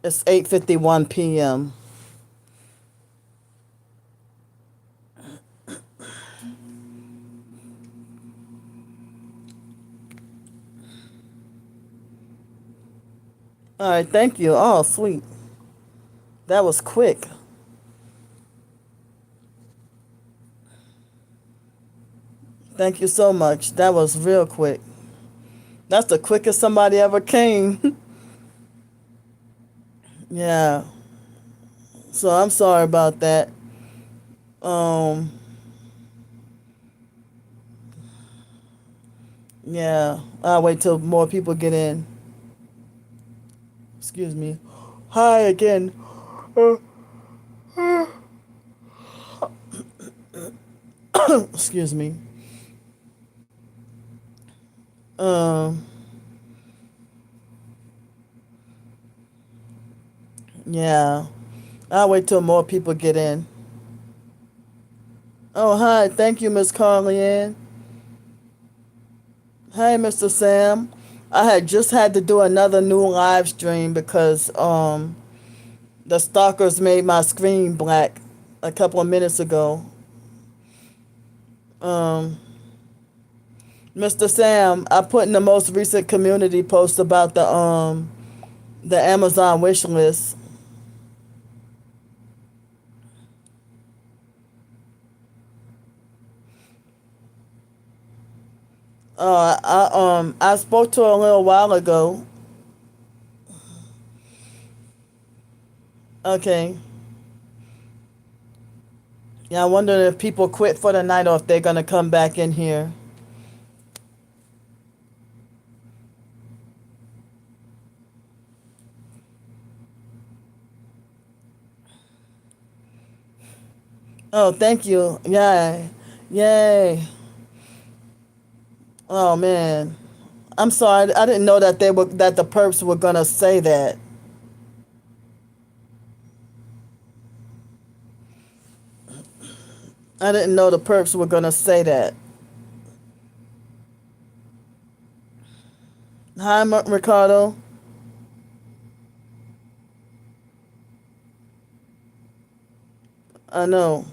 It's 8:51 p.m. All right, thank you. Oh, sweet. That was quick. Thank you so much. That was real quick. That's the quickest somebody ever came. Yeah. So I'm sorry about that. Um, yeah. I'll wait till more people get in. Excuse me. Hi again. Excuse me. Um, yeah. I'll wait till more people get in. Oh, hi. Thank you, Miss Carly. Hey, Mr. Sam. I had just had to do another new live stream because the stalkers made my screen black a couple of minutes ago. Um Mr. Sam, I put in the most recent community post about the Amazon wish list. I spoke to her a little while ago. Okay. Yeah, I wonder if people quit for the night or if they're gonna come back in here. Oh, thank you. Yay. Yay. Oh man. I'm sorry. I didn't know that the perps were gonna say that. I didn't know the perps were gonna say that. Hi, Ricardo. I know.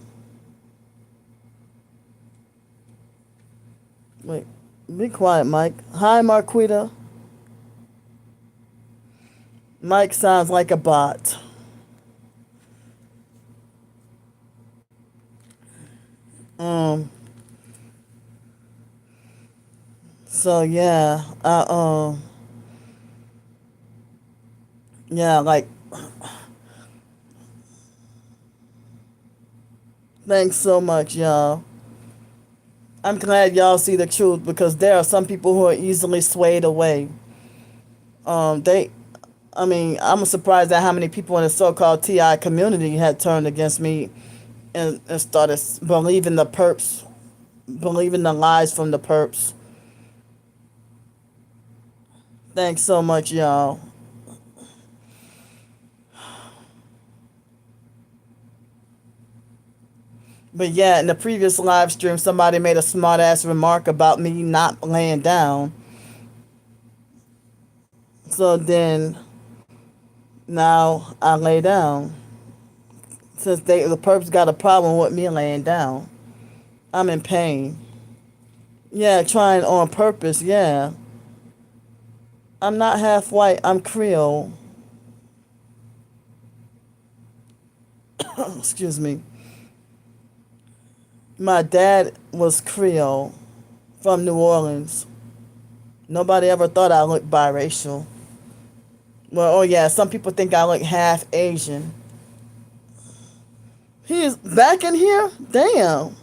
Wait, be quiet, Mike. Hi, Marquita. Mike sounds like a bot. Um. So yeah. Yeah. Like. Thanks so much, y'all. I'm glad y'all see the truth because there are some people who are easily swayed away. They. I mean, I'm surprised at how many people in the so-called TI community had turned against me and started believing the perps, believing the lies from the perps. Thanks so much, y'all. But yeah, in the previous live stream, somebody made a smart ass remark about me not laying down. So then now I lay down. Since the perps got a problem with me laying down. I'm in pain. Yeah, trying on purpose, yeah. I'm not half white, I'm Creole. Excuse me. My dad was Creole from New Orleans. Nobody ever thought I looked biracial. Well, oh yeah, some people think I look half Asian. He is back in here? Damn.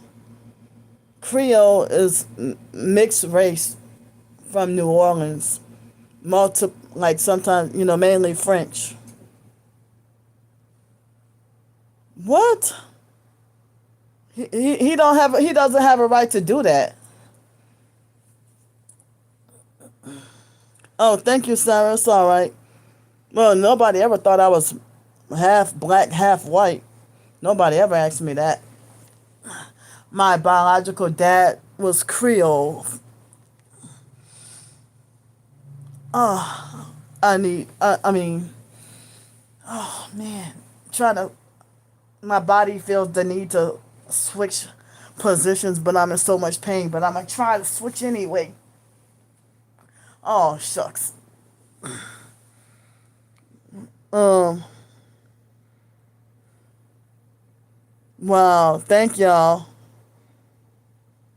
Creole is mixed race from New Orleans. Like sometimes, mainly French. What? He doesn't have a right to do that. Oh, thank you, Sarah. It's all right. Well, nobody ever thought I was half black, half white. Nobody ever asked me that. My biological dad was Creole. Oh, I mean, Oh man, trying to. My body feels the need to switch positions, but I'm in so much pain. But I'm gonna try to switch anyway. Oh shucks. Um. Wow. Thank y'all.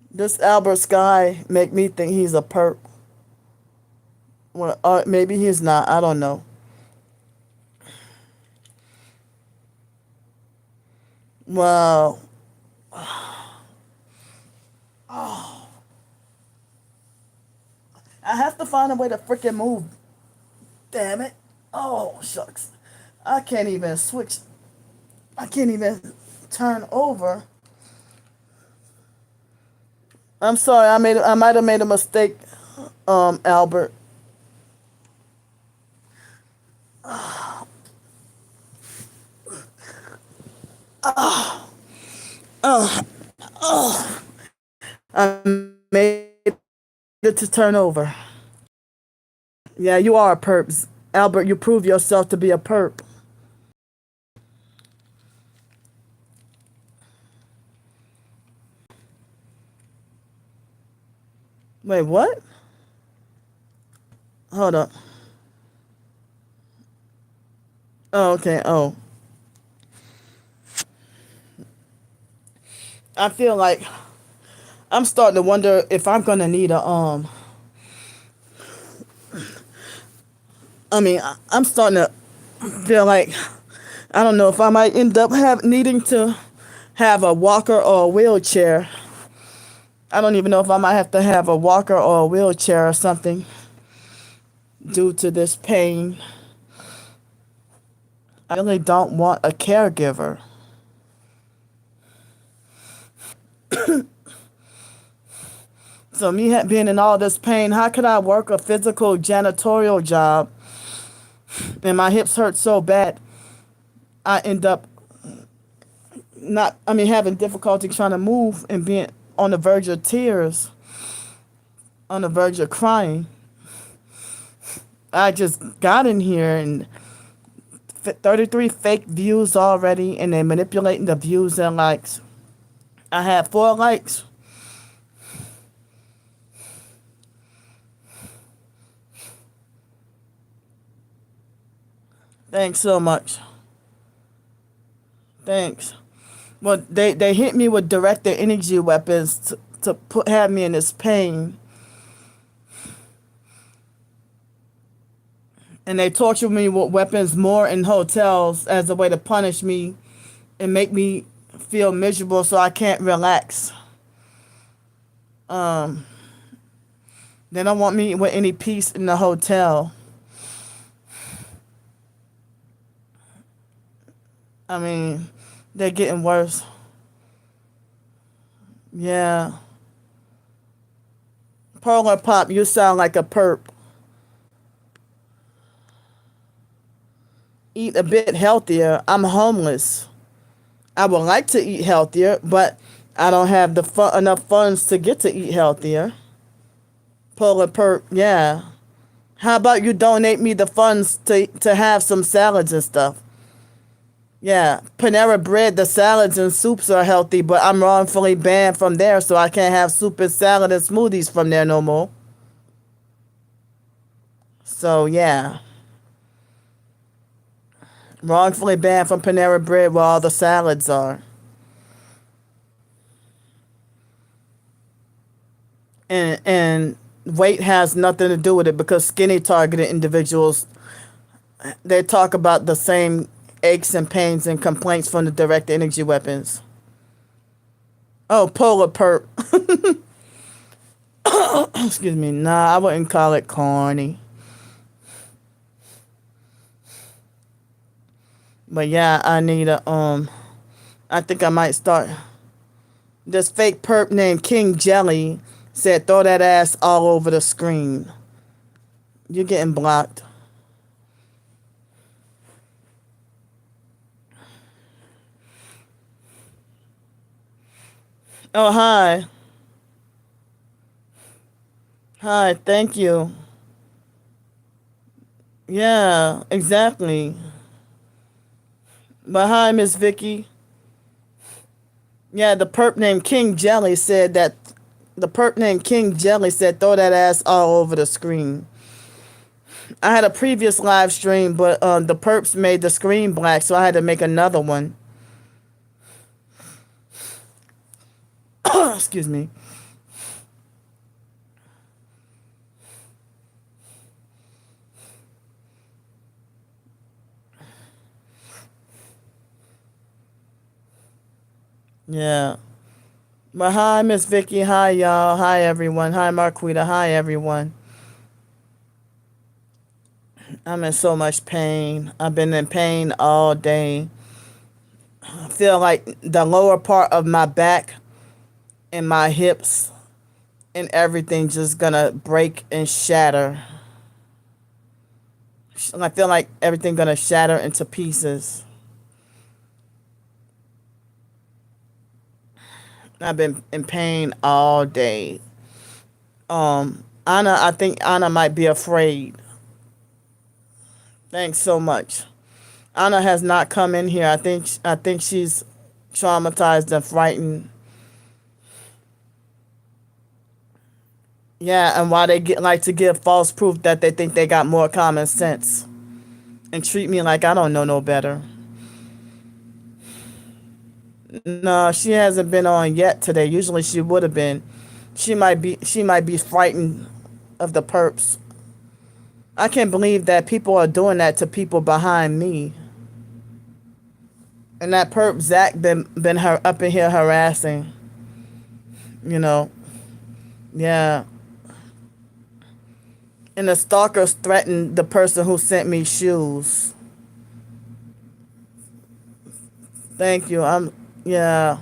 This Albert Sky make me think he's a perp. Well, maybe he's not. I don't know. Wow. I have to find a way to freaking move. Damn it. Oh shucks. I can't even switch. I can't even turn over. I'm sorry. I might have made a mistake. Albert. I made it to turn over. Yeah, you are a perp. Albert, you prove yourself to be a perp. Wait, what? Hold up. Oh, okay. Oh. I feel like I'm starting to wonder if I'm gonna need a I'm starting to feel like I don't know if I might end up needing to have a walker or a wheelchair. I don't even know if I might have to have a walker or a wheelchair or something due to this pain. I really don't want a caregiver. So me being in all this pain, how could I work a physical janitorial job and my hips hurt so bad I end up having difficulty trying to move and being on the verge of tears, on the verge of crying. I just got in here and 33 fake views already, and they're manipulating the views and likes. I had 4 likes. Thanks so much. Thanks. Well, they hit me with directed energy weapons have me in this pain, and they torture me with weapons more in hotels as a way to punish me and make me feel miserable so I can't relax. Um, they don't want me with any peace in the hotel. I mean, they're getting worse. Yeah. Polar Pop, you sound like a perp. Eat a bit healthier. I'm homeless. I would like to eat healthier, but I don't have enough funds to get to eat healthier. Polar perp, yeah. How about you donate me the funds to have some salads and stuff? Yeah, Panera Bread, the salads and soups are healthy, but I'm wrongfully banned from there, so I can't have soup and salad and smoothies from there no more. So, yeah, wrongfully banned from Panera Bread where all the salads are. And weight has nothing to do with it because skinny targeted individuals, they talk about the same aches and pains and complaints from the direct energy weapons. Oh, polar perp. Excuse me. Nah, I wouldn't call it corny. But yeah, I think I might start. This fake perp named King Jelly said throw that ass all over the screen. You're getting blocked. Oh, hi. Hi, thank you. Yeah, exactly. But hi, Miss Vicky. Yeah, the perp named King Jelly said that. The perp named King Jelly said throw that ass all over the screen. I had a previous live stream, but the perps made the screen black, so I had to make another one. Excuse me. Yeah. But hi, Miss Vicky. Hi, y'all. Hi, everyone. Hi, Marquita. Hi, everyone. I'm in so much pain. I've been in pain all day. I feel like the lower part of my back and my hips and everything just gonna break and shatter. I feel like everything gonna shatter into pieces. I've been in pain all day. Anna, I think Anna might be afraid. Thanks so much. Anna has not come in here. I think she's traumatized and frightened. Yeah, and why they like to give false proof that they think they got more common sense and treat me like I don't know no better. No, she hasn't been on yet today. Usually she would have been. She might be frightened of the perps. I can't believe that people are doing that to people behind me. And that perp Zach been her up in here harassing. You know. Yeah. And the stalkers threatened the person who sent me shoes. Thank you. Yeah.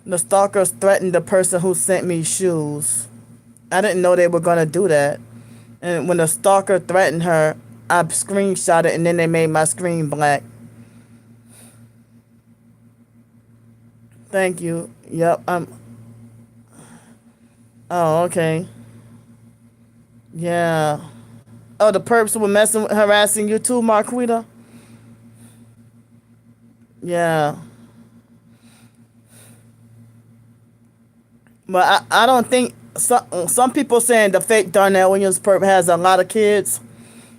The stalkers threatened the person who sent me shoes. I didn't know they were gonna do that. And when the stalker threatened her, I screenshot it and then they made my screen black. Thank you. Yep. Oh, okay. Yeah. Oh, the perps were harassing you too, Marquita? Yeah. But I don't think some people saying the fake Darnell Williams perp has a lot of kids.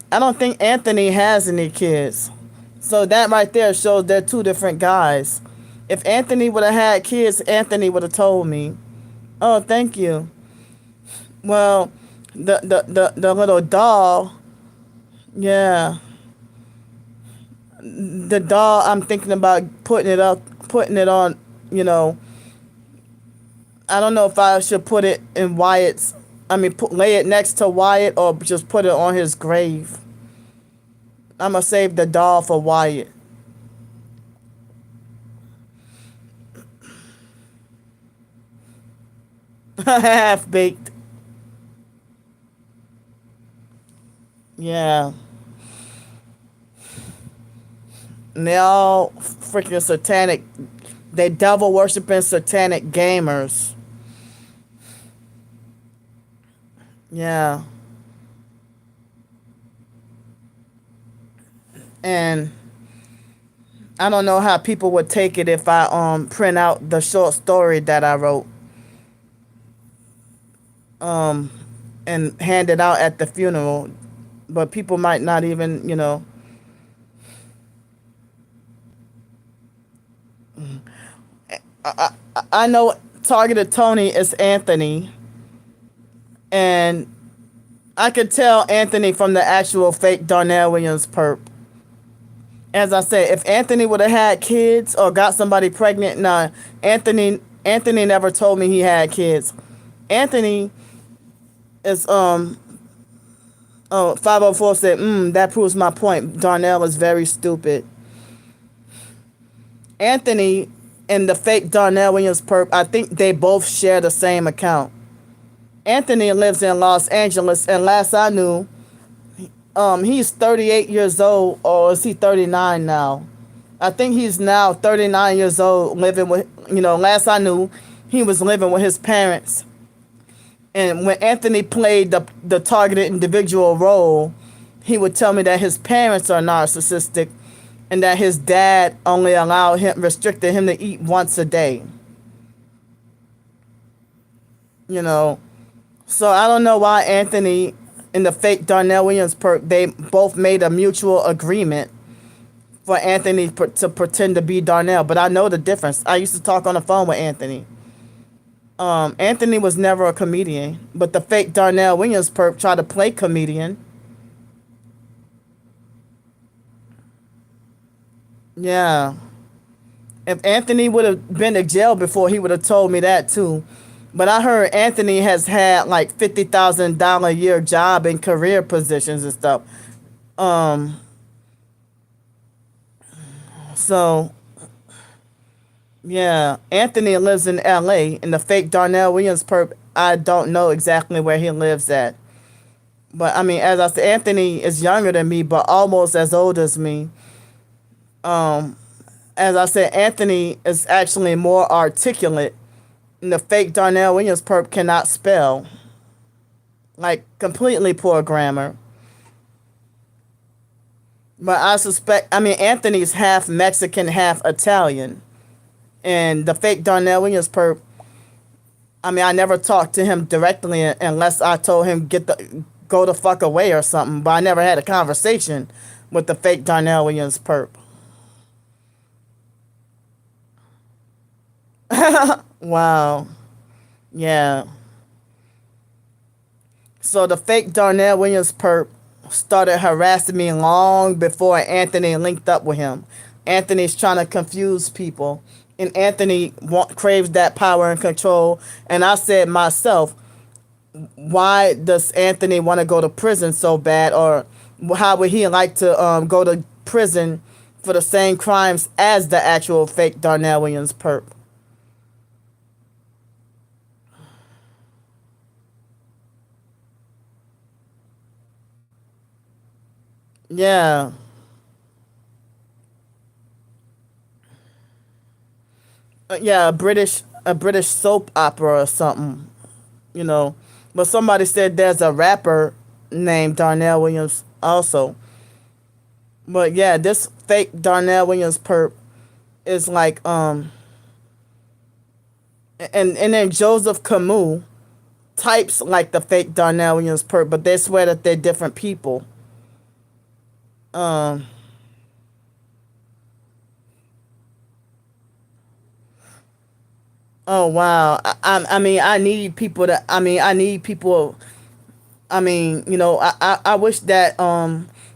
I don't think Anthony has any kids. So that right there shows they're two different guys. If Anthony would have had kids, Anthony would have told me. Oh, thank you. Well, the little doll, yeah. The doll, I'm thinking about putting it on, you know. I don't know if I should put it in Wyatt's, lay it next to Wyatt or just put it on his grave. I'm going to save the doll for Wyatt. Half baked. Yeah. And they all freaking satanic. They devil worshiping satanic gamers. Yeah. And I don't know how people would take it if I print out the short story that I wrote and hand it out at the funeral. But people might not even, you know. I know targeted Tony is Anthony, and I could tell Anthony from the actual fake Darnell Williams perp. As I said, if Anthony would have had kids or got somebody pregnant, nah, Anthony never told me he had kids. Anthony is 504 said, that proves my point. Darnell is very stupid. Anthony and the fake Darnell Williams perp, I think they both share the same account. Anthony lives in Los Angeles, and last I knew, he's 38 years old, or is he 39 now? I think he's now 39 years old, living with, last I knew, he was living with his parents. And when Anthony played the targeted individual role, he would tell me that his parents are narcissistic and that his dad only restricted him to eat once a day. You know, so I don't know why Anthony and the fake Darnell Williams perp, they both made a mutual agreement for Anthony to pretend to be Darnell, but I know the difference. I used to talk on the phone with Anthony. Anthony was never a comedian, but the fake Darnell Williams perp tried to play comedian. Yeah. If Anthony would have been to jail before, he would have told me that too. But I heard Anthony has had like $50,000 a year job in career positions and stuff. Um, so yeah, Anthony lives in LA, and the fake Darnell Williams perp, I don't know exactly where he lives at. But I mean, as I said, Anthony is younger than me, but almost as old as me. Um, as I said, Anthony is actually more articulate, and the fake Darnell Williams perp cannot spell. Like, completely poor grammar. But I suspect, I mean, Anthony's half Mexican, half Italian. And the fake Darnell Williams perp, I mean, I never talked to him directly unless I told him go the fuck away or something. But I never had a conversation with the fake Darnell Williams perp. Wow. Yeah. So the fake Darnell Williams perp started harassing me long before Anthony linked up with him. Anthony's trying to confuse people, and Anthony craves that power and control. And I said myself, why does Anthony want to go to prison so bad, or how would he like to go to prison for the same crimes as the actual fake Darnell Williams perp? Yeah. Yeah, a British soap opera or something, you know. But somebody said there's a rapper named Darnell Williams also. But yeah, this fake Darnell Williams perp is like and then Joseph Camus types like the fake Darnell Williams perp, but they swear that they're different people. Um oh wow. I mean I need people to I need people. I mean, you know, I wish that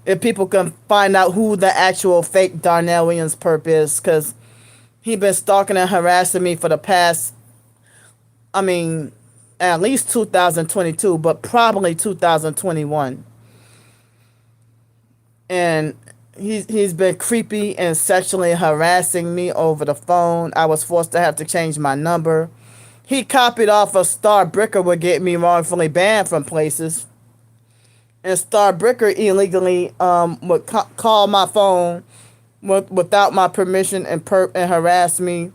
if people can find out who the actual fake Darnell Williams perp is, because he been stalking and harassing me for the past, I mean, at least 2022, but probably 2021. And he's been creepy and sexually harassing me over the phone. I was forced to have to change my number. He copied off a Star Bricker would get me wrongfully banned from places. And Star Bricker illegally would call my phone without my permission and harass me.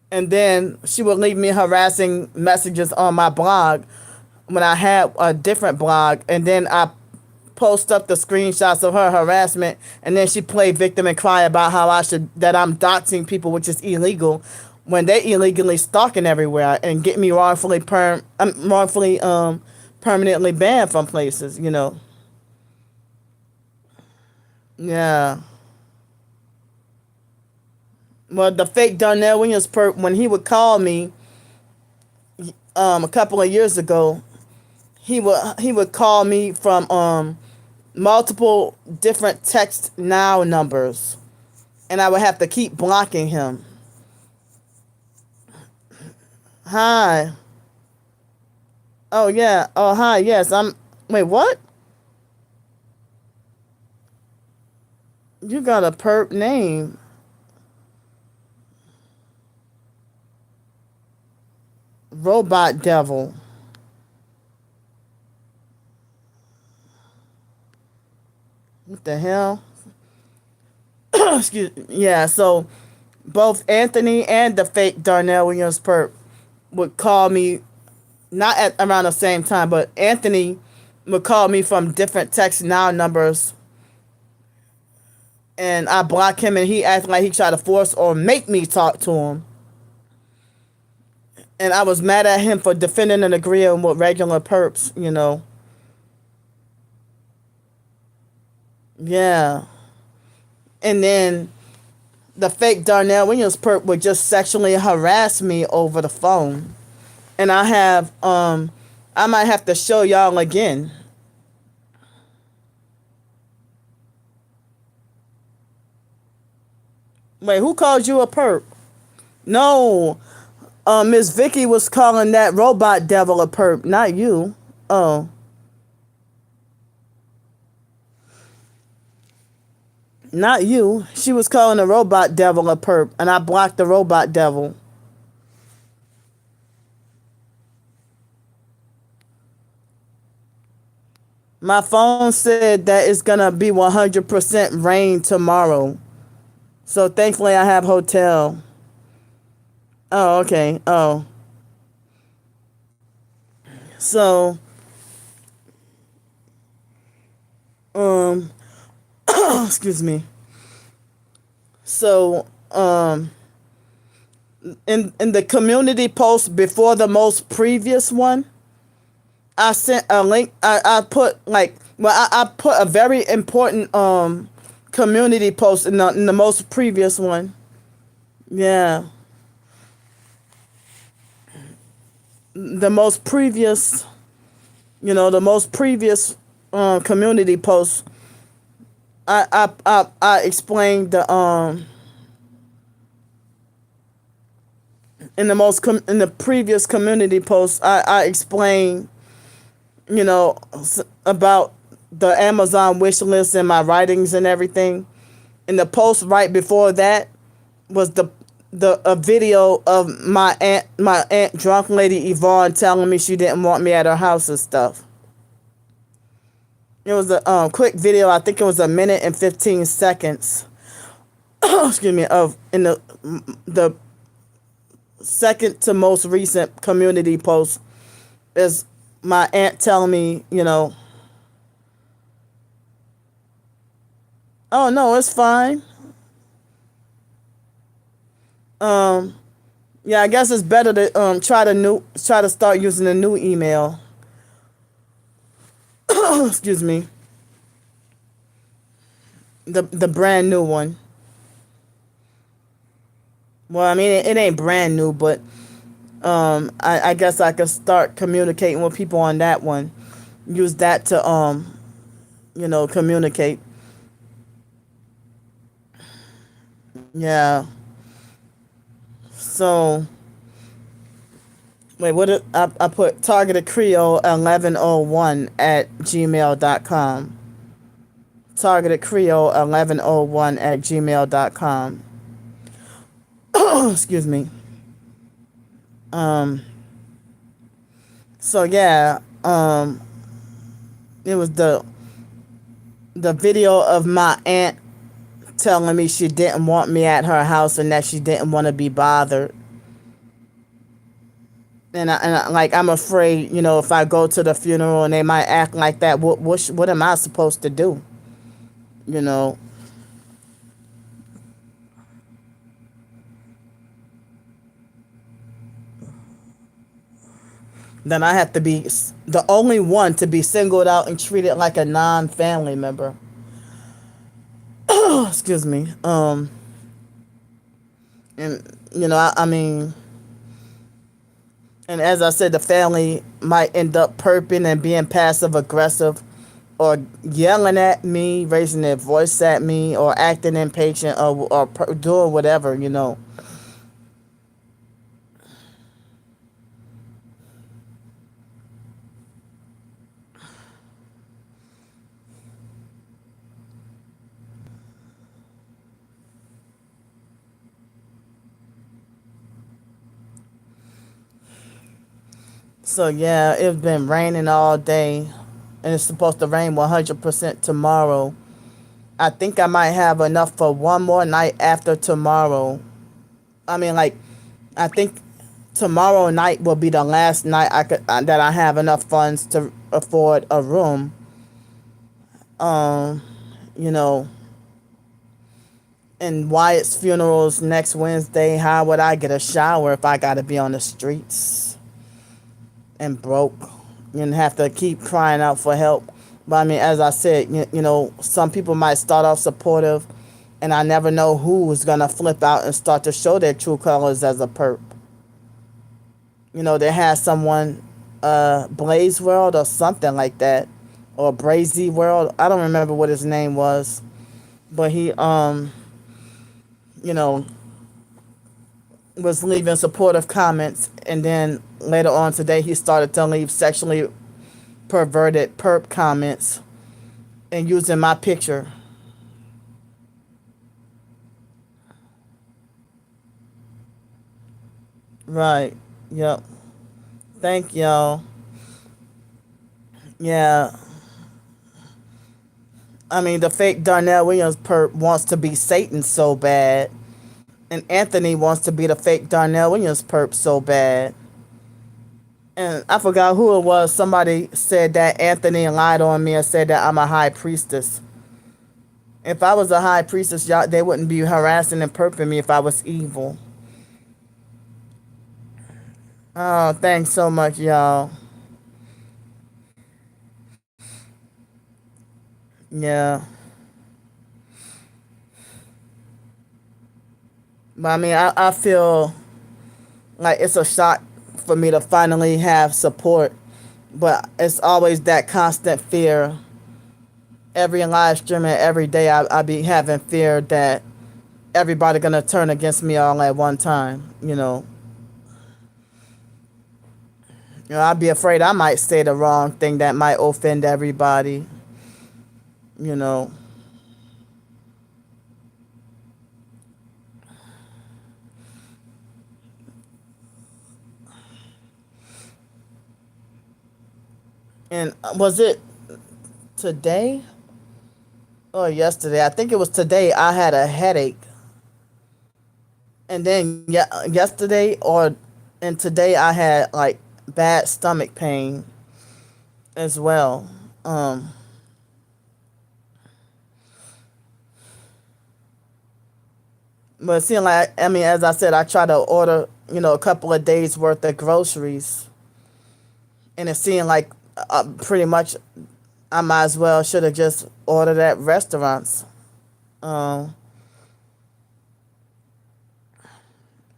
And then she would leave me harassing messages on my blog when I had a different blog. And then I post up the screenshots of her harassment, and then she play victim and cry about how that I'm doxing people, which is illegal, when they illegally stalking everywhere and get me wrongfully permanently banned from places, you know. Yeah. Well, the fake Darnell Williams perp, when he would call me a couple of years ago, he would call me from multiple different text now numbers, and I would have to keep blocking him. Hi. Oh yeah. Oh hi. Yes, I'm. Wait, what? You got a perp name? Robot Devil. What the hell? Excuse. Yeah. So both Anthony and the fake Darnell Williams perp would call me, not at around the same time, but Anthony would call me from different text now numbers. and I block him, and he acted like he tried to force or make me talk to him. And I was mad at him for defending and agreeing with regular perps, you know. Yeah. And then the fake Darnell Williams perp would just sexually harass me over the phone. And I might have to show y'all again. Wait, who called you a perp? No. Miss Vicky was calling that robot devil a perp, not you. Oh. Not you. She was calling the robot devil a perp, and I blocked the robot devil. My phone said that it's gonna be 100% rain tomorrow. So thankfully I have hotel. Oh, okay. Oh. So, um, excuse me. So, in the community post before the most previous one, I sent a link. I put like, well, I put a very important community post in the most previous one. Yeah. The most previous, the most previous community post, I explained the in the previous community post, I explained, about the Amazon wish list and my writings and everything. And the post right before that was a video of my aunt drunk lady Yvonne telling me she didn't want me at her house and stuff. It was a quick video. I think it was 1:15. Excuse me. Of in the second to most recent community post is my aunt telling me, oh no, it's fine. Yeah, I guess it's better to try to start using a new email. Excuse me. The brand new one. Well, I mean it ain't brand new, but I guess I could start communicating with people on that one. Use that to communicate. Yeah. So, wait, I put targeted Creole 1101 at gmail.com. Targeted Creole 1101 at gmail.com. Excuse me. So yeah, it was the video of my aunt telling me she didn't want me at her house and that she didn't want to be bothered. And I'm afraid, if I go to the funeral and they might act like that, what am I supposed to do? Then I have to be the only one to be singled out and treated like a non-family member. Excuse me. And I mean, and as I said, the family might end up perping and being passive aggressive, or yelling at me, raising their voice at me, or acting impatient, or doing whatever. So yeah, it's been raining all day, and it's supposed to rain 100% tomorrow. I think I might have enough for one more night after tomorrow. I mean, like, I think tomorrow night will be the last night that I have enough funds to afford a room. You know, And Wyatt's funeral's next Wednesday. How would I get a shower if I got to be on the streets and broke and have to keep crying out for help? But I mean, as I said, some people might start off supportive, and I never know who's gonna flip out and start to show their true colors as a perp. They had someone, Blaze World or something like that, or Brazy World. I don't remember what his name was, but he, you know, was leaving supportive comments, and then later on today he started to leave sexually perverted perp comments and using my picture. Right. Yep. Thank y'all. Yeah. I mean, the fake Darnell Williams perp wants to be Satan so bad, and Anthony wants to be the fake Darnell Williams perp so bad. And I forgot who it was. Somebody said that Anthony lied on me and said that I'm a high priestess. If I was a high priestess, y'all, they wouldn't be harassing and perping me if I was evil. Oh, thanks so much, y'all. Yeah. But I mean, I feel like it's a shock for me to finally have support. But it's always that constant fear. Every live stream and every day, I be having fear that everybody gonna turn against me all at one time. I'd be afraid I might say the wrong thing that might offend everybody. You know, and was it today or yesterday? I think it was today. I had a headache, and then yesterday and today I had like bad stomach pain as well. Um, but it seemed like, I mean, as I said, I tried to order a couple of days worth of groceries, and it seemed like pretty much I might as well should have just ordered at restaurants. Um,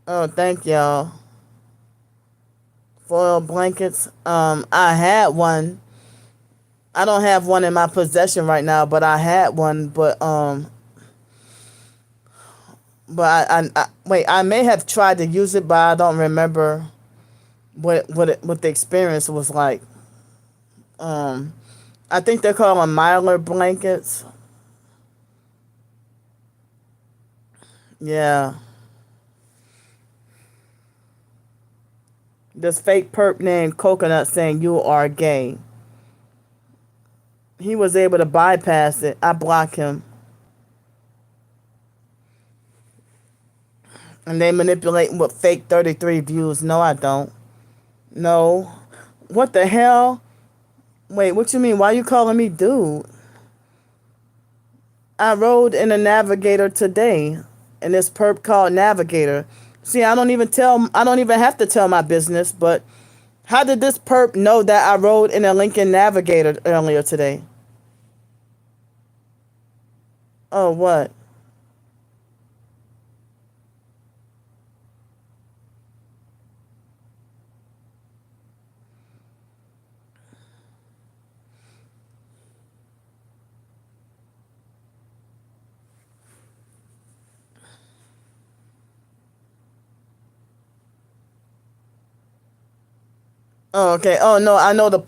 oh, thank y'all. Foil blankets. I had one. I don't have one in my possession right now, but I had one. But wait. I may have tried to use it, but I don't remember what the experience was like. Um, I think they're called Mylar blankets. Yeah. This fake perp named Coconut saying you are gay. He was able to bypass it. I block him. And they manipulate with fake 33 views. No, I don't. No. What the hell? Wait, what you mean? Why you calling me dude? I rode in a Navigator today. And this perp called Navigator. See, I don't even have to tell my business, but how did this perp know that I rode in a Lincoln Navigator earlier today? Oh, what? Oh, okay. Oh no, I know the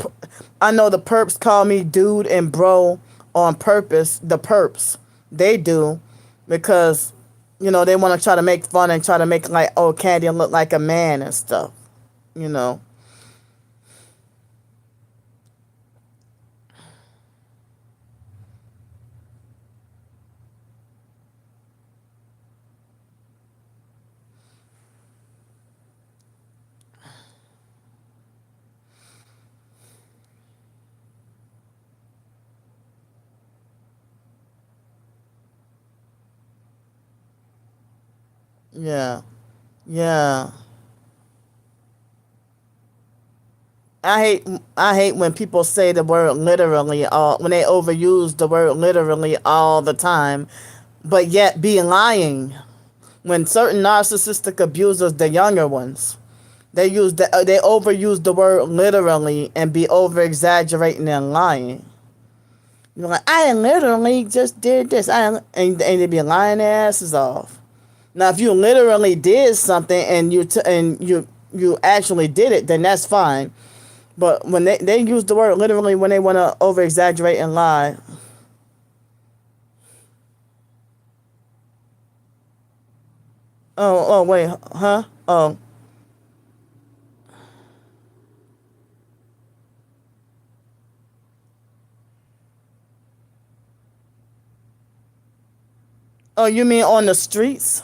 perps call me dude and bro on purpose. The perps, they do, because they want to try to make fun and try to make like, oh, Candy look like a man and stuff. You know. Yeah. Yeah. I hate I hate when people say the word literally all when they overuse the word literally all the time, but yet be lying. When certain narcissistic abusers, the younger ones, they overuse the word literally and be over exaggerating and lying. You're like, I literally just did this. And they be lying their asses off. Now, if you literally did something and you actually did it, then that's fine. But when they use the word literally when they want to over exaggerate and lie. Oh, wait, huh? Oh, you mean on the streets?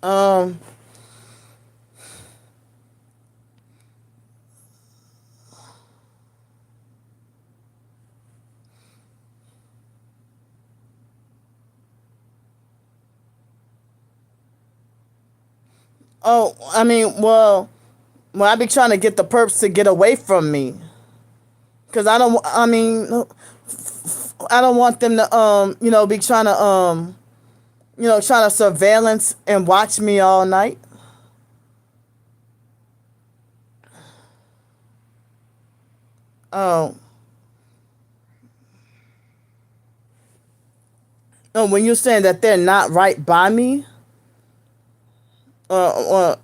Um, I mean, well, I be trying to get the perps to get away from me, cause I mean, I don't want them to, be trying to, trying to surveillance and watch me all night. Oh, oh, when you're saying that they're not right by me, or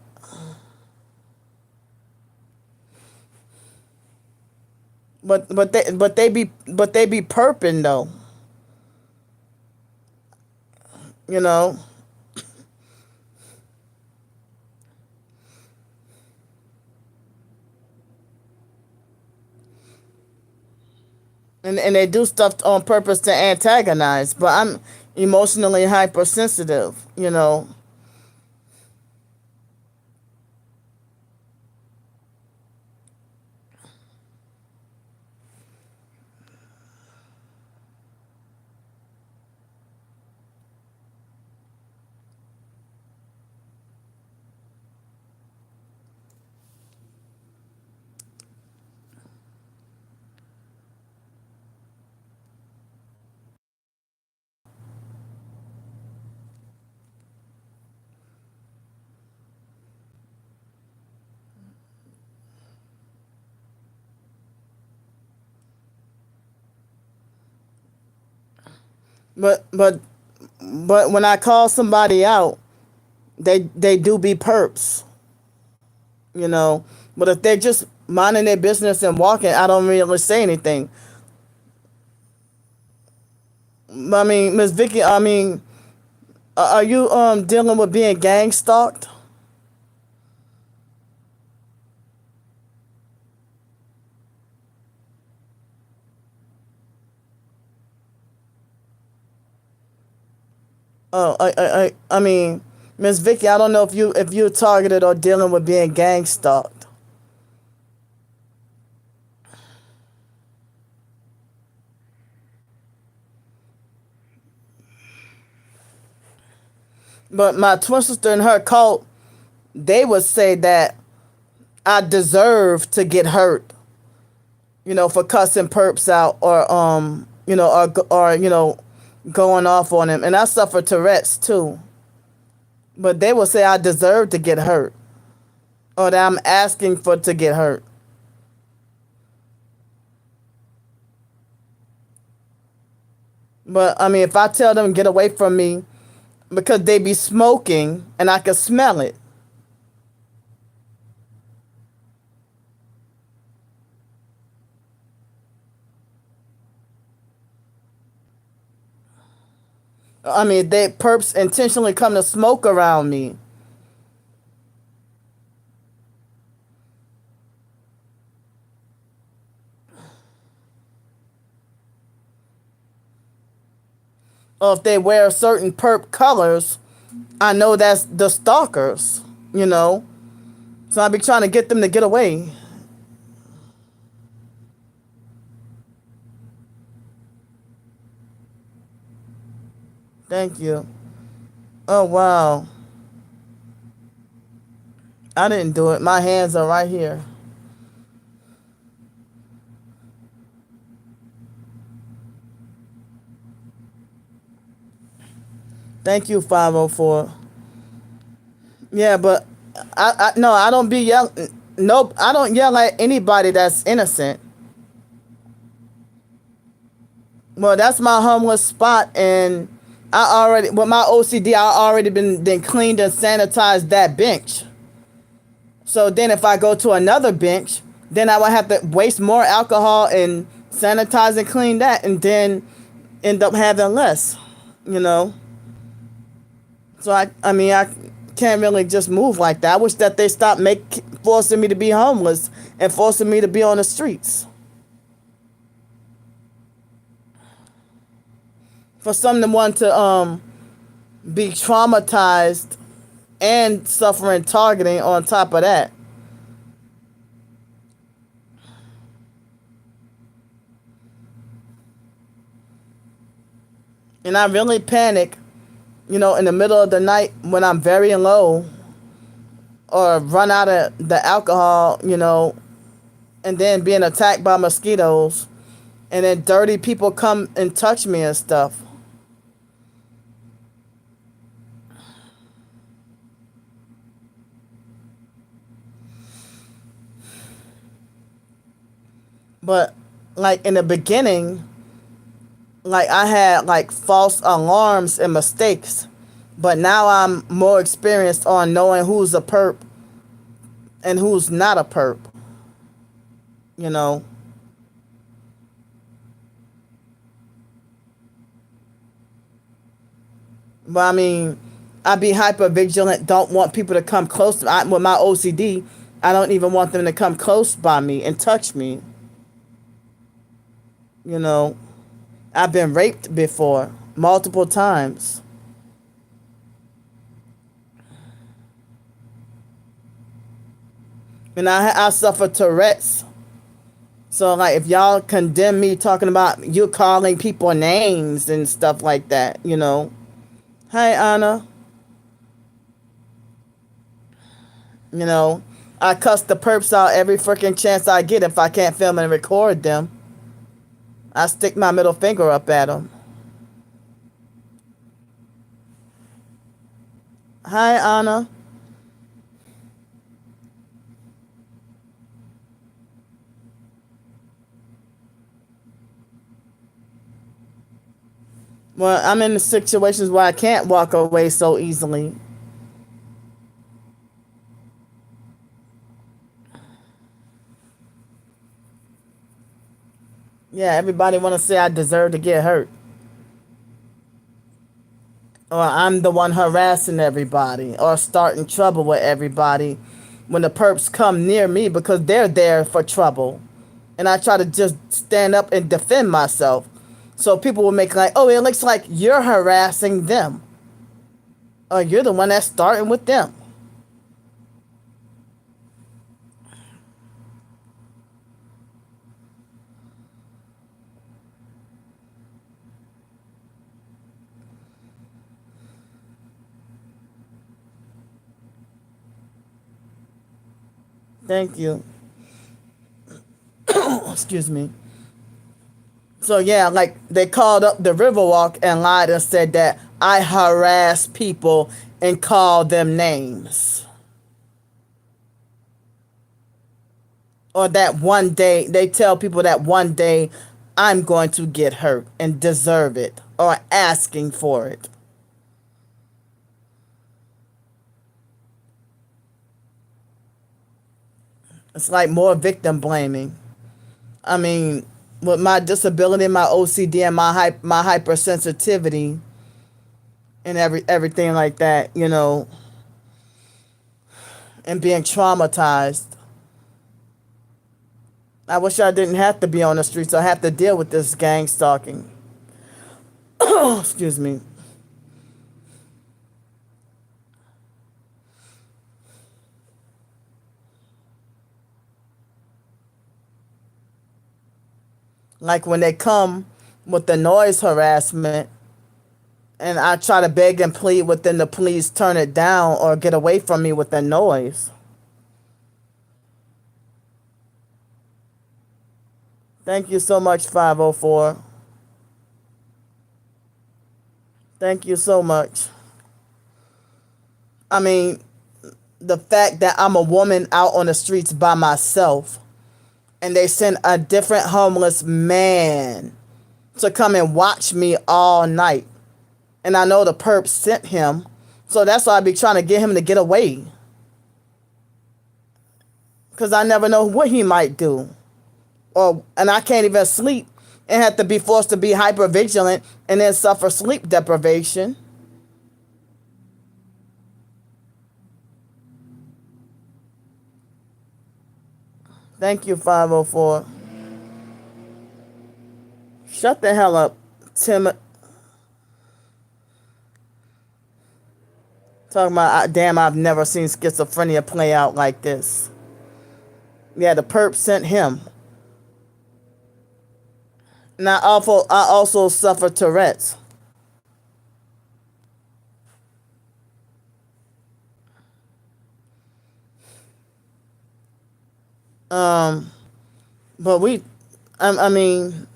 but they be perping though, you know, and they do stuff on purpose to antagonize. But I'm emotionally hypersensitive, you know. But but but when I call somebody out, they do be perps, you know. But if they're just minding their business and walking, I don't really say anything. I mean, Miss Vicky, I mean, are you dealing with being gang stalked? I mean, Miss Vicky, I don't know if you're targeted or dealing with being gang stalked. But my twin sister and her cult, they would say that I deserve to get hurt, for cussing perps out or going off on him. And I suffer Tourette's too. But they will say I deserve to get hurt or that I'm asking for to get hurt. But I mean, if I tell them get away from me because they be smoking and I can smell it. I mean, they perps intentionally come to smoke around me. Or if they wear certain perp colors, I know that's the stalkers, you know. So I be trying to get them to get away. Thank you. Oh, wow. I didn't do it. My hands are right here. Thank you, 504. Yeah, but no, I don't be yell. Nope, I don't yell at anybody that's innocent. Well, that's my homeless spot, and I already with my OCD, I already been cleaned and sanitized that bench. So then, if I go to another bench, then I would have to waste more alcohol and sanitize and clean that, and then end up having less. You know. So I mean, I can't really just move like that. I wish that they stopped forcing me to be homeless and forcing me to be on the streets. For someone to be traumatized and suffering targeting on top of that. And I really panic, in the middle of the night when I'm very low or run out of the alcohol, and then being attacked by mosquitoes and then dirty people come and touch me and stuff. But like in the beginning, like I had like false alarms and mistakes, but now I'm more experienced on knowing who's a perp and who's not a perp, you know. But I mean, I be hyper vigilant, don't want people to come close to me. With my OCD, I don't even want them to come close by me and touch me, you know. I've been raped before, multiple times. And I suffer Tourette's. So, like, if y'all condemn me talking about you calling people names and stuff like that, you know. Hi, Anna. You know, I cuss the perps out every freaking chance I get if I can't film and record them. I stick my middle finger up at them. Hi, Anna. Well, I'm in situations where I can't walk away so easily. Yeah, everybody want to say I deserve to get hurt. Or I'm the one harassing everybody or starting trouble with everybody when the perps come near me because they're there for trouble. And I try to just stand up and defend myself. So people will make like, oh, it looks like you're harassing them. Or you're the one that's starting with them. Thank you. Excuse me. So yeah, like they called up the Riverwalk and lied and said that I harass people and call them names. Or that one day, they tell people that one day I'm going to get hurt and deserve it or asking for it. It's like more victim blaming. I mean, with my disability, my OCD, and my hypersensitivity, and everything like that, and being traumatized. I wish I didn't have to be on the streets. I have to deal with this gang stalking. Excuse me. Like when they come with the noise harassment, And I try to beg and plead with them to please turn it down or get away from me with the noise. Thank you so much, 504. Thank you so much. I mean, the fact that I'm a woman out on the streets by myself and they send a different homeless man to come and watch me all night. And I know the perps sent him. So that's why I be trying to get him to get away. Because I never know what he might do. And I can't even sleep and have to be forced to be hyper vigilant and then suffer sleep deprivation. Thank you, 504. Shut the hell up, Tim. Talking about, damn, I've never seen schizophrenia play out like this. Yeah, the perp sent him. And I also suffer Tourette's. But I mean,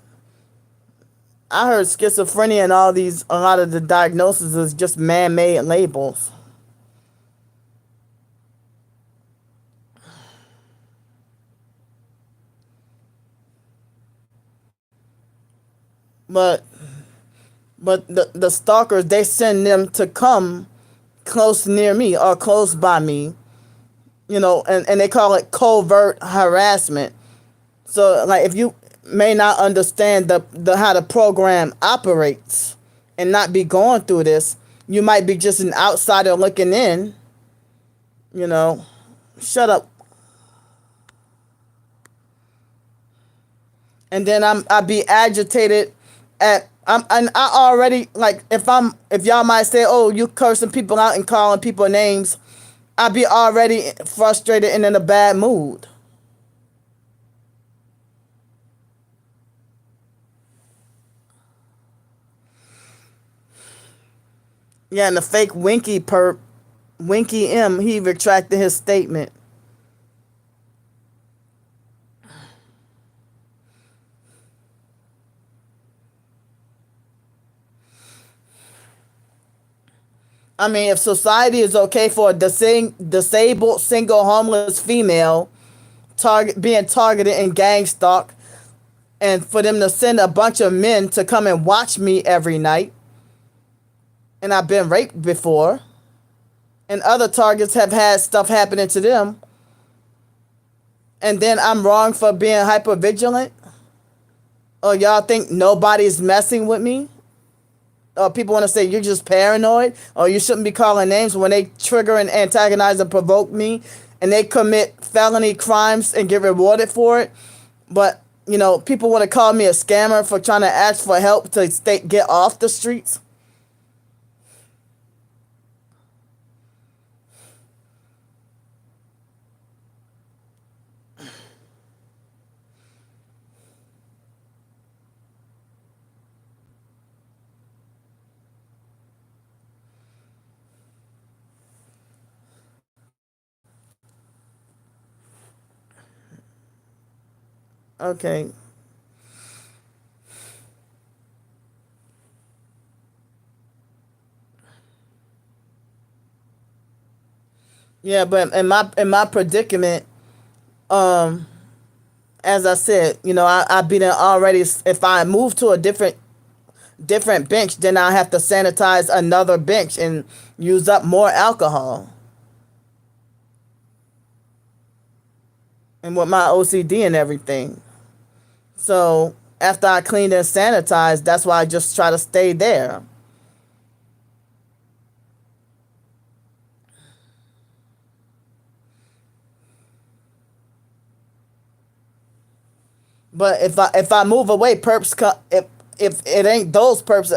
I heard schizophrenia and a lot of the diagnoses is just man-made labels. But the stalkers, they send them to come close near me or close by me, and they call it covert harassment. So, like, if you may not understand the how the program operates and not be going through this, you might be just an outsider looking in, Shut up. And then I be agitated and I already, like, if y'all might say, oh, you cursing people out and calling people names, I be already frustrated and in a bad mood. Yeah, and the fake Winky M, he retracted his statement. I mean, if society is okay for a disabled single homeless female being targeted and gang stalked, and for them to send a bunch of men to come and watch me every night, and I've been raped before, and other targets have had stuff happening to them, and then I'm wrong for being hypervigilant? Or y'all think nobody's messing with me? Or people want to say you're just paranoid, or you shouldn't be calling names when they trigger and antagonize and provoke me, and they commit felony crimes and get rewarded for it. But, people want to call me a scammer for trying to ask for help to get off the streets. Okay. Yeah, but in my predicament, as I said, I've been already. If I move to a different bench, then I have to sanitize another bench and use up more alcohol. And with my OCD and everything. So after I clean and sanitize, that's why I just try to stay there. But if I move away, if it ain't those perps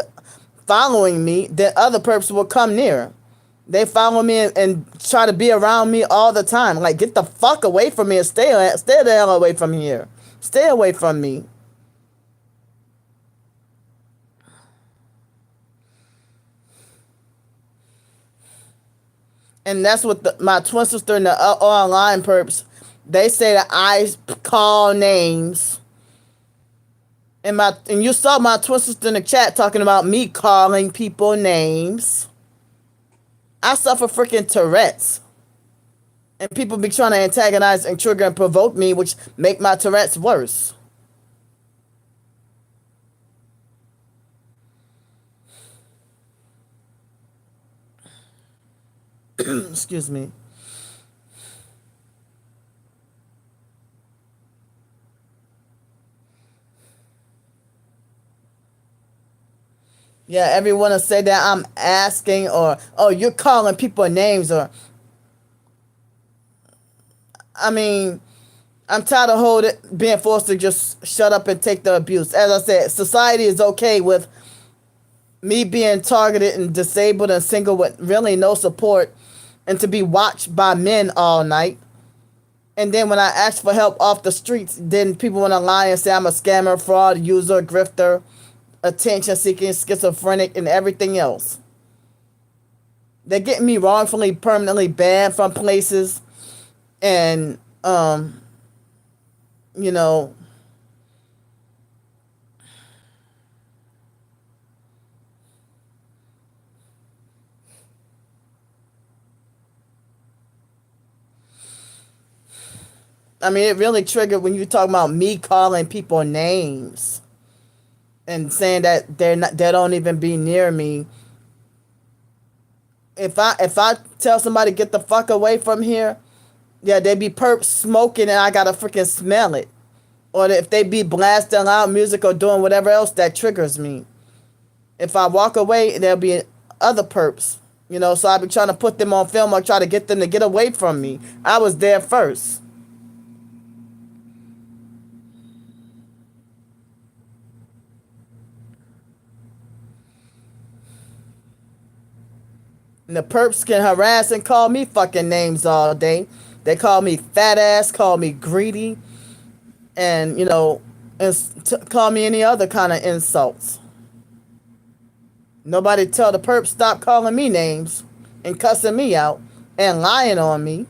following me, then other perps will come near. They follow me and try to be around me all the time. Like, get the fuck away from me and stay the hell away from here. Stay away from me. And that's what my twin sister and the online perps, they say that I call names. And you saw my twin sister in the chat talking about me calling people names. I suffer freaking Tourette's. And people be trying to antagonize and trigger and provoke me, which make my Tourette's worse. Excuse me. Yeah, everyone will say that I'm asking, or, oh, you're calling people names, or, I mean, I'm tired of being forced to just shut up and take the abuse. As I said, society is okay with me being targeted and disabled and single with really no support, and to be watched by men all night. And then when I ask for help off the streets, then people want to lie and say I'm a scammer, fraud, user, grifter, attention seeking, schizophrenic, and everything else. They're getting me wrongfully permanently banned from places, and you know, I mean, it really triggered when you talk about me calling people names and saying that they don't even be near me. If I tell somebody get the fuck away from here, yeah, they be perps smoking and I gotta freaking smell it. Or if they be blasting loud music or doing whatever else that triggers me. If I walk away, there'll be other perps. So I be trying to put them on film or try to get them to get away from me. I was there first. And the perps can harass and call me fucking names all day. They call me fat ass, call me greedy, and call me any other kind of insults. Nobody tell the perps stop calling me names and cussing me out and lying on me.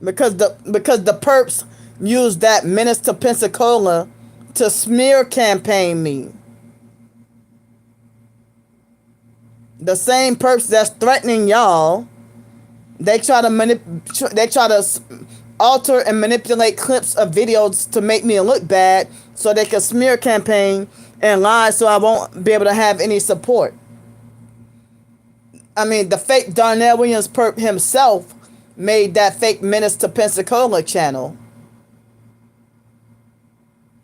Because the perps use that menace to Pensacola to smear campaign me. The same perps that's threatening y'all, they try to alter and manipulate clips of videos to make me look bad so they can smear campaign and lie so I won't be able to have any support. I mean, the fake Darnell Williams perp himself made that fake menace to Pensacola channel.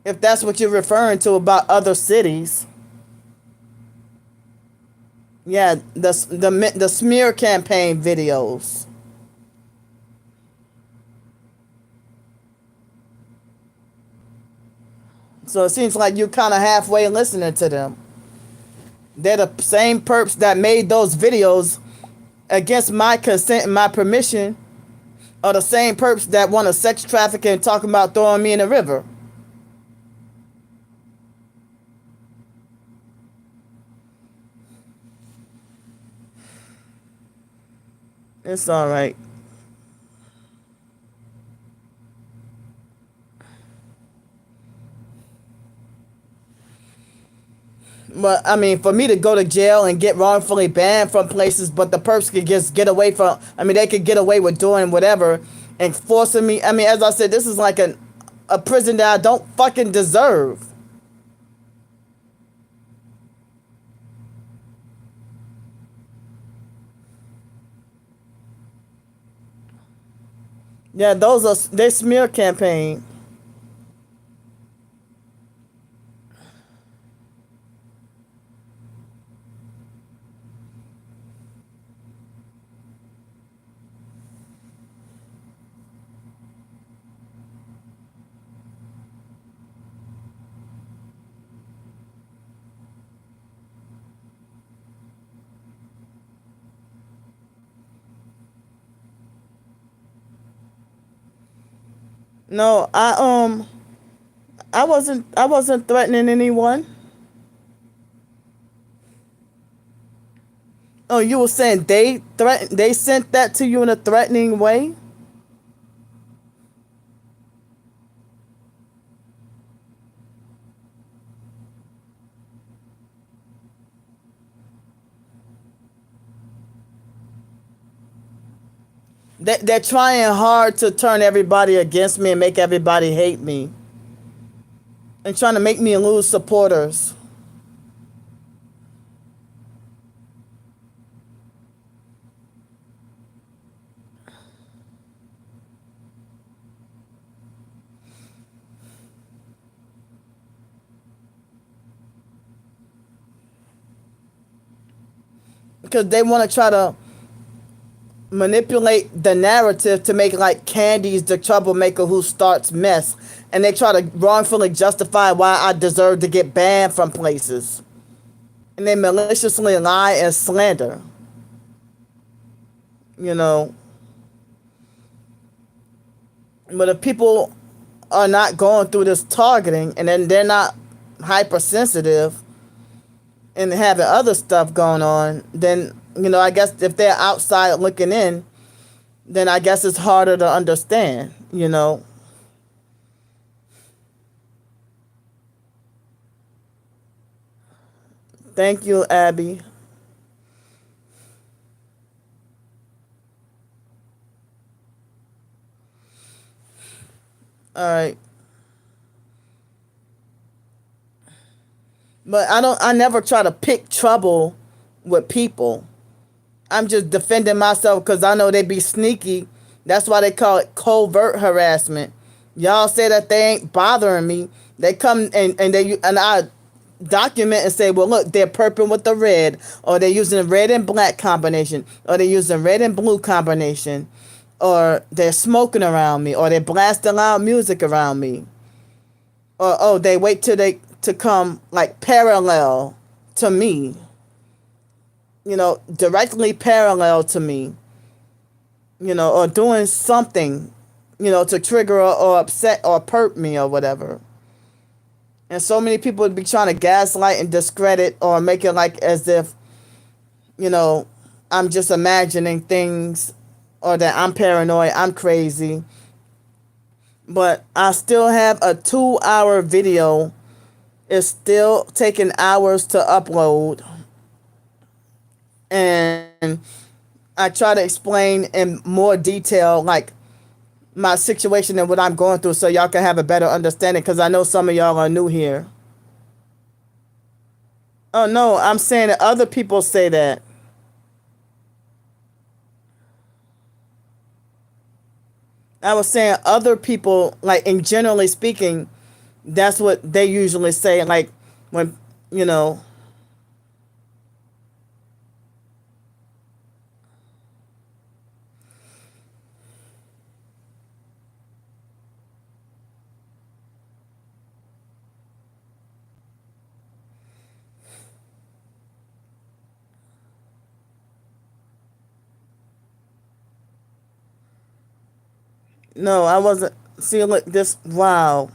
If that's what you're referring to about other cities. Yeah, the smear campaign videos. So it seems like you're kind of halfway listening to them. They're the same perps that made those videos against my consent and my permission, are the same perps that want to sex traffic and talking about throwing me in the river. It's all right. But I mean, for me to go to jail and get wrongfully banned from places, but the perps could just get away from. I mean, they could get away with doing whatever and forcing me. I mean, as I said, this is like a prison that I don't fucking deserve. Yeah, those are they smear campaign. No, I wasn't threatening anyone. Oh, you were saying they sent that to you in a threatening way? They're trying hard to turn everybody against me and make everybody hate me and trying to make me lose supporters. Because they want to try to manipulate the narrative to make like Candy's the troublemaker who starts mess, and they try to wrongfully justify why I deserve to get banned from places, and they maliciously lie and slander. You know, but if people are not going through this targeting, and then they're not hypersensitive and having other stuff going on, then I guess if they're outside looking in, then I guess it's harder to understand. Thank you, Abby. All right. But I never try to pick trouble with people. I'm just defending myself because I know they be sneaky. That's why they call it covert harassment. Y'all say that they ain't bothering me. They come and I document and say, well, look, they're perping with the red, or they're using red and black combination, or they're using red and blue combination, or they're smoking around me, or they're blasting loud music around me, or they wait till they to come like parallel to me, directly parallel to me, or doing something, to trigger or upset or perp me or whatever. And so many people would be trying to gaslight and discredit or make it like as if, I'm just imagining things or that I'm paranoid, I'm crazy. But I still have a 2-hour video. It's still taking hours to upload. And I try to explain in more detail, like, my situation and what I'm going through so y'all can have a better understanding, because I know some of y'all are new here. Oh, no, I'm saying that other people say that. I was saying other people, like, in generally speaking, that's what they usually say, like, when, you know, no, I wasn't. See, look, this, wow.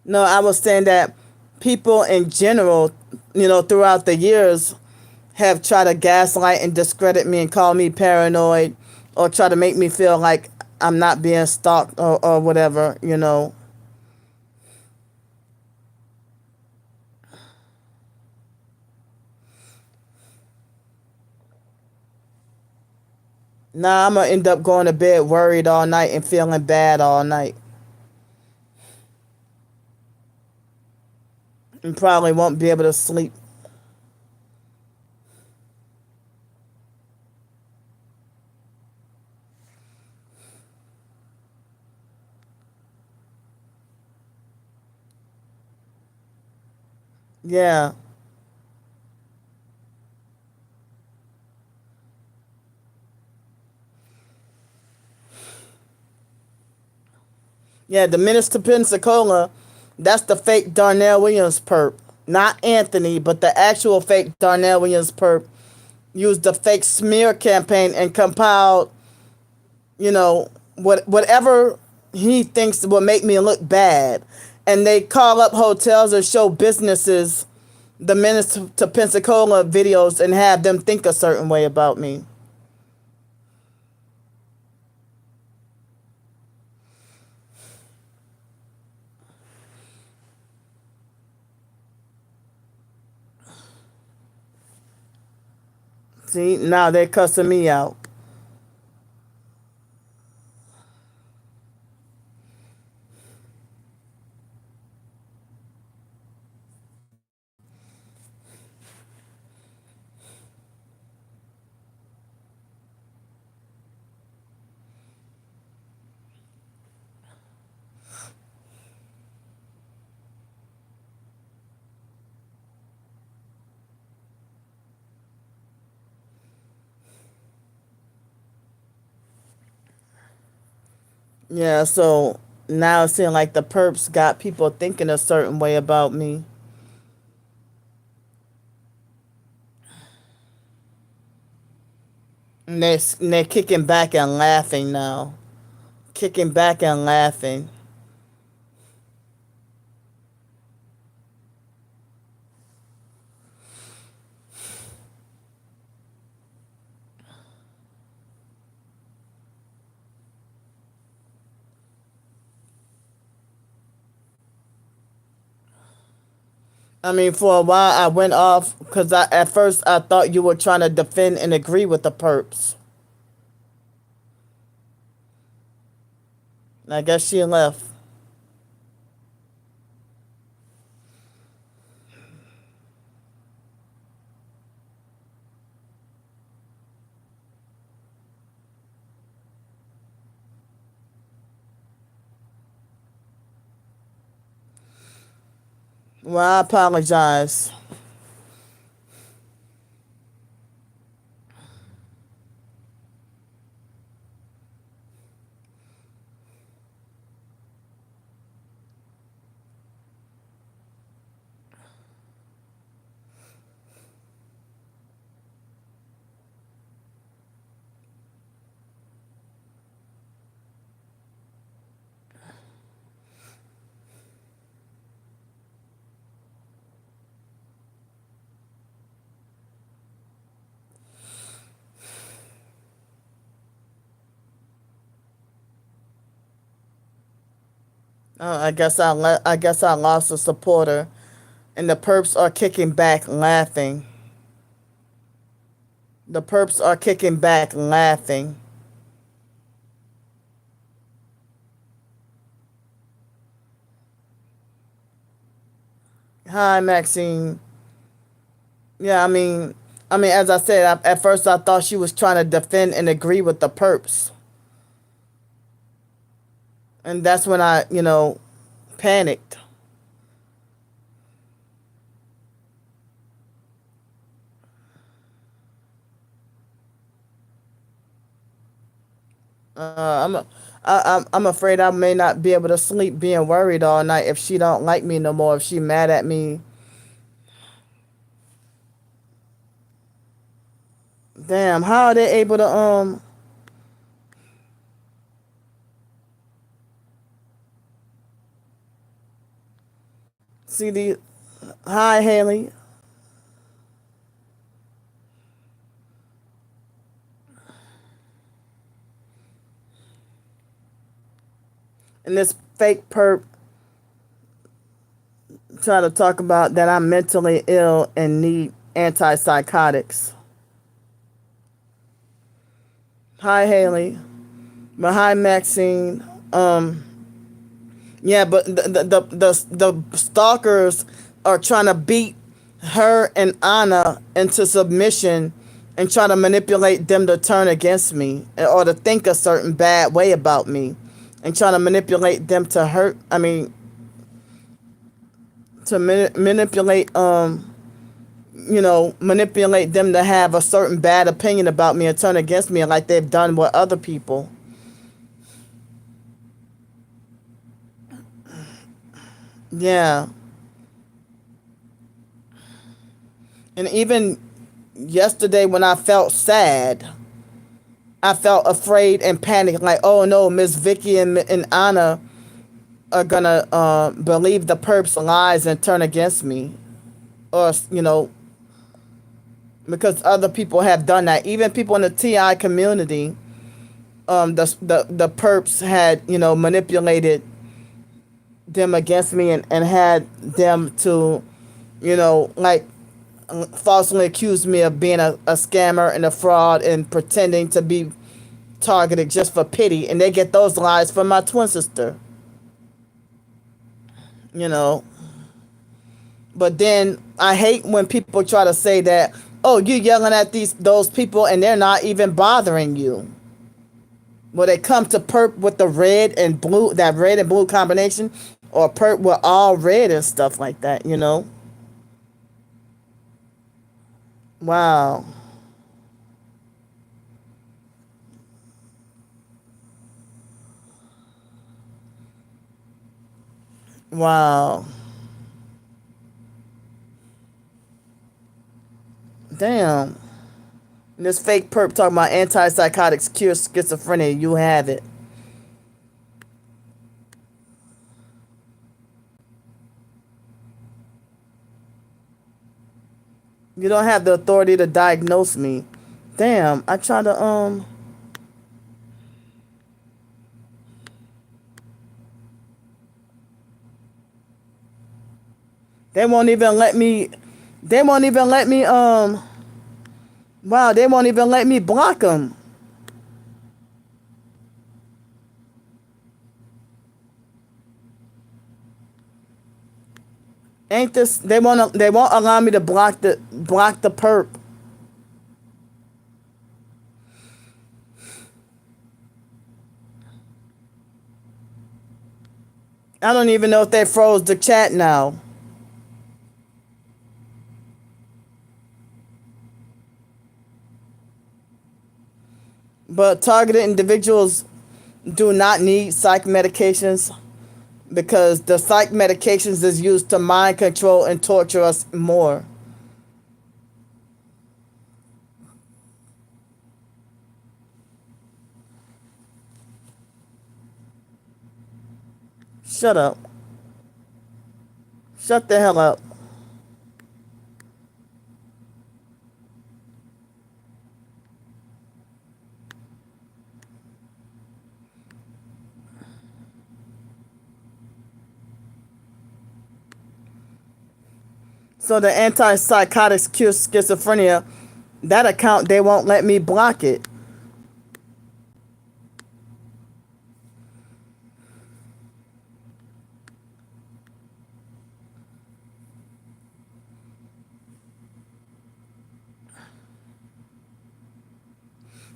No, I was saying that people in general, throughout the years have tried to gaslight and discredit me and call me paranoid or try to make me feel like I'm not being stalked or whatever. Now I'm going to end up going to bed worried all night and feeling bad all night. And probably won't be able to sleep. Yeah. Yeah, the Minister Pensacola, that's the fake Darnell Williams perp. not Anthony, but the actual fake Darnell Williams perp, used the fake smear campaign and compiled, whatever he thinks will make me look bad. And they call up hotels or show businesses the Minutes to Pensacola videos and have them think a certain way about me. See, now they're cussing me out. Yeah, so now it seems like the perps got people thinking a certain way about me. And they're kicking back and laughing now. Kicking back and laughing. I mean, for a while I went off because at first I thought you were trying to defend and agree with the perps. And I guess she left. Well, I apologize. I guess I lost a supporter, and the perps are kicking back laughing. The perps are kicking back laughing. Hi, Maxine. Yeah, I mean, as I said, at first I thought she was trying to defend and agree with the perps, and that's when I, panicked. I'm, I'm afraid I may not be able to sleep, being worried all night if she don't like me no more. If she mad at me, damn, how are they able to see the? Hi, Haley. And this fake perp trying to talk about that I'm mentally ill and need antipsychotics. Hi, Haley. But hi, Maxine. Yeah, but the stalkers are trying to beat her and Anna into submission and trying to manipulate them to turn against me or to think a certain bad way about me and trying to manipulate them to hurt. I mean, to manipulate manipulate them to have a certain bad opinion about me and turn against me like they've done with other people. Yeah. And even yesterday when I felt sad, I felt afraid and panicked, like, oh no, Miss Vicky and Anna are gonna believe the perps lies and turn against me, or because other people have done that. Even people in the TI community, the perps had manipulated them against me, and had them to like falsely accuse me of being a scammer and a fraud and pretending to be targeted just for pity, and they get those lies from my twin sister. you know but then I hate when people try to say that, oh, you yelling at those people and they're not even bothering you. Well, they come to perp with the red and blue, that red and blue combination, or perp with all red and stuff like that. Wow. Wow. Damn. This fake perp talking about antipsychotics cure schizophrenia. You have it. You don't have the authority to diagnose me. Damn, I try to they won't even let me they won't even let me wow, they won't even let me block them. Ain't this they won't allow me to block the perp. I don't even know if they froze the chat now. But targeted individuals do not need psych medications, because the psych medications is used to mind control and torture us more. Shut up. Shut the hell up. So the antipsychotics cure schizophrenia, that account, they won't let me block it.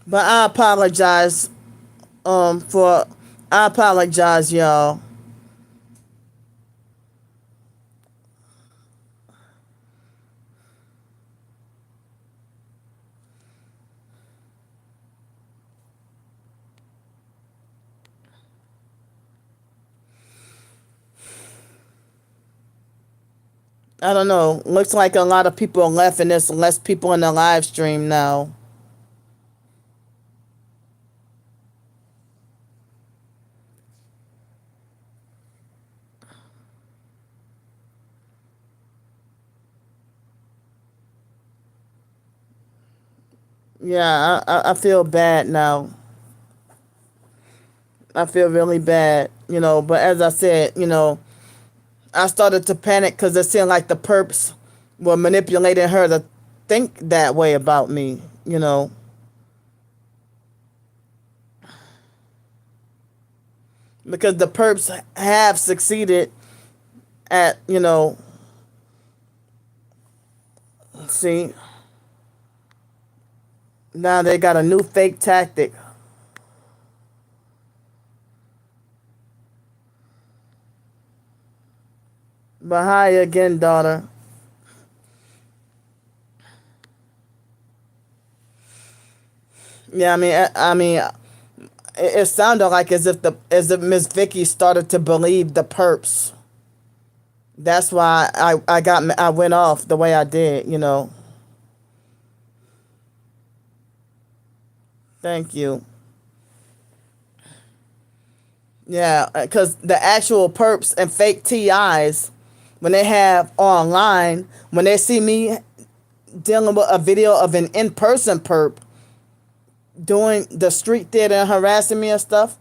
But I apologize, y'all. I don't know. Looks like a lot of people are left, and there's less people in the live stream now. Yeah, I feel bad now. I feel really bad, but as I said, I started to panic because it seemed like the perps were manipulating her to think that way about me. Because the perps have succeeded at, see, now they got a new fake tactic. But hi again, daughter. Yeah, I mean, it sounded like as if Miss Vicky started to believe the perps. That's why I went off the way I did. Thank you. Yeah, because the actual perps and fake TIs, when they have online, when they see me dealing with a video of an in-person perp doing the street theater and harassing me and stuff,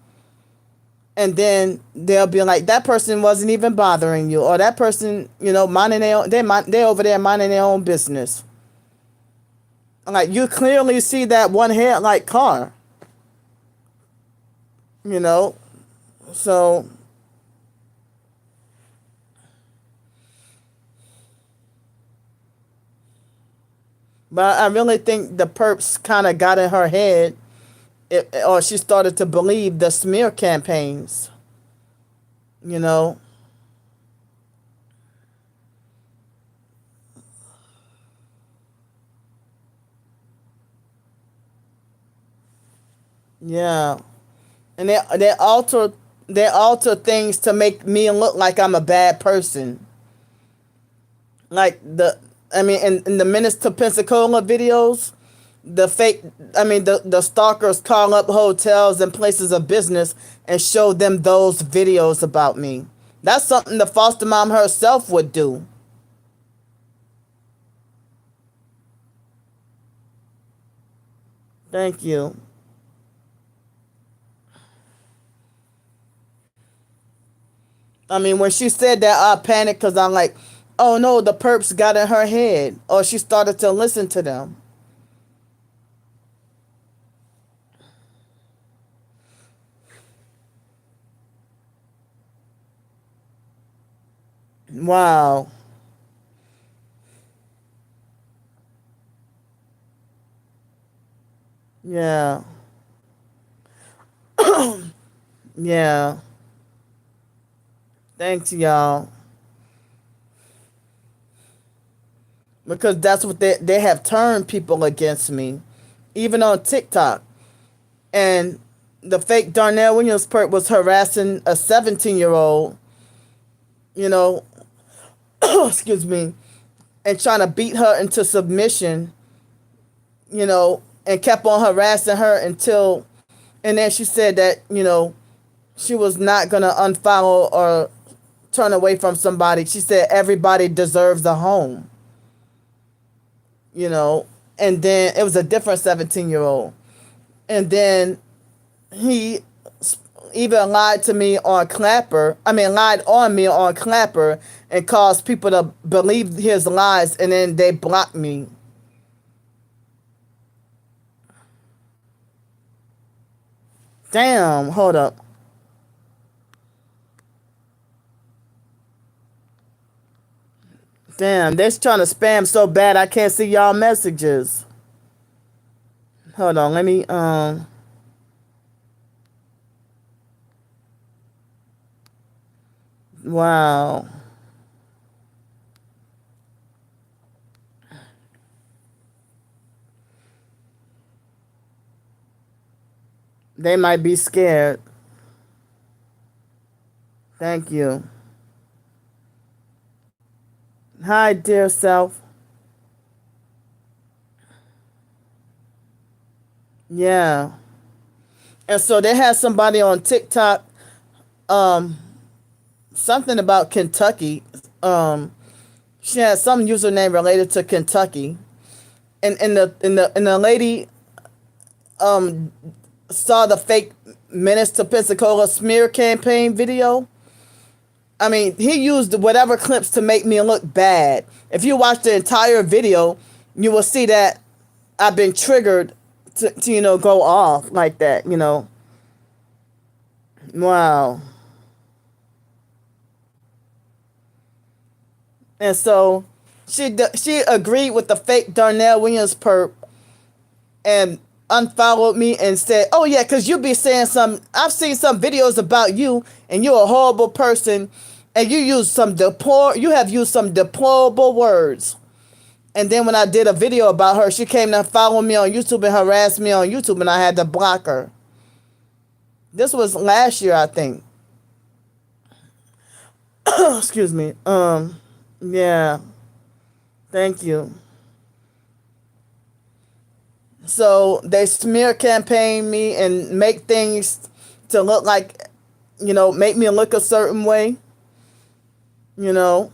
and then they'll be like, that person wasn't even bothering you, or that person, minding their own, they over there minding their own business. Like, you clearly see that one headlight car, you know, so but I really think the perps kind of got in her head, or she started to believe the smear campaigns, you know. Yeah, and they alter things to make me look like I'm a bad person. Like in the Minutes to Pensacola videos, the fake, the stalkers call up hotels and places of business and show them those videos about me. That's something the foster mom herself would do. Thank you. When she said that, I panicked because I'm like, oh no, the perps got in her head, or she started to listen to them. Wow. Yeah. Yeah. Thanks, y'all. Because that's what they have turned people against me, even on TikTok. And the fake Darnell Williams perp was harassing a 17-year-old, you know, excuse me, and trying to beat her into submission, and kept on harassing her until, and then she said that, she was not going to unfollow or turn away from somebody. She said everybody deserves a home, you know, and then it was a different 17-year-old. And then he even lied to me on Clapper. Lied on me on Clapper and caused people to believe his lies, and then they blocked me. Damn, hold up. Damn, they're trying to spam so bad I can't see y'all messages. Hold on, let me wow. They might be scared. Thank you. Hi, dear self. Yeah. And so they had somebody on TikTok, um, something about Kentucky. Um, she had some username related to Kentucky. And the lady um saw the fake Menace to Pensacola smear campaign video. He used whatever clips to make me look bad. If you watch the entire video, you will see that I've been triggered to go off like that, Wow. And so she agreed with the fake Darnell Williams perp and unfollowed me and said, "Oh yeah, because you be saying some. I've seen some videos about you, and you're a horrible person, and you have used some deplorable words." And then when I did a video about her, she came to follow me on YouTube and harass me on YouTube, and I had to block her. This was last year, I think. Excuse me. Yeah. Thank you. So they smear campaign me and make things to look like, make me look a certain way, you know.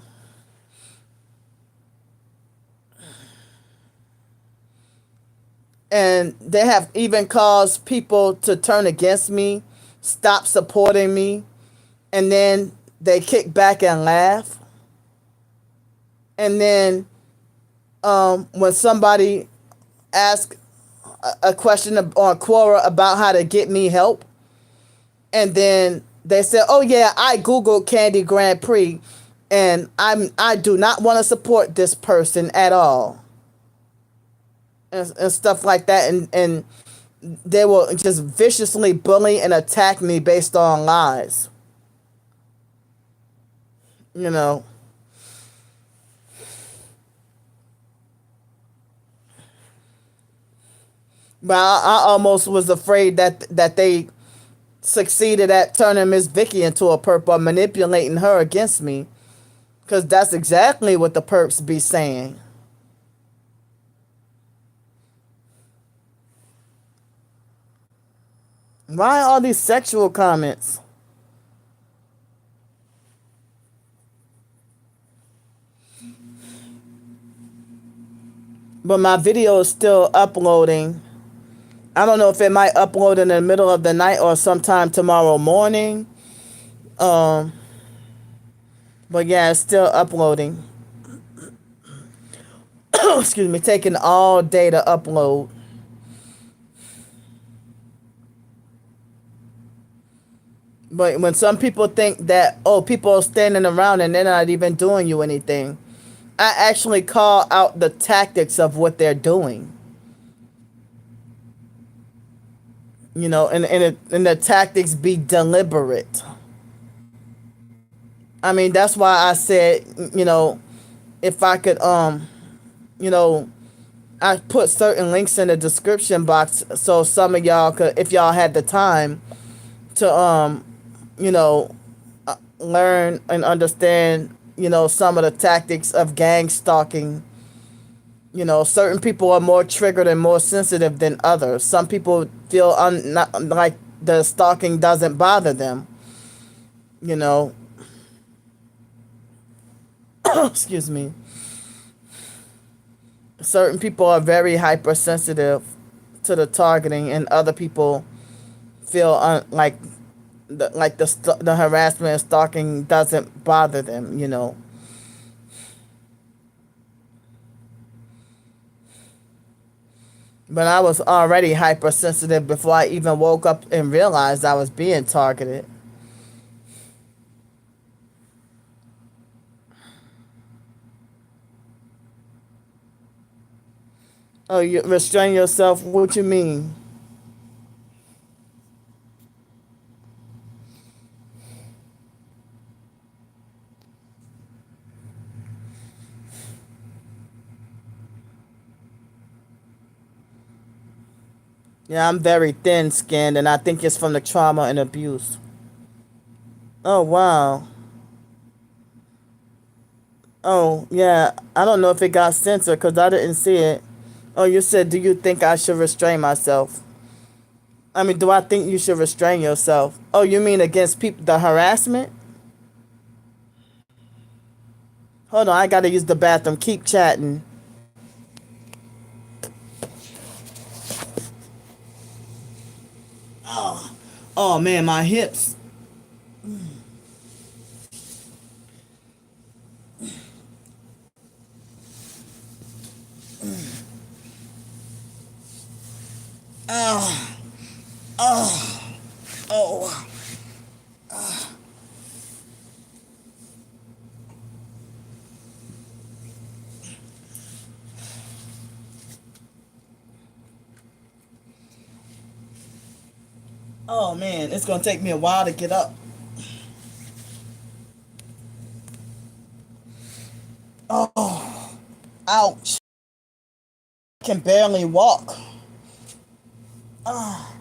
And they have even caused people to turn against me, stop supporting me, and then they kick back and laugh. And then when somebody asks a question on Quora about how to get me help, and then they say, "Oh yeah, I googled Candy Grand Prix, and I do not want to support this person at all," and stuff like that, and they will just viciously bully and attack me based on lies. You know, but I almost was afraid that they succeeded at turning Miss Vicky into a perp or manipulating her against me, because that's exactly what the perps be saying. Why all these sexual comments? But my video is still uploading. I don't know if it might upload in the middle of the night or sometime tomorrow morning. Um, but yeah, it's still uploading. Excuse me, taking all day to upload. But when some people think that, oh, people are standing around and they're not even doing you anything, I actually call out the tactics of what they're doing. And the tactics be deliberate. I mean, that's why I said, if I could, you know, I put certain links in the description box so some of y'all could, if y'all had the time to, you know, learn and understand, some of the tactics of gang stalking. Certain people are more triggered and more sensitive than others. Some people feel not like the stalking doesn't bother them. You know, excuse me. Certain people are very hypersensitive to the targeting, and other people feel like the harassment and stalking doesn't bother them. But I was already hypersensitive before I even woke up and realized I was being targeted. Oh, you restrain yourself? What you mean? Yeah, I'm very thin-skinned, and I think it's from the trauma and abuse. Oh, wow. Oh, yeah. I don't know if it got censored because I didn't see it. Oh, you said, do you think I should restrain myself? I mean, do I think you should restrain yourself? Oh, you mean against people, the harassment? Hold on, I gotta use the bathroom. Keep chatting. Oh, oh man, my hips. Oh, oh, oh. Oh man, it's gonna take me a while to get up. Oh, ouch. I can barely walk. Oh,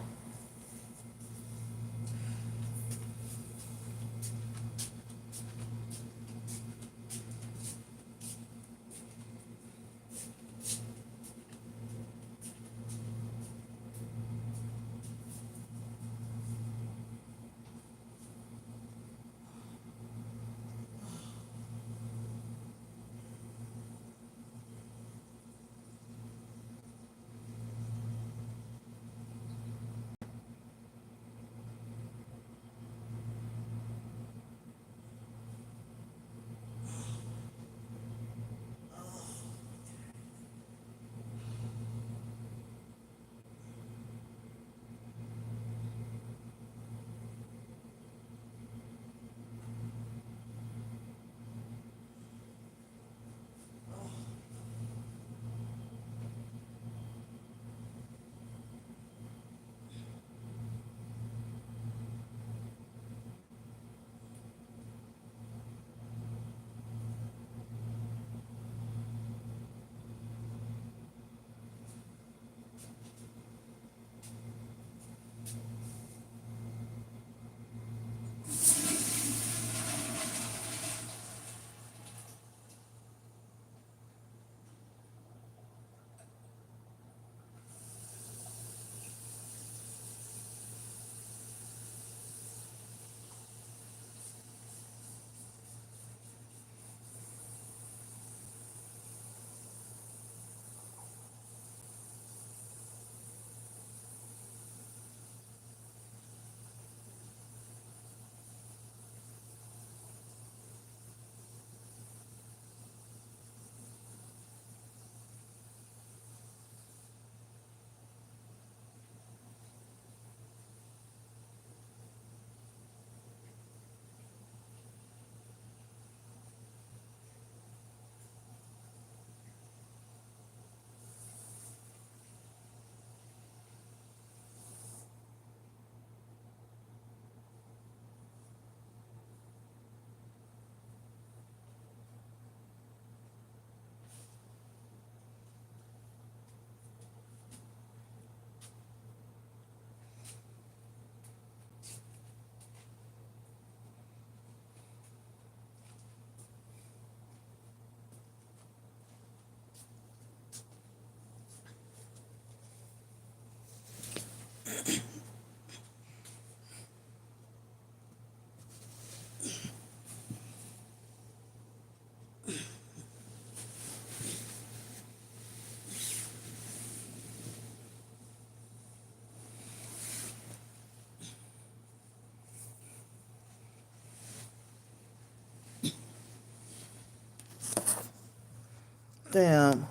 Damn.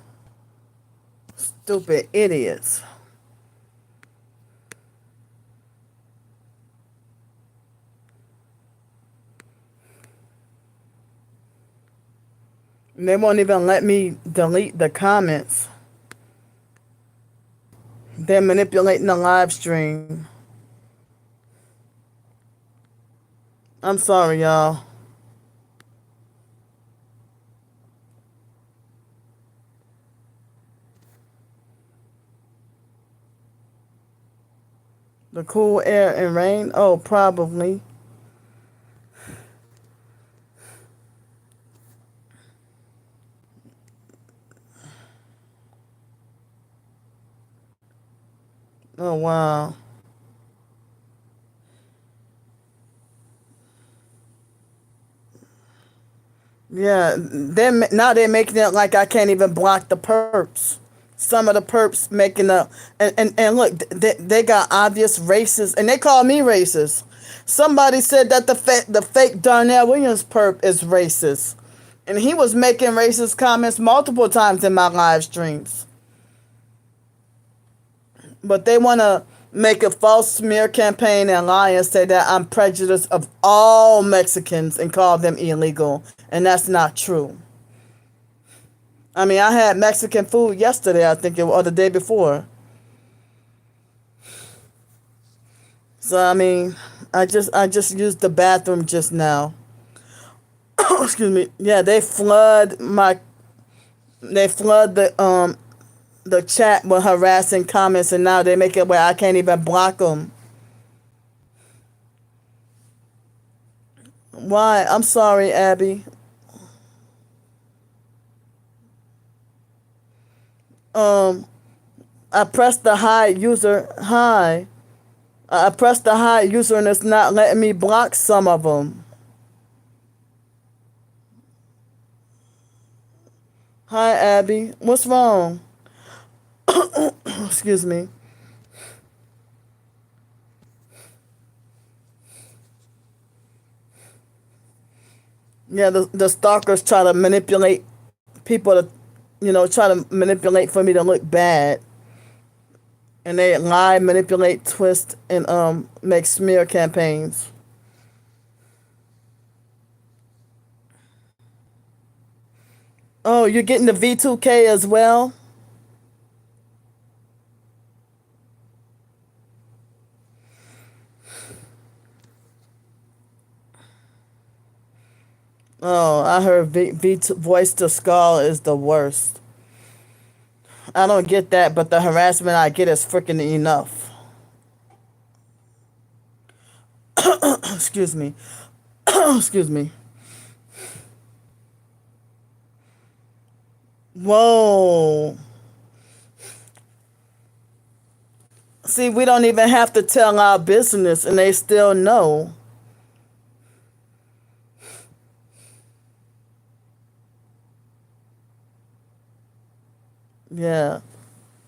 Stupid idiots. They won't even let me delete the comments. They're manipulating the live stream. I'm sorry, y'all. The cool air and rain? Oh, probably. Oh, wow. Yeah, now they're making it like I can't even block the perps. Some of the perps making up, and look, they got obvious racist, and they call me racist. Somebody said that the fake Darnell Williams perp is racist, and he was making racist comments multiple times in my live streams. But they want to make a false smear campaign and lie and say that I'm prejudiced of all Mexicans and call them illegal, and that's not true. I mean, I had Mexican food yesterday, I think, or the day before. So I mean, I just used the bathroom just now. Excuse me. Yeah, they flood the chat with harassing comments, and now they make it where I can't even block them. Why? I'm sorry, Abby. Um, I pressed the hide user. Hi. I pressed the hide user, and it's not letting me block some of them. Hi, Abby. What's wrong? Excuse me. Yeah, the stalkers try to manipulate people to, try to manipulate for me to look bad. And they lie, manipulate, twist, and make smear campaigns. Oh, you're getting the V2K as well? Oh, I heard V2 voice to skull is the worst. I don't get that, but the harassment I get is freaking enough. Excuse me. Excuse me. Whoa. See, we don't even have to tell our business, and they still know. Yeah.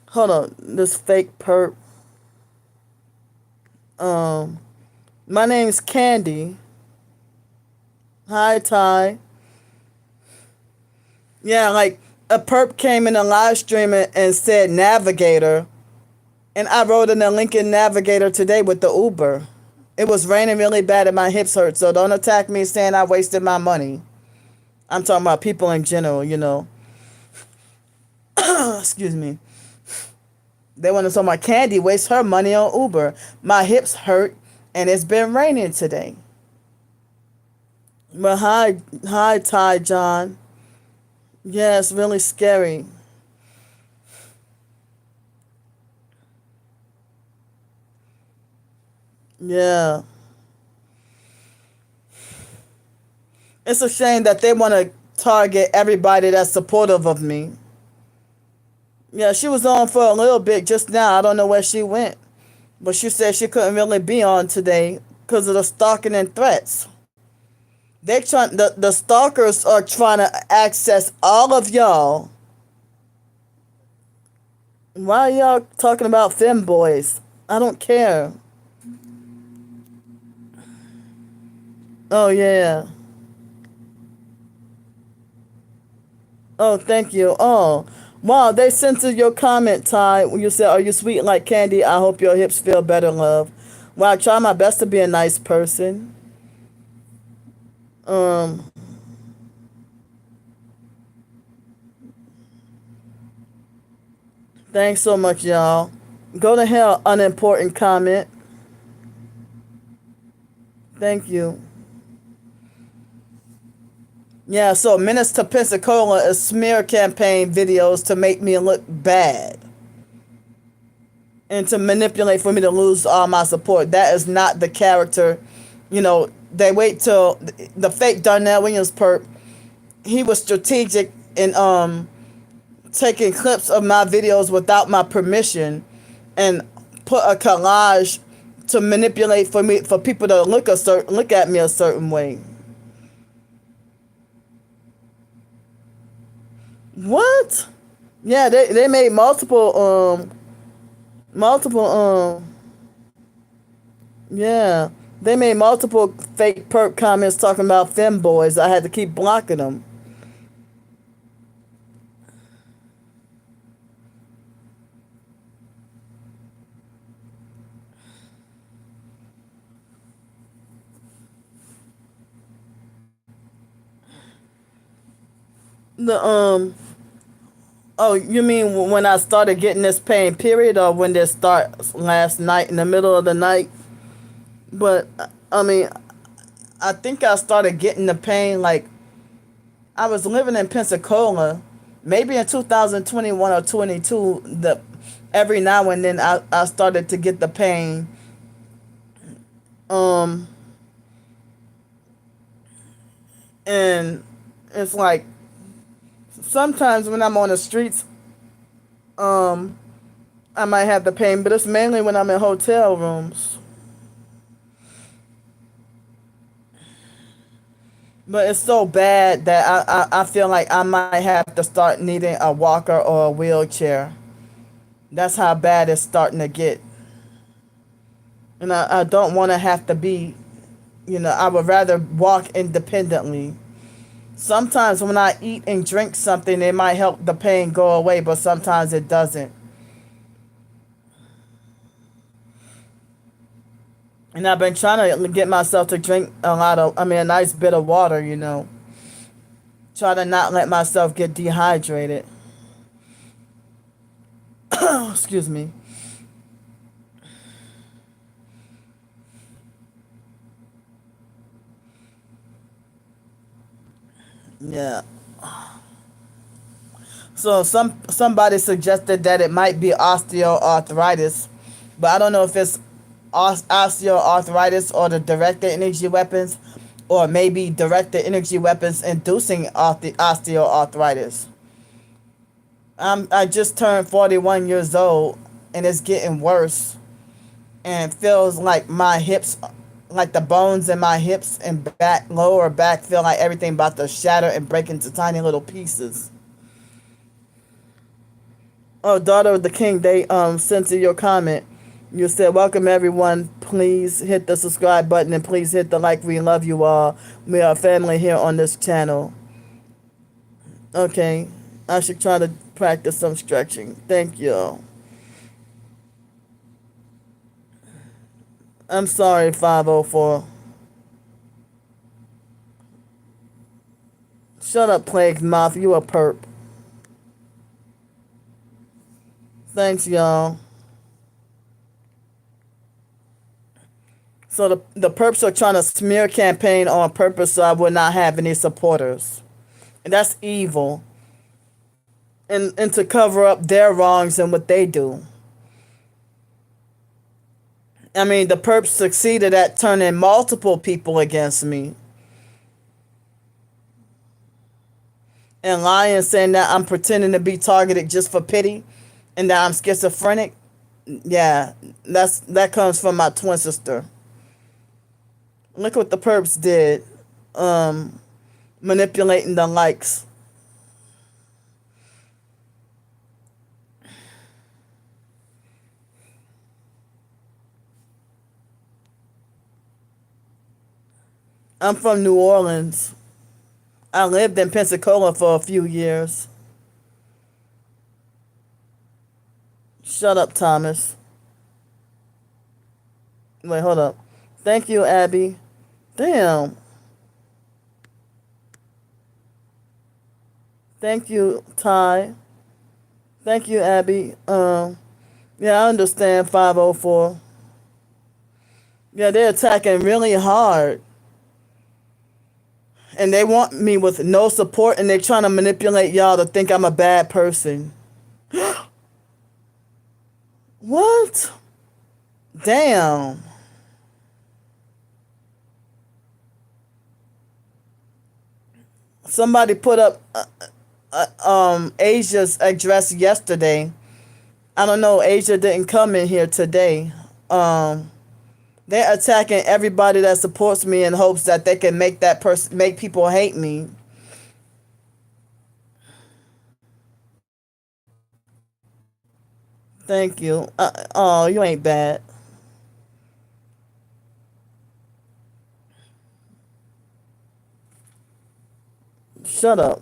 Hold on. This fake perp. Um, my name's Candy. Hi, Ty. Yeah, like a perp came in a live stream and said Navigator, and I rode in the Lincoln Navigator today with the Uber. It was raining really bad and my hips hurt, so don't attack me saying I wasted my money. I'm talking about people in general. Excuse me. They want to talk about Candy waste her money on Uber. My hips hurt, and it's been raining today. But hi, Ty John. Yeah, it's really scary. Yeah. It's a shame that they want to target everybody that's supportive of me. Yeah, she was on for a little bit just now. I don't know where she went. But she said she couldn't really be on today because of the stalking and threats. The stalkers are trying to access all of y'all. Why are y'all talking about femboys? I don't care. Oh yeah. Oh, thank you. Oh, wow. They sent to your comment, Ty. When you said, "Are you sweet like candy? I hope your hips feel better, love." Well, I try my best to be a nice person. Um, thanks so much, y'all. Go to hell, unimportant comment. Thank you. Yeah, so Menace to Pensacola is smear campaign videos to make me look bad and to manipulate for me to lose all my support. That is not the character. You know, they wait till the fake Darnell Williams perp. He was strategic in taking clips of my videos without my permission and put a collage to manipulate for people to look at me a certain way. What? Yeah, they made multiple yeah. They made multiple fake perp comments talking about femboys. I had to keep blocking them. The oh, you mean when I started getting this pain period, or when this start last night in the middle of the night? But I mean, I think I started getting the pain like I was living in Pensacola, maybe in 2021 or 22. Every now and then I started to get the pain. Um, and it's like sometimes when I'm on the streets, um, I might have the pain, but it's mainly when I'm in hotel rooms. But it's so bad that I feel like I might have to start needing a walker or a wheelchair. That's how bad it's starting to get. And I don't want to have to be, I would rather walk independently. Sometimes when I eat and drink something, it might help the pain go away, but sometimes it doesn't. And I've been trying to get myself to drink a nice bit of water. Try to not let myself get dehydrated. Excuse me. Yeah. So somebody suggested that it might be osteoarthritis, but I don't know if it's osteoarthritis or the directed energy weapons, or maybe directed energy weapons inducing osteoarthritis. I just turned 41 years old, and it's getting worse, and feels like my hips, like the bones in my hips and lower back, feel like everything about to shatter and break into tiny little pieces. Oh, daughter of the king, they sent you your comment. You said, "Welcome everyone. Please hit the subscribe button and please hit the like. We love you all. We are family here on this channel." Okay, I should try to practice some stretching. Thank you. I'm sorry, 504. Shut up, plague mouth. You a perp. Thanks, y'all. So the perps are trying to smear campaign on purpose so I will not have any supporters. And that's evil. And to cover up their wrongs and what they do. I mean, the perps succeeded at turning multiple people against me. And lying, saying that I'm pretending to be targeted just for pity and that I'm schizophrenic. Yeah, that comes from my twin sister. Look what the perps did. Manipulating the likes. I'm from New Orleans. I lived in Pensacola for a few years. Shut up, Thomas. Wait, hold up. Thank you, Abby. Damn. Thank you, Ty. Thank you, Abby. Yeah, I understand 504. Yeah, they're attacking really hard. And they want me with no support, and they're trying to manipulate y'all to think I'm a bad person. What? Damn. Somebody put up Asia's address yesterday. I don't know. Asia didn't come in here today. They're attacking everybody that supports me in hopes that they can make people hate me. Thank you. Oh, you ain't bad. Shut up.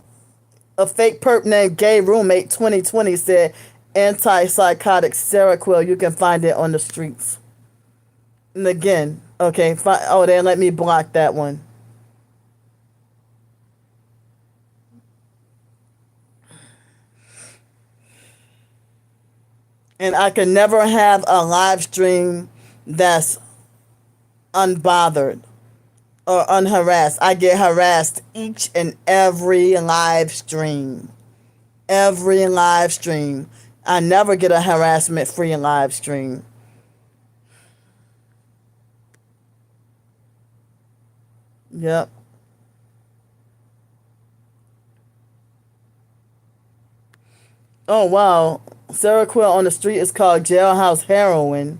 A fake perp named Gay Roommate 2020 said antipsychotic Seroquel. You can find it on the streets. And again, okay. Oh, they let me block that one. And I can never have a live stream that's unbothered or unharassed. I get harassed each and every live stream. Every live stream. I never get a harassment free live stream. Yep. Oh wow. Seroquel on the street is called jailhouse heroin.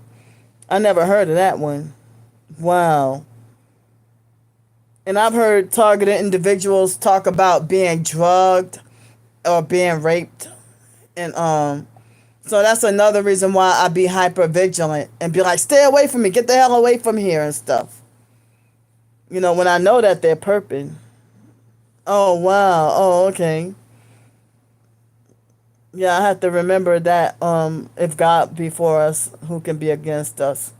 I never heard of that one. Wow. And I've heard targeted individuals talk about being drugged or being raped. And so that's another reason why I be hyper vigilant and be like, stay away from me, get the hell away from here and stuff. You know, when I know that they're perping. Oh wow. Oh, okay. Yeah, I have to remember that if God be for us, who can be against us?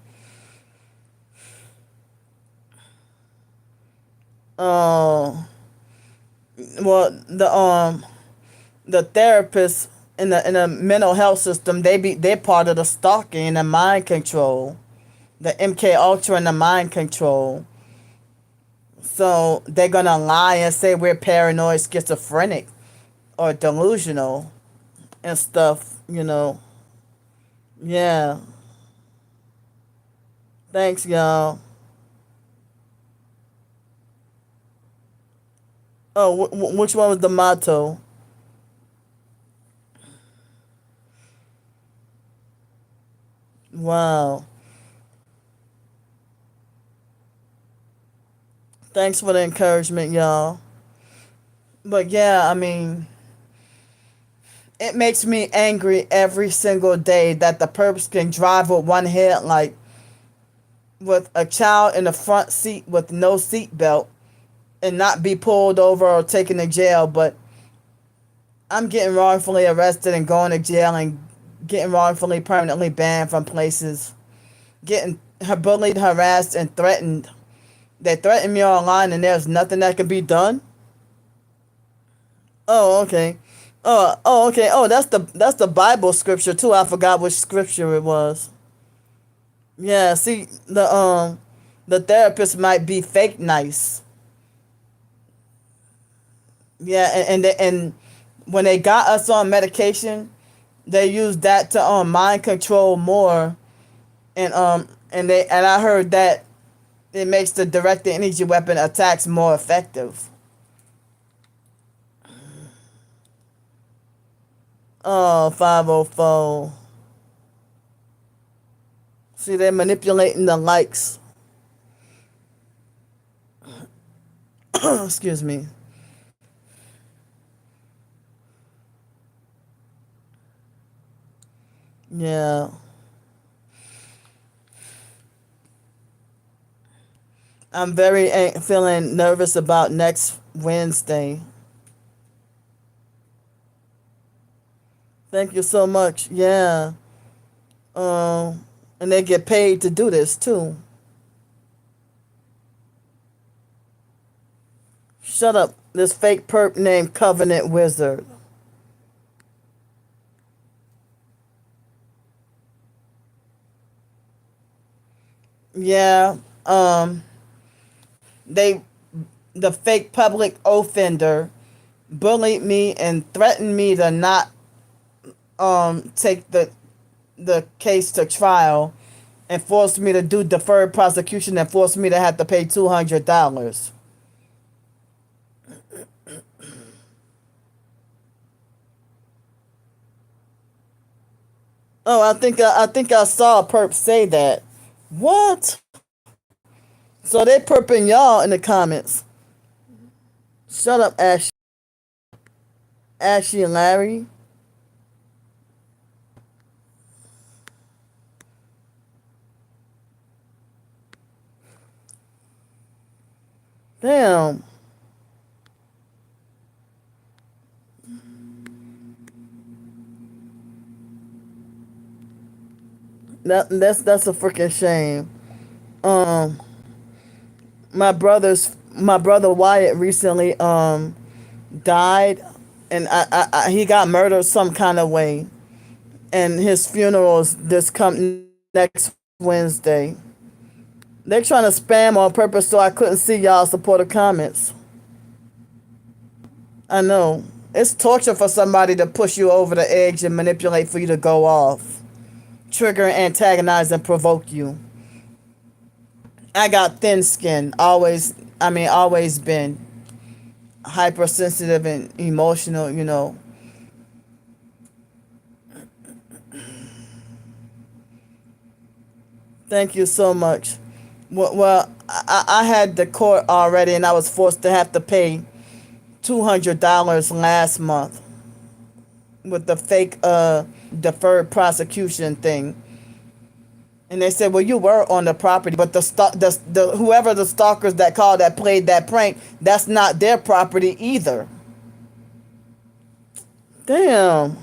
Oh, well, the therapists in the mental health system, they're part of the stalking and the mind control, the MK Ultra and the mind control. So they're gonna lie and say we're paranoid, schizophrenic, or delusional and stuff. You know. Yeah. Thanks, y'all. Oh, which one was the motto? Wow. Thanks for the encouragement, y'all. But yeah, I mean, it makes me angry every single day that the perps can drive with one headlight with a child in the front seat with no seat belt and not be pulled over or taken to jail. But I'm getting wrongfully arrested and going to jail and getting wrongfully permanently banned from places, getting bullied, harassed, and threatened. They threaten me online and there's nothing that can be done. Oh, okay. Oh, okay. Oh, that's the Bible scripture too. I forgot which scripture it was. Yeah, see, the therapist might be fake nice. Yeah, and when they got us on medication, they used that to mind control more, and I heard that it makes the directed energy weapon attacks more effective. Oh, 504. See, they're manipulating the likes. Excuse me. Yeah. I'm very feeling nervous about next Wednesday. Thank you so much. Yeah. And they get paid to do this too. Shut up. This fake perp named Covenant Wizard. Yeah. They the fake public offender bullied me and threatened me to not take the case to trial and forced me to do deferred prosecution and forced me to have to pay $200. Oh, I think I saw a perp say that. What? So they perping y'all in the comments. Shut up, Ashley and Larry. Damn. That's a freaking shame. Um, my brother Wyatt recently died, and he got murdered some kind of way, and his funeral is this come next Wednesday. They're trying to spam on purpose so I couldn't see y'all supporter comments. I know. It's torture for somebody to push you over the edge and manipulate for you to go off. Trigger, antagonize, and provoke you. I got thin skin. Always been hypersensitive and emotional. Thank you so much. Well, I had the court already, and I was forced to have to pay $200 last month with the fake deferred prosecution thing. And they said, well, you were on the property, but the whoever the stalkers that called that played that prank, that's not their property either. Damn.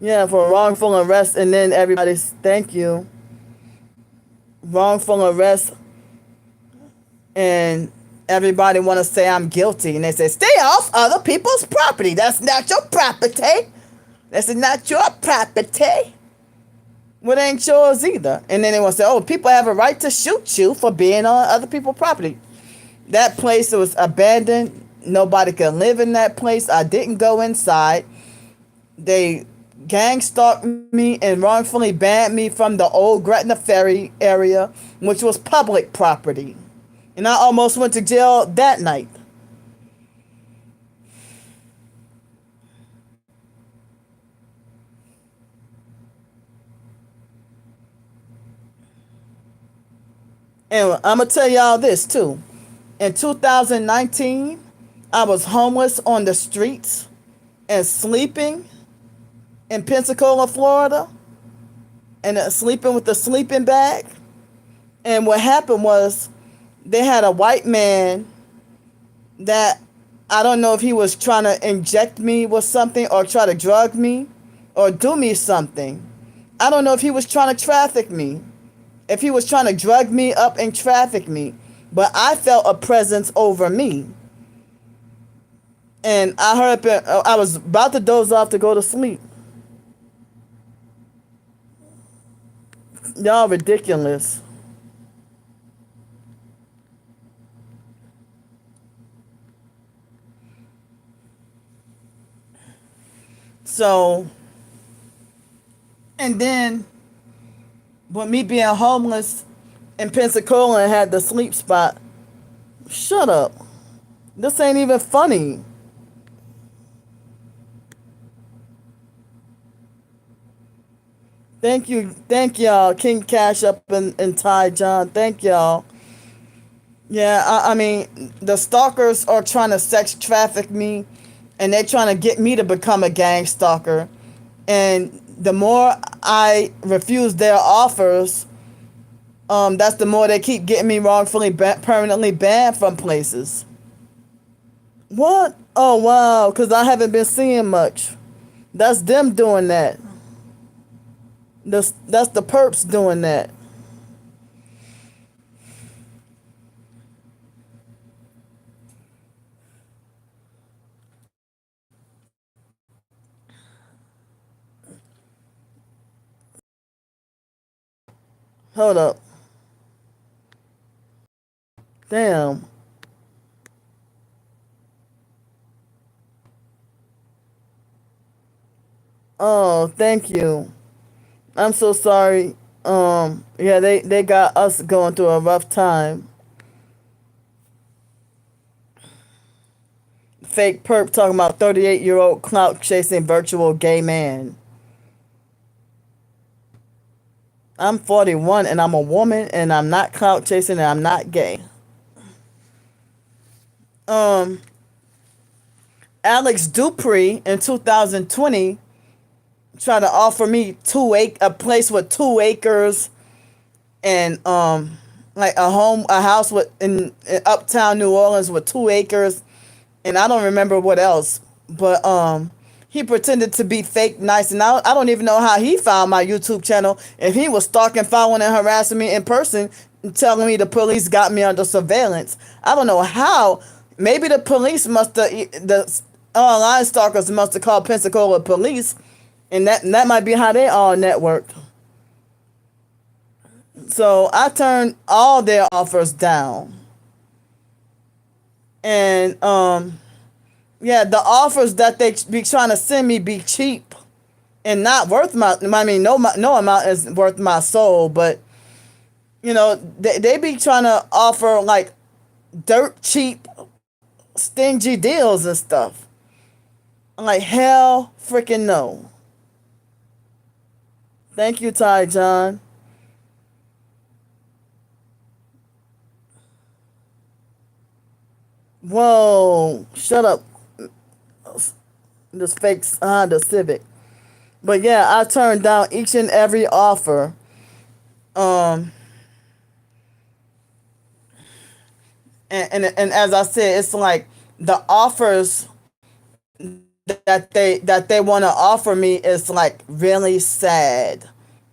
Yeah, for wrongful arrest, and then everybody's thank you. Wrongful arrest, and everybody want to say I'm guilty, and they say stay off other people's property. That's not your property. That's not your property. Well, it ain't yours either. And then they want to say, oh, people have a right to shoot you for being on other people's property. That place was abandoned. Nobody could live in that place. I didn't go inside. They gang stalked me and wrongfully banned me from the old Gretna Ferry area, which was public property. And I almost went to jail that night. And I'm going to tell y'all this too. In 2019, I was homeless on the streets and sleeping in Pensacola, Florida, and sleeping with a sleeping bag. And what happened was they had a white man that I don't know if he was trying to inject me with something or try to drug me or do me something. I don't know if he was trying to traffic me, if he was trying to drug me up and traffic me, but I felt a presence over me. And I was about to doze off to go to sleep. Y'all ridiculous. So, and then with me being homeless in Pensacola and had the sleep spot, shut up. This ain't even funny. Thank y'all, King Cash Up and Ty John. Thank y'all. Yeah, I mean, the stalkers are trying to sex traffic me, and they're trying to get me to become a gang stalker. And the more I refuse their offers, that's the more they keep getting me wrongfully permanently banned from places. What? Oh wow, because I haven't been seeing much. That's them doing that. That's the perps doing that. Hold up. Damn. Oh, thank you. I'm so sorry. Yeah, they got us going through a rough time. Fake perp talking about 38-year-old clout chasing virtual gay man. I'm 41 and I'm a woman and I'm not clout chasing and I'm not gay. Um, Alex Dupree in 2020 tried to offer me a place with 2 acres and like a house in uptown New Orleans with 2 acres, and I don't remember what else, but he pretended to be fake nice, and I don't even know how he found my YouTube channel, if he was stalking, following, and harassing me in person, and telling me the police got me under surveillance. I don't know how. Maybe the police must have, the online stalkers must have called Pensacola police, and that might be how they all networked. So I turned all their offers down. And yeah, the offers that they be trying to send me be cheap and not worth I mean, no amount is worth my soul, but they be trying to offer like dirt cheap, stingy deals and stuff. I'm like, hell freaking no. Thank you, Ty John. Whoa, shut up. This fake Honda Civic. But yeah, I turned down each and every offer. Um, and as I said, it's like the offers that they want to offer me is like really sad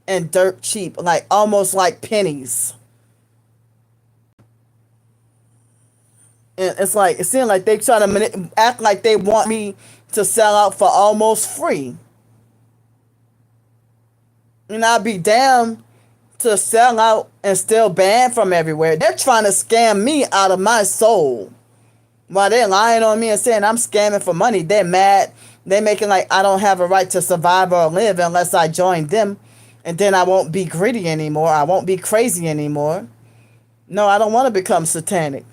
and dirt cheap, like almost like pennies. And it's like it seems like they try to act like they want me to sell out for almost free. And I'd be damned to sell out and still banned from everywhere. They're trying to scam me out of my soul. While they're lying on me and saying I'm scamming for money, they're mad. They're making like I don't have a right to survive or live unless I join them. And then I won't be greedy anymore. I won't be crazy anymore. No, I don't want to become satanic.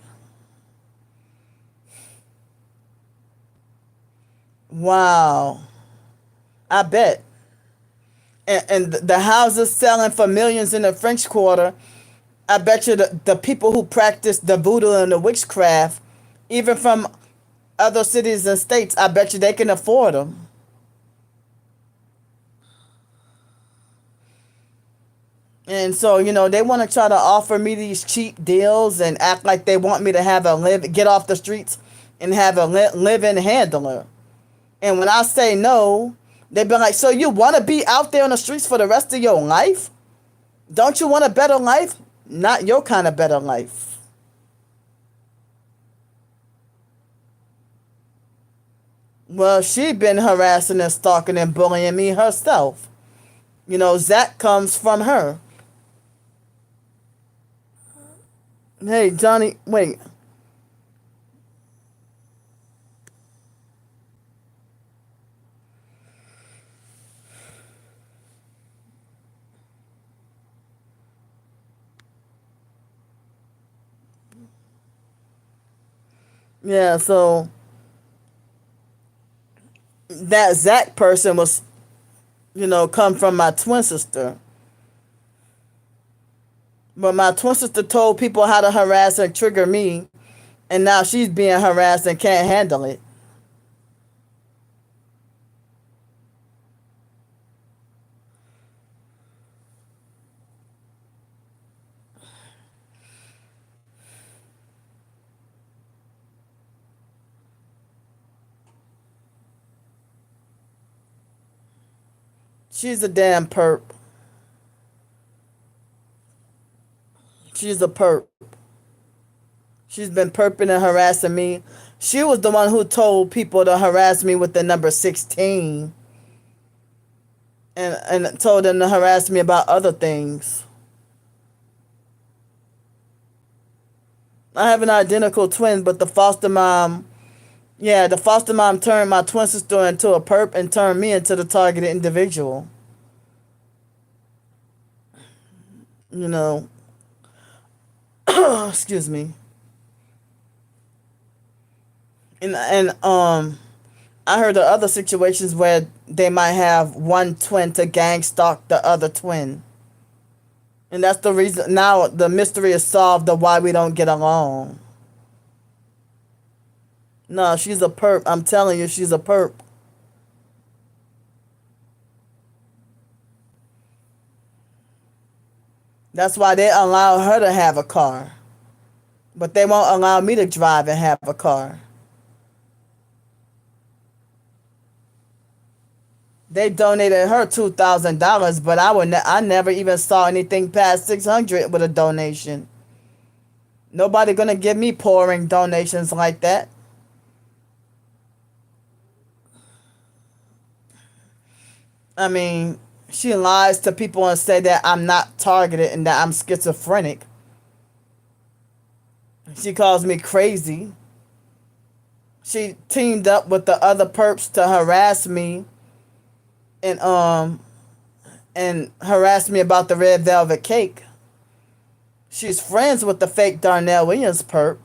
Wow. I bet. And the houses selling for millions in the French Quarter, I bet you the people who practice the voodoo and the witchcraft, even from other cities and states, I bet you they can afford them. And so, they want to try to offer me these cheap deals and act like they want me to get off the streets and have a live-in handler. And when I say no, they be like, so you want to be out there on the streets for the rest of your life? Don't you want a better life? Not your kind of better life. Well, she been harassing and stalking and bullying me herself. That comes from her. Hey, Johnny, wait. Yeah, so that Zach person was, come from my twin sister. But my twin sister told people how to harass and trigger me, and now she's being harassed and can't handle it. She's a damn perp. She's a perp. She's been perping and harassing me. She was the one who told people to harass me with the number 16 and told them to harass me about other things. I have an identical twin, but the foster mom, yeah, the foster mom turned my twin sister into a perp and turned me into the targeted individual. You know, excuse me. And I heard of other situations where they might have one twin to gang stalk the other twin. And that's the reason now the mystery is solved of why we don't get along. No, she's a perp. I'm telling you, she's a perp. That's why they allow her to have a car. But they won't allow me to drive and have a car. They donated her $2,000, but I never even saw anything past 600 with a donation. Nobody gonna give me pouring donations like that. I mean, she lies to people and say that I'm not targeted and that I'm schizophrenic. She calls me crazy. She teamed up with the other perps to harass me and harass me about the red velvet cake. She's friends with the fake Darnell Williams perp.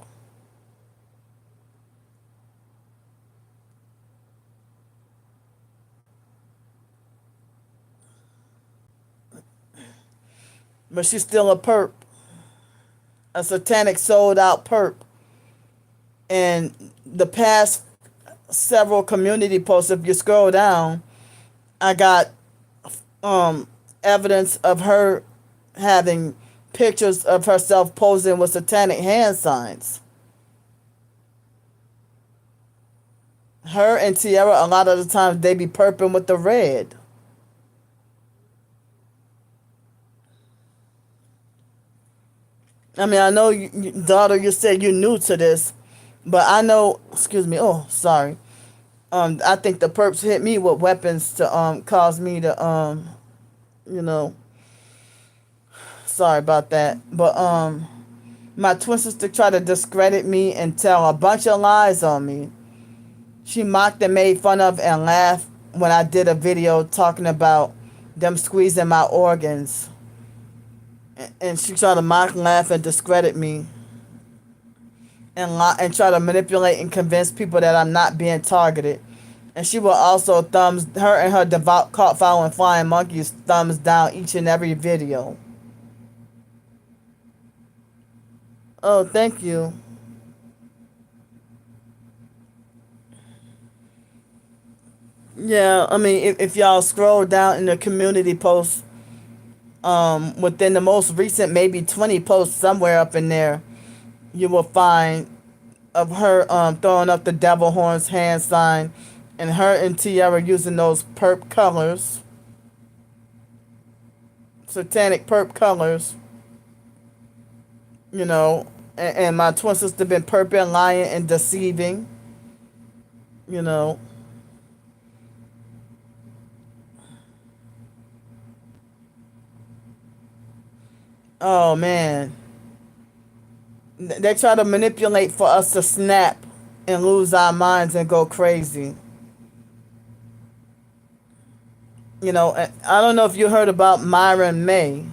But she's still a perp. A satanic sold out perp. And the past several community posts, if you scroll down, I got evidence of her having pictures of herself posing with satanic hand signs. Her and Tierra, a lot of the times, they be perping with the red. I mean, I know, daughter, you said you're new to this, but I know, excuse me, oh, sorry. I think the perps hit me with weapons to cause me to you know, sorry about that. But my twin sister tried to discredit me and tell a bunch of lies on me. She mocked and made fun of and laughed when I did a video talking about them squeezing my organs. And she tried to mock, laugh, and discredit me. And try to manipulate and convince people that I'm not being targeted. And she will also her and her devout cult following flying monkeys thumbs down each and every video. Oh, thank you. Yeah, I mean, if y'all scroll down in the community posts, within the most recent maybe 20 posts somewhere up in there, you will find of her throwing up the devil horns hand sign and her and Tierra using those perp colors, satanic perp colors, you know, and my twin sister been perping, lying, and deceiving, you know. Oh man, they try to manipulate for us to snap and lose our minds and go crazy. You know, I don't know if you heard about Myron May.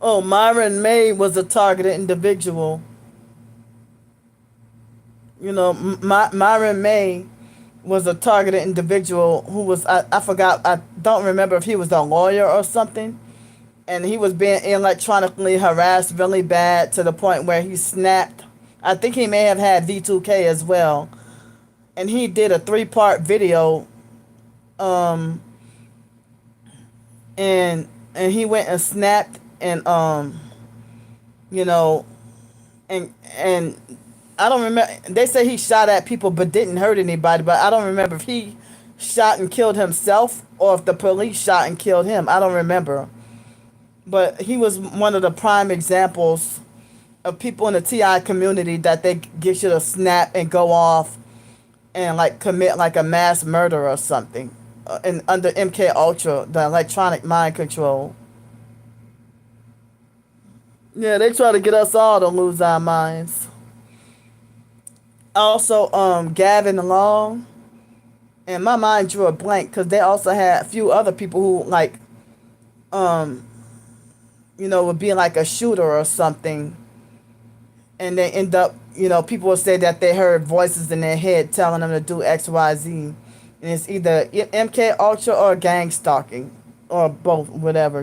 Oh, Myron May was a targeted individual. You know, Myron May was a targeted individual who was, I forgot, I don't remember if he was a lawyer or something. And he was being electronically harassed really bad to the point where he snapped. I think he may have had V2K as well. And he did a 3-part video and he went and snapped and you know and I don't remember. They say he shot at people but didn't hurt anybody, but I don't remember if he shot and killed himself or if the police shot and killed him. I don't remember. But he was one of the prime examples of people in the TI community that they get you to snap and go off and like commit like a mass murder or something. And under MK Ultra, the electronic mind control. Yeah, they try to get us all to lose our minds. Also, Gavin Long, and my mind drew a blank because they also had a few other people who like, um, would be like a shooter or something, and they end up, people will say that they heard voices in their head telling them to do X, Y, Z, and it's either MK Ultra or gang stalking, or both, whatever.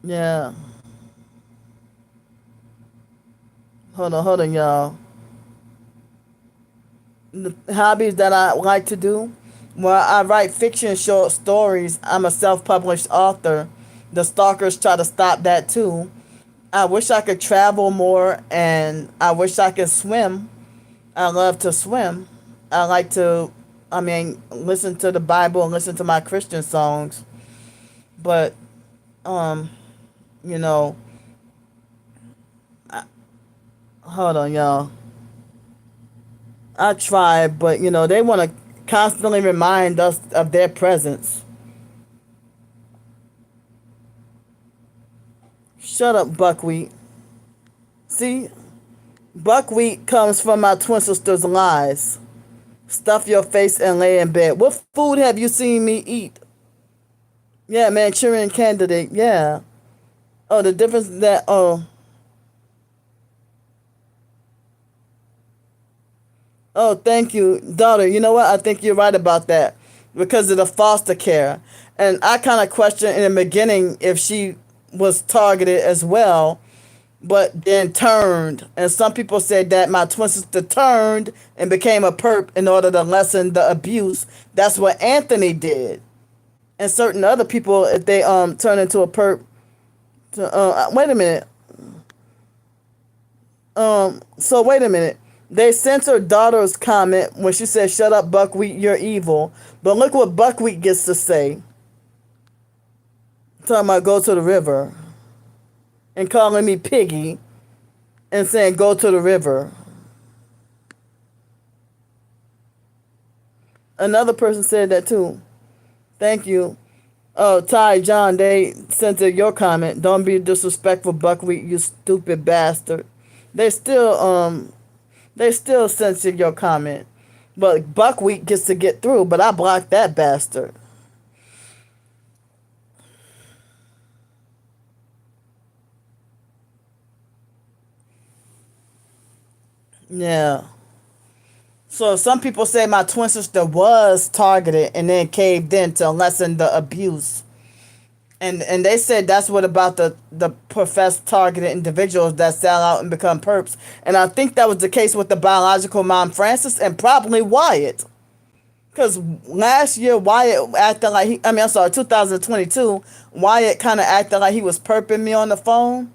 Yeah. Hold on, y'all. The hobbies that I like to do. Well, I write fiction short stories. I'm a self-published author. The stalkers try to stop that too. I wish I could travel more, and I wish I could swim. I love to swim. I like to, listen to the Bible and listen to my Christian songs. But, um, you know, I, hold on, y'all. I try, but they want to constantly remind us of their presence. Shut up, buckwheat. See, buckwheat comes from my twin sister's lies. Stuff your face and lay in bed. What food have you seen me eat? Yeah, Manchurian candidate. Yeah. Oh, the difference that oh, thank you, daughter. You know what? I think you're right about that because of the foster care. And I kind of questioned in the beginning if she was targeted as well, but then turned. And some people said that my twin sister turned and became a perp in order to lessen the abuse. That's what Anthony did. And certain other people, if they turn into a perp, wait a minute. So wait a minute. They censored daughter's comment when she said, "Shut up, Buckwheat, you're evil." But look what Buckwheat gets to say. Talking about go to the river. And calling me piggy. And saying go to the river. Another person said that too. Thank you. Oh, Ty, John, they censored your comment. Don't be disrespectful, Buckwheat, you stupid bastard. They still censored your comment. But Buckwheat gets to get through, but I blocked that bastard. Yeah. So some people say my twin sister was targeted and then caved in to lessen the abuse. And they said that's what about the professed targeted individuals that sell out and become perps. And I think that was the case with the biological mom Francis and probably Wyatt. Because last year Wyatt acted like 2022, Wyatt kind of acted like he was perping me on the phone.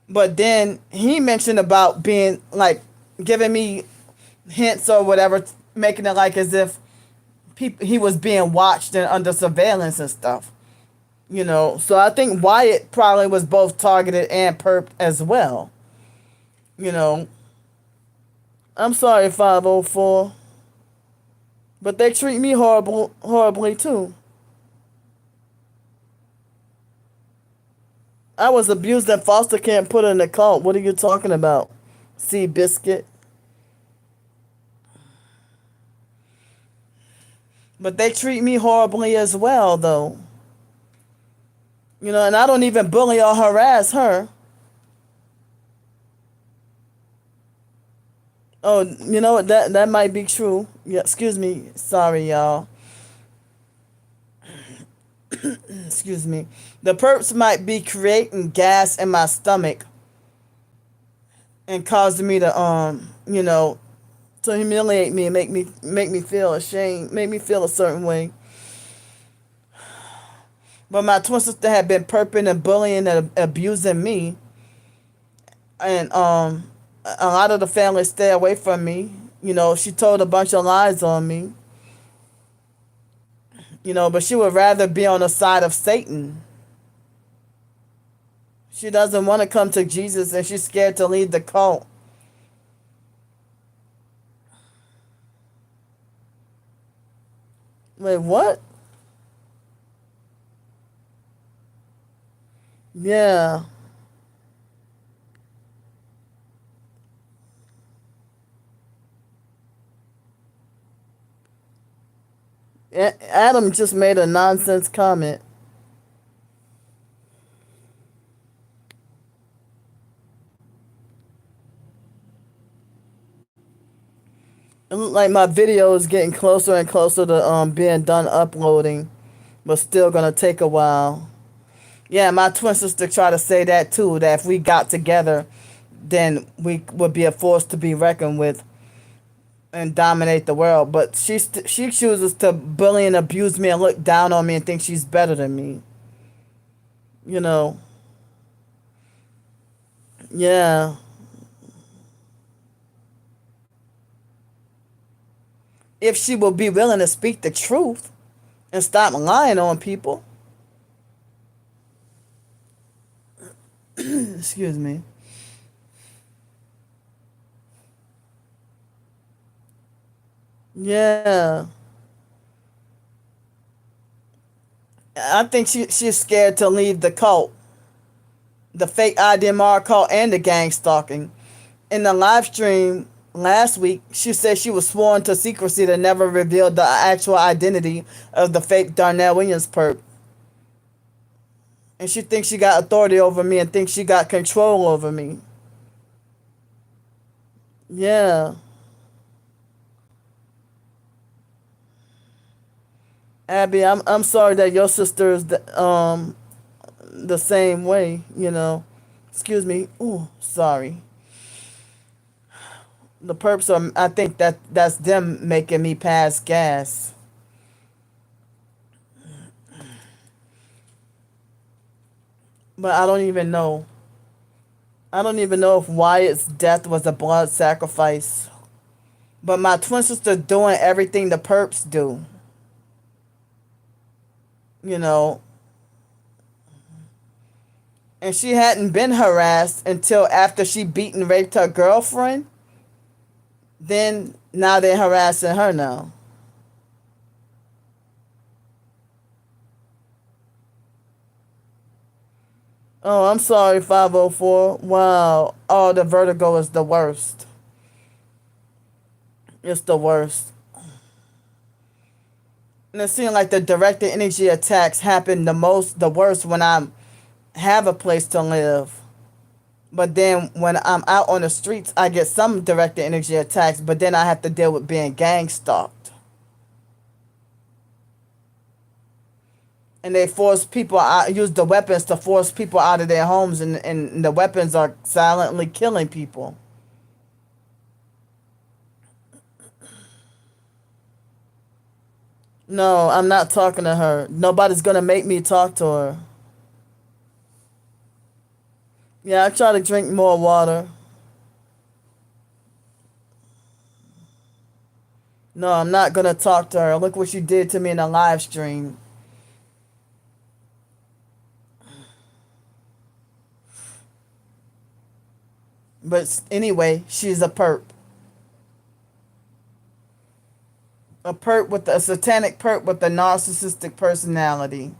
But then he mentioned about being like giving me hints or whatever, making it like as if he was being watched and under surveillance and stuff. So I think Wyatt probably was both targeted and perped as well. You know, I'm sorry, 504, but they treat me horribly too. I was abused at foster care and put in a cult. What are you talking about? Sea biscuit. But they treat me horribly as well, though. And I don't even bully or harass her. Oh, you know what? That might be true. Yeah, excuse me. Sorry, y'all. Excuse me. The perps might be creating gas in my stomach and causing me to to humiliate me and make me feel ashamed, make me feel a certain way. But my twin sister had been perping and bullying and abusing me, and a lot of the family stay away from me. You know, she told a bunch of lies on me. You know, but she would rather be on the side of Satan. She doesn't want to come to Jesus, and she's scared to leave the cult. Wait, what? Yeah. Adam just made a nonsense comment. It looked like my video is getting closer and closer to being done uploading, but still gonna take a while. Yeah, my twin sister tried to say that too. That if we got together, then we would be a force to be reckoned with and dominate the world. But she chooses to bully and abuse me and look down on me and think she's better than me. You know. Yeah. If she will be willing to speak the truth and stop lying on people. Excuse me. Yeah. I think she's scared to leave the cult, the fake IDMR cult, and the gang stalking. In the live stream last week, she said she was sworn to secrecy that never revealed the actual identity of the fake Darnell Williams perp. And she thinks she got authority over me and thinks she got control over me. Yeah. Abby, I'm sorry that your sister is the same way, you know. Excuse me. Ooh, sorry. The perps are, I think that's them making me pass gas. But I don't even know. I don't even know if Wyatt's death was a blood sacrifice. But my twin sister doing everything the perps do. You know. And she hadn't been harassed until after she beat and raped her girlfriend. Then now they're harassing her now. Oh, I'm sorry, 504. Wow. Oh, the vertigo is the worst. It's the worst. And it seems like the directed energy attacks happen the worst when I have a place to live. But then when I'm out on the streets, I get some directed energy attacks, but then I have to deal with being gang stalked. And they force people out, use the weapons to force people out of their homes, and the weapons are silently killing people. No, I'm not talking to her. Nobody's gonna make me talk to her. Yeah, I try to drink more water. No, I'm not gonna talk to her. Look what you did to me in a live stream. But anyway, she's a perp. A perp with a satanic perp with a narcissistic personality.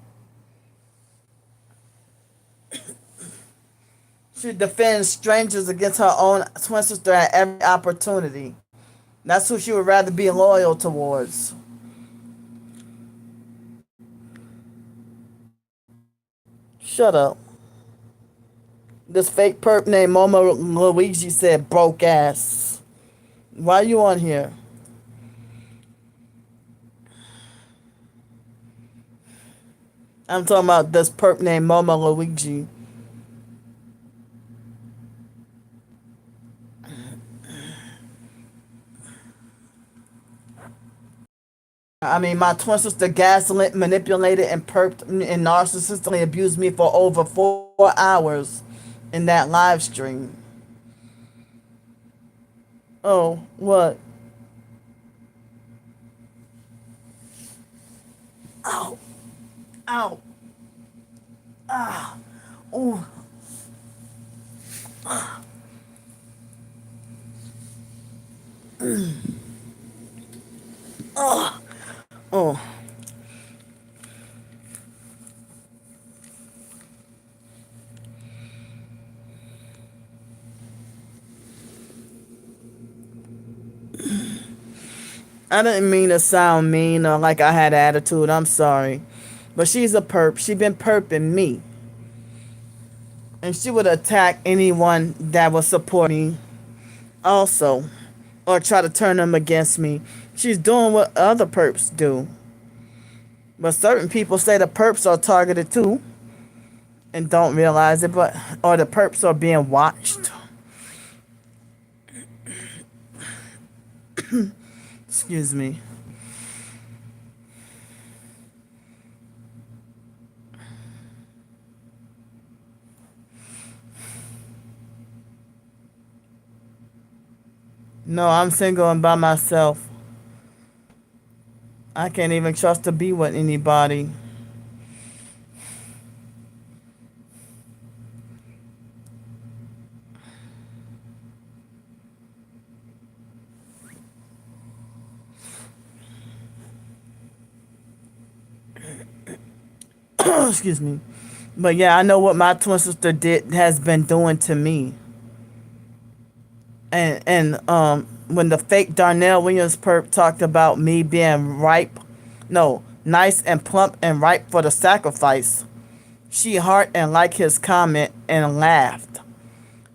She defends strangers against her own twin sister at every opportunity. That's who she would rather be loyal towards. Shut up. This fake perp named Momo Luigi said broke ass. Why are you on here? I'm talking about this perp named Momo Luigi. I mean, my twin sister gaslit, manipulated, and perped and narcissistically abused me for over 4 hours in that live stream. Oh, what? Ow, ow, ah, oh, oh. I didn't mean to sound mean or like I had attitude. I'm sorry. But she's a perp. She been perping me. And she would attack anyone that would support me also. Or try to turn them against me. She's doing what other perps do. But certain people say the perps are targeted too. And don't realize it. But or the perps are being watched. Excuse me. No, I'm single and by myself. I can't even trust to be with anybody. Excuse me. But yeah, I know what my twin sister did has been doing to me. And when the fake Darnell Williams perp talked about me being ripe, no, nice and plump and ripe for the sacrifice, she heart and liked his comment and laughed.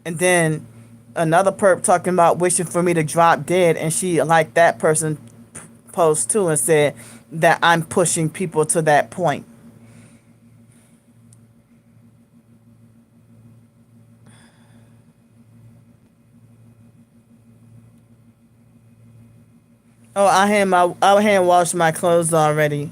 And then another perp talking about wishing for me to drop dead, and she liked that person post too and said that I'm pushing people to that point. Oh, I hand washed my clothes already.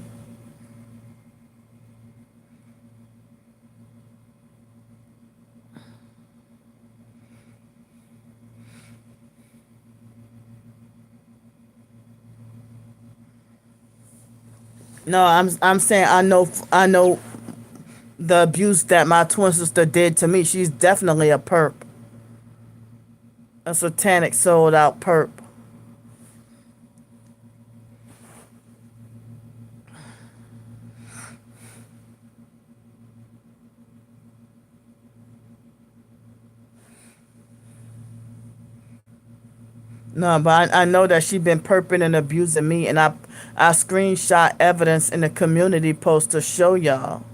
No, I'm saying I know the abuse that my twin sister did to me. She's definitely a perp, a satanic sold out perp. No, but I know that she been perping and abusing me, and I screenshot evidence in the community post to show y'all.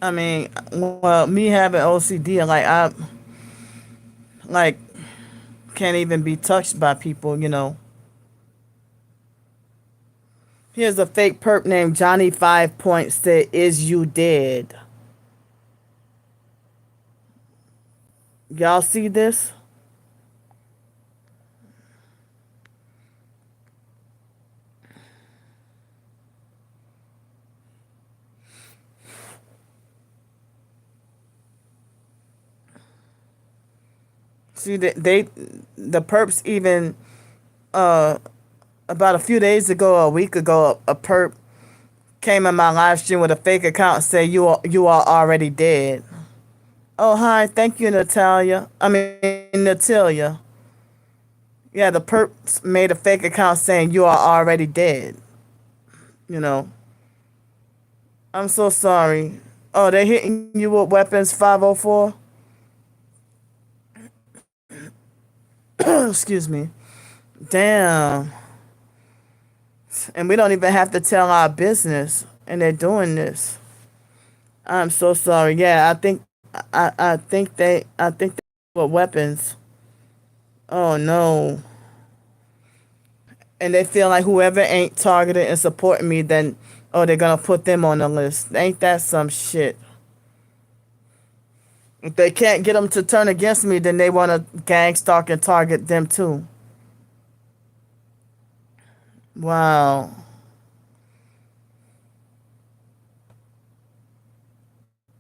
I mean, well, me having OCD, like I like can't even be touched by people. Here's a fake perp named Johnny 5 Point said, "Is you dead?" Y'all see this? See the perps even uh about a few days ago, a week ago, a perp came in my live stream with a fake account and said you are already dead. Oh hi, thank you Natalia. I mean Natalia. Yeah, the perps made a fake account saying you are already dead. You know. I'm so sorry. Oh, they hitting you with weapons 504? Excuse me. Damn. And we don't even have to tell our business. And they're doing this. I'm so sorry. Yeah, I think they were weapons. Oh no. And they feel like whoever ain't targeted and supporting me, then oh they're gonna put them on the list. Ain't that some shit? If they can't get them to turn against me, then they want to gang stalk and target them too. Wow.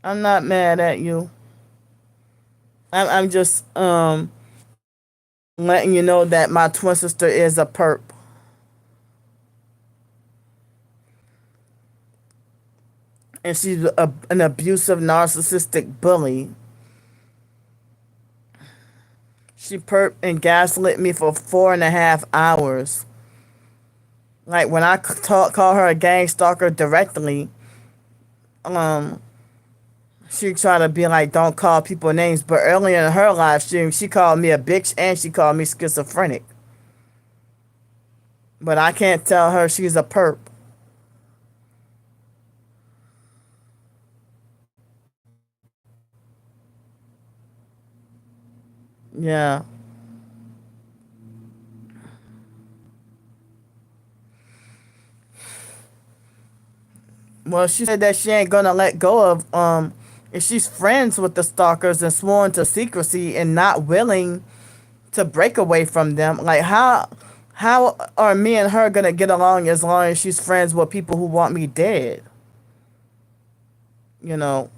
I'm not mad at you. I'm just letting you know that my twin sister is a perp. And she's an abusive, narcissistic bully. She perp and gaslit me for 4.5 hours. Like when I call her a gang stalker directly, um, she tried to be like, don't call people names. But earlier in her live stream, she called me a bitch and she called me schizophrenic. But I can't tell her she's a perp. Yeah. Well, she said that she ain't gonna let go of if she's friends with the stalkers and sworn to secrecy and not willing to break away from them. Like how are me and her gonna get along as long as she's friends with people who want me dead? You know.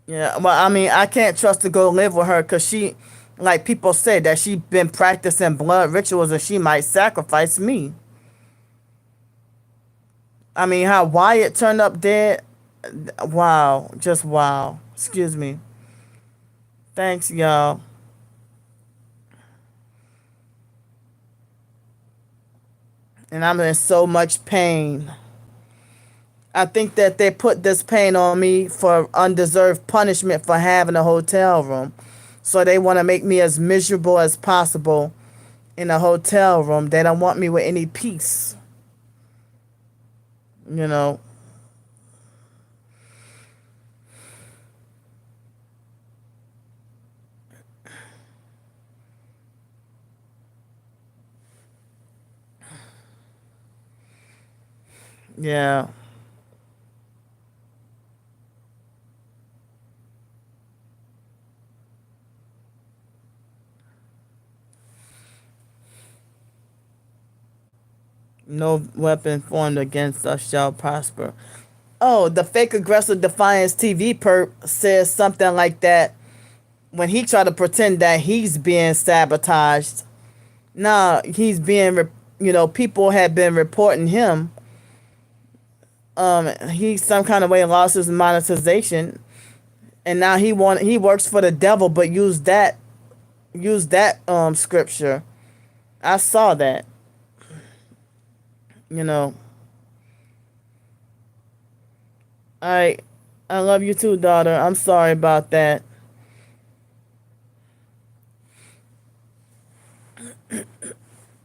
Yeah. Well, I mean, I can't trust to go live with her because she, like people say, that she been practicing blood rituals and she might sacrifice me. I mean, how Wyatt turned up dead. Wow. Just wow. Excuse me. Thanks, y'all. And I'm in so much pain. I think that they put this pain on me for undeserved punishment for having a hotel room. So they want to make me as miserable as possible in a hotel room. They don't want me with any peace. You know. Yeah. No weapon formed against us shall prosper. Oh, the fake aggressive defiance TV perp says something like that when he tried to pretend that he's being sabotaged. Nah, he's being, people had been reporting him. He some kind of way lost his monetization, and now he works for the devil, but use that scripture. I saw that. You know, I I love you too, daughter. I'm sorry about that.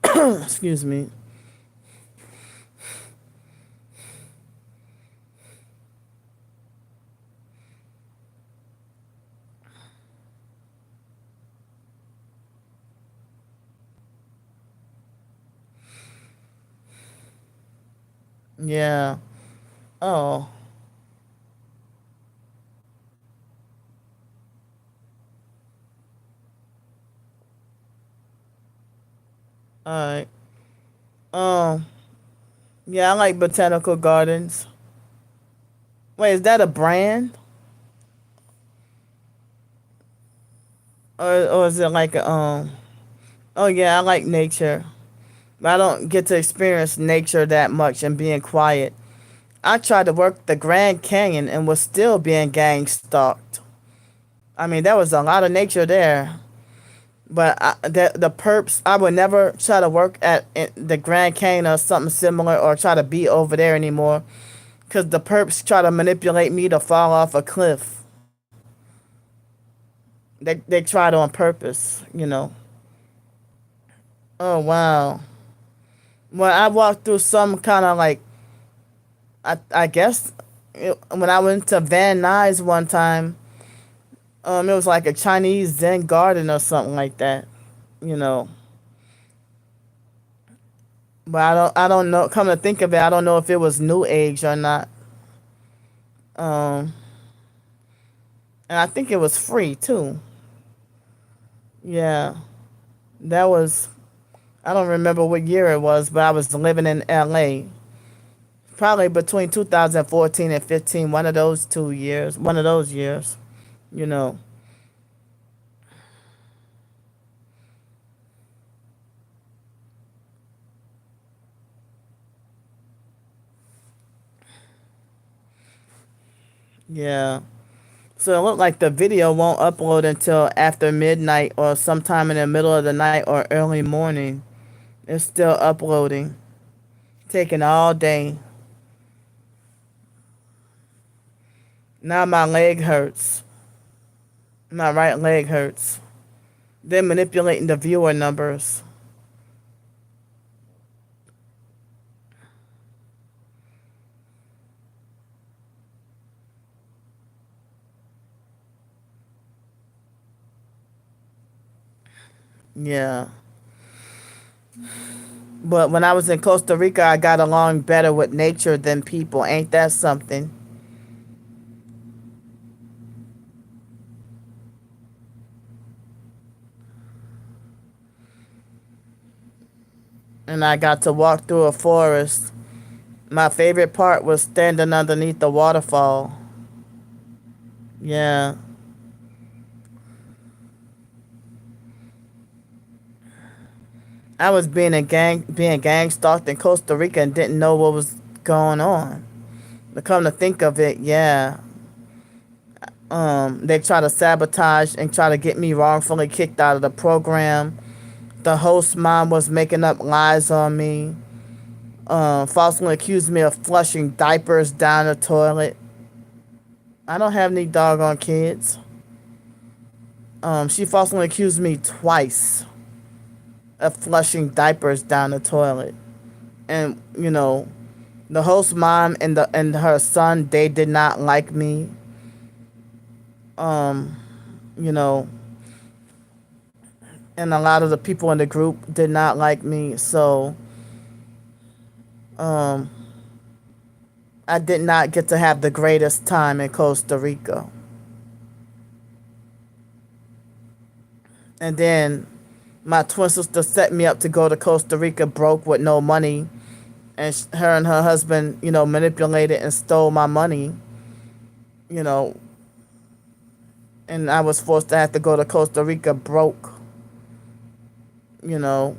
Excuse me. Yeah. Oh. All right. Um. Yeah, I like botanical gardens. Wait, is that a brand, or is it like a Oh yeah, I like nature, but I don't get to experience nature that much and being quiet. I tried to work the Grand Canyon and was still being gang stalked. I mean, there was a lot of nature there, but the perps, I would never try to work at the Grand Canyon or something similar or try to be over there anymore because the perps try to manipulate me to fall off a cliff. They tried on purpose, you know. Oh wow. Well, I walked through some kind of like I guess when I went to Van Nuys one time, it was like a Chinese Zen garden or something like that, you know. But I don't know. Come to think of it, I don't know if it was New Age or not. Um, and I think it was free too. Yeah, that was. I don't remember what year it was, but I was living in L.A. Probably between 2014 and 15, one of those 2 years, one of those years, you know. Yeah. So it looked like the video won't upload until after midnight or sometime in the middle of the night or early morning. It's still uploading, taking all day. Now my leg hurts. My right leg hurts. They're manipulating the viewer numbers. Yeah. But when I was in Costa Rica, I got along better with nature than people. Ain't that something? And I got to walk through a forest. My favorite part was standing underneath the waterfall. Yeah. I was being gang stalked in Costa Rica and didn't know what was going on. But come to think of it, yeah. They try to sabotage and try to get me wrongfully kicked out of the program. The host mom was making up lies on me. Falsely accused me of flushing diapers down the toilet. I don't have any doggone kids. She falsely accused me twice of flushing diapers down the toilet. And, you know, the host mom and her son, they did not like me. Um, you know, and a lot of the people in the group did not like me. So, um, I did not get to have the greatest time in Costa Rica. And then my twin sister set me up to go to Costa Rica broke with no money. And her and her husband, you know, manipulated and stole my money, you know. And I was forced to have to go to Costa Rica broke, you know.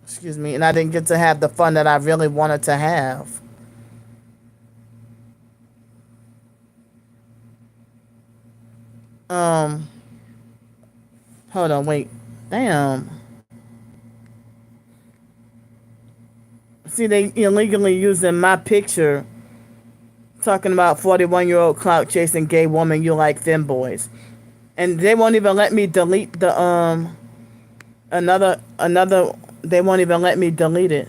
Excuse me. And I didn't get to have the fun that I really wanted to have. Um, Hold on, wait. Damn. See, they illegally using my picture, talking about 41-year-old clout chasing gay woman you like femboys. And they won't even let me delete the another they won't even let me delete it.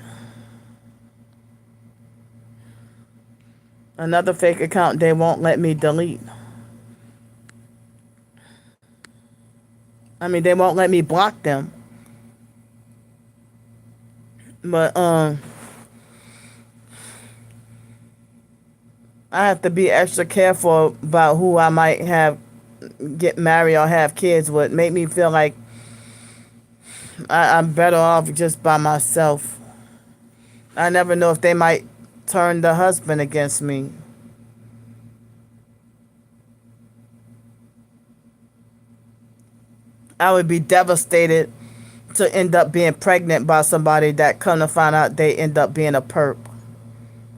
Another fake account they won't let me delete. I mean, they won't let me block them. But I have to be extra careful about who I might have get married or have kids with. Make me feel like I'm better off just by myself. I never know if they might turn the husband against me. I would be devastated to end up being pregnant by somebody that come to find out they end up being a perp.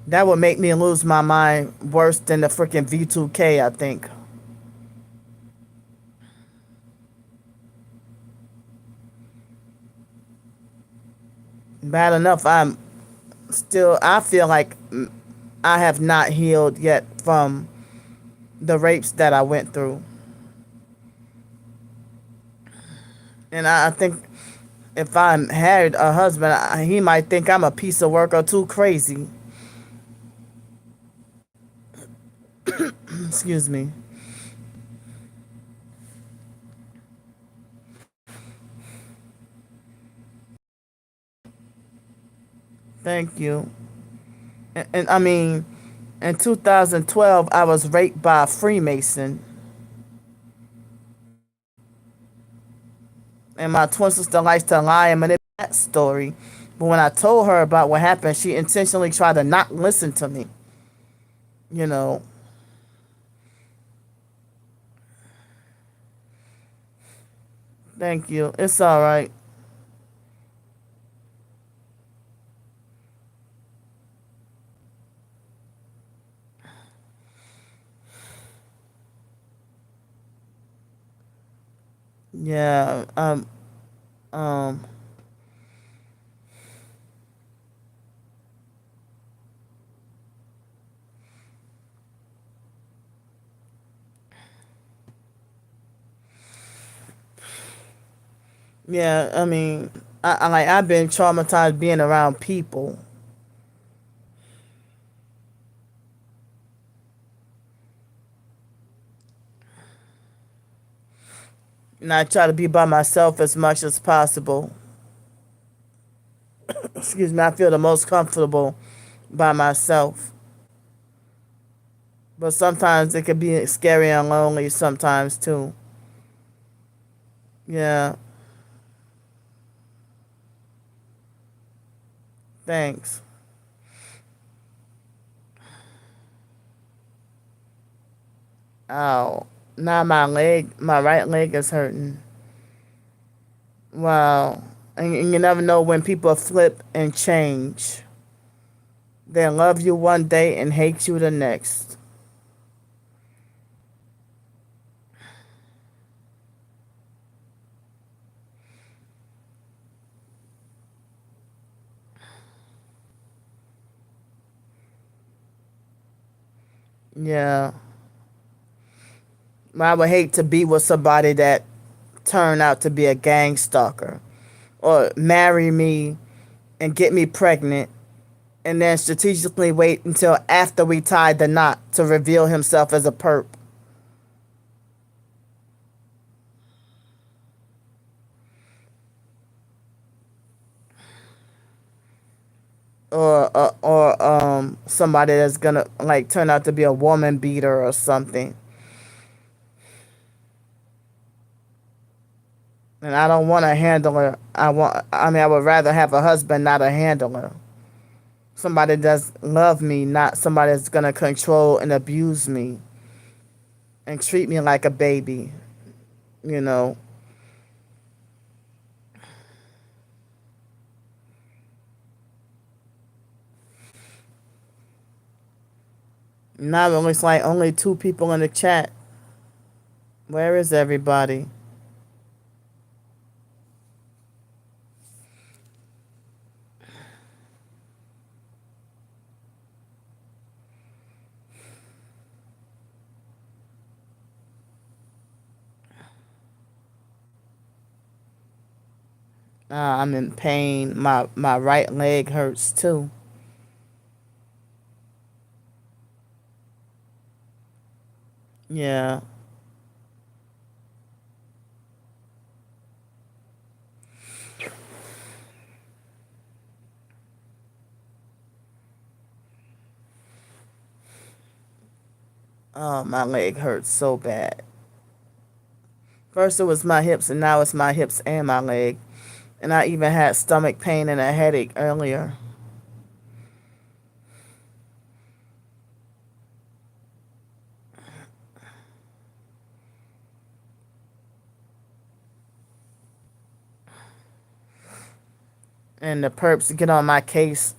That would make me lose my mind worse than the freaking V2K, I think. Bad enough, I feel like I have not healed yet from the rapes that I went through. And I think if I had a husband, he might think I'm a piece of work or too crazy. Excuse me. Thank you. And I mean, in 2012, I was raped by a Freemason. And my twin sister likes to lie and manipulate that story. But when I told her about what happened, she intentionally tried to not listen to me. You know, thank you. It's all right. Yeah. Um. Yeah. I mean, I've been traumatized being around people, and I try to be by myself as much as possible. Excuse me. I feel the most comfortable by myself. But sometimes it can be scary and lonely sometimes too. Yeah, thanks. Ow. Now my right leg is hurting. Wow. And you never know when people flip and change. They love you one day and hate you the next. Yeah. I would hate to be with somebody that turned out to be a gang stalker or marry me and get me pregnant and then strategically wait until after we tied the knot to reveal himself as a perp. Or somebody that's gonna like turn out to be a woman beater or something. And I don't want a handler. I would rather have a husband, not a handler. Somebody that's love me, not somebody that's gonna control and abuse me and treat me like a baby, you know. Now it looks like only two people in the chat. Where is everybody? I'm in pain. My right leg hurts too. Yeah. Oh, my leg hurts so bad. First it was my hips, and now it's my hips and my leg. And I even had stomach pain and a headache earlier. And the perps get on my case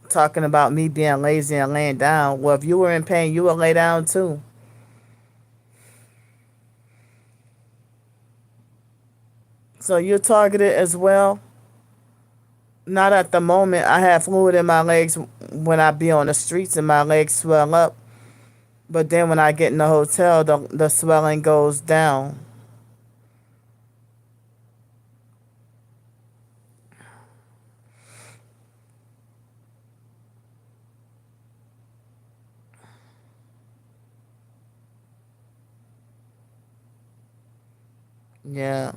talking about me being lazy and laying down. Well, if you were in pain, you would lay down too. So you're targeted as well? Not at the moment. I have fluid in my legs when I be on the streets and my legs swell up. But then when I get in the hotel, the swelling goes down. Yeah.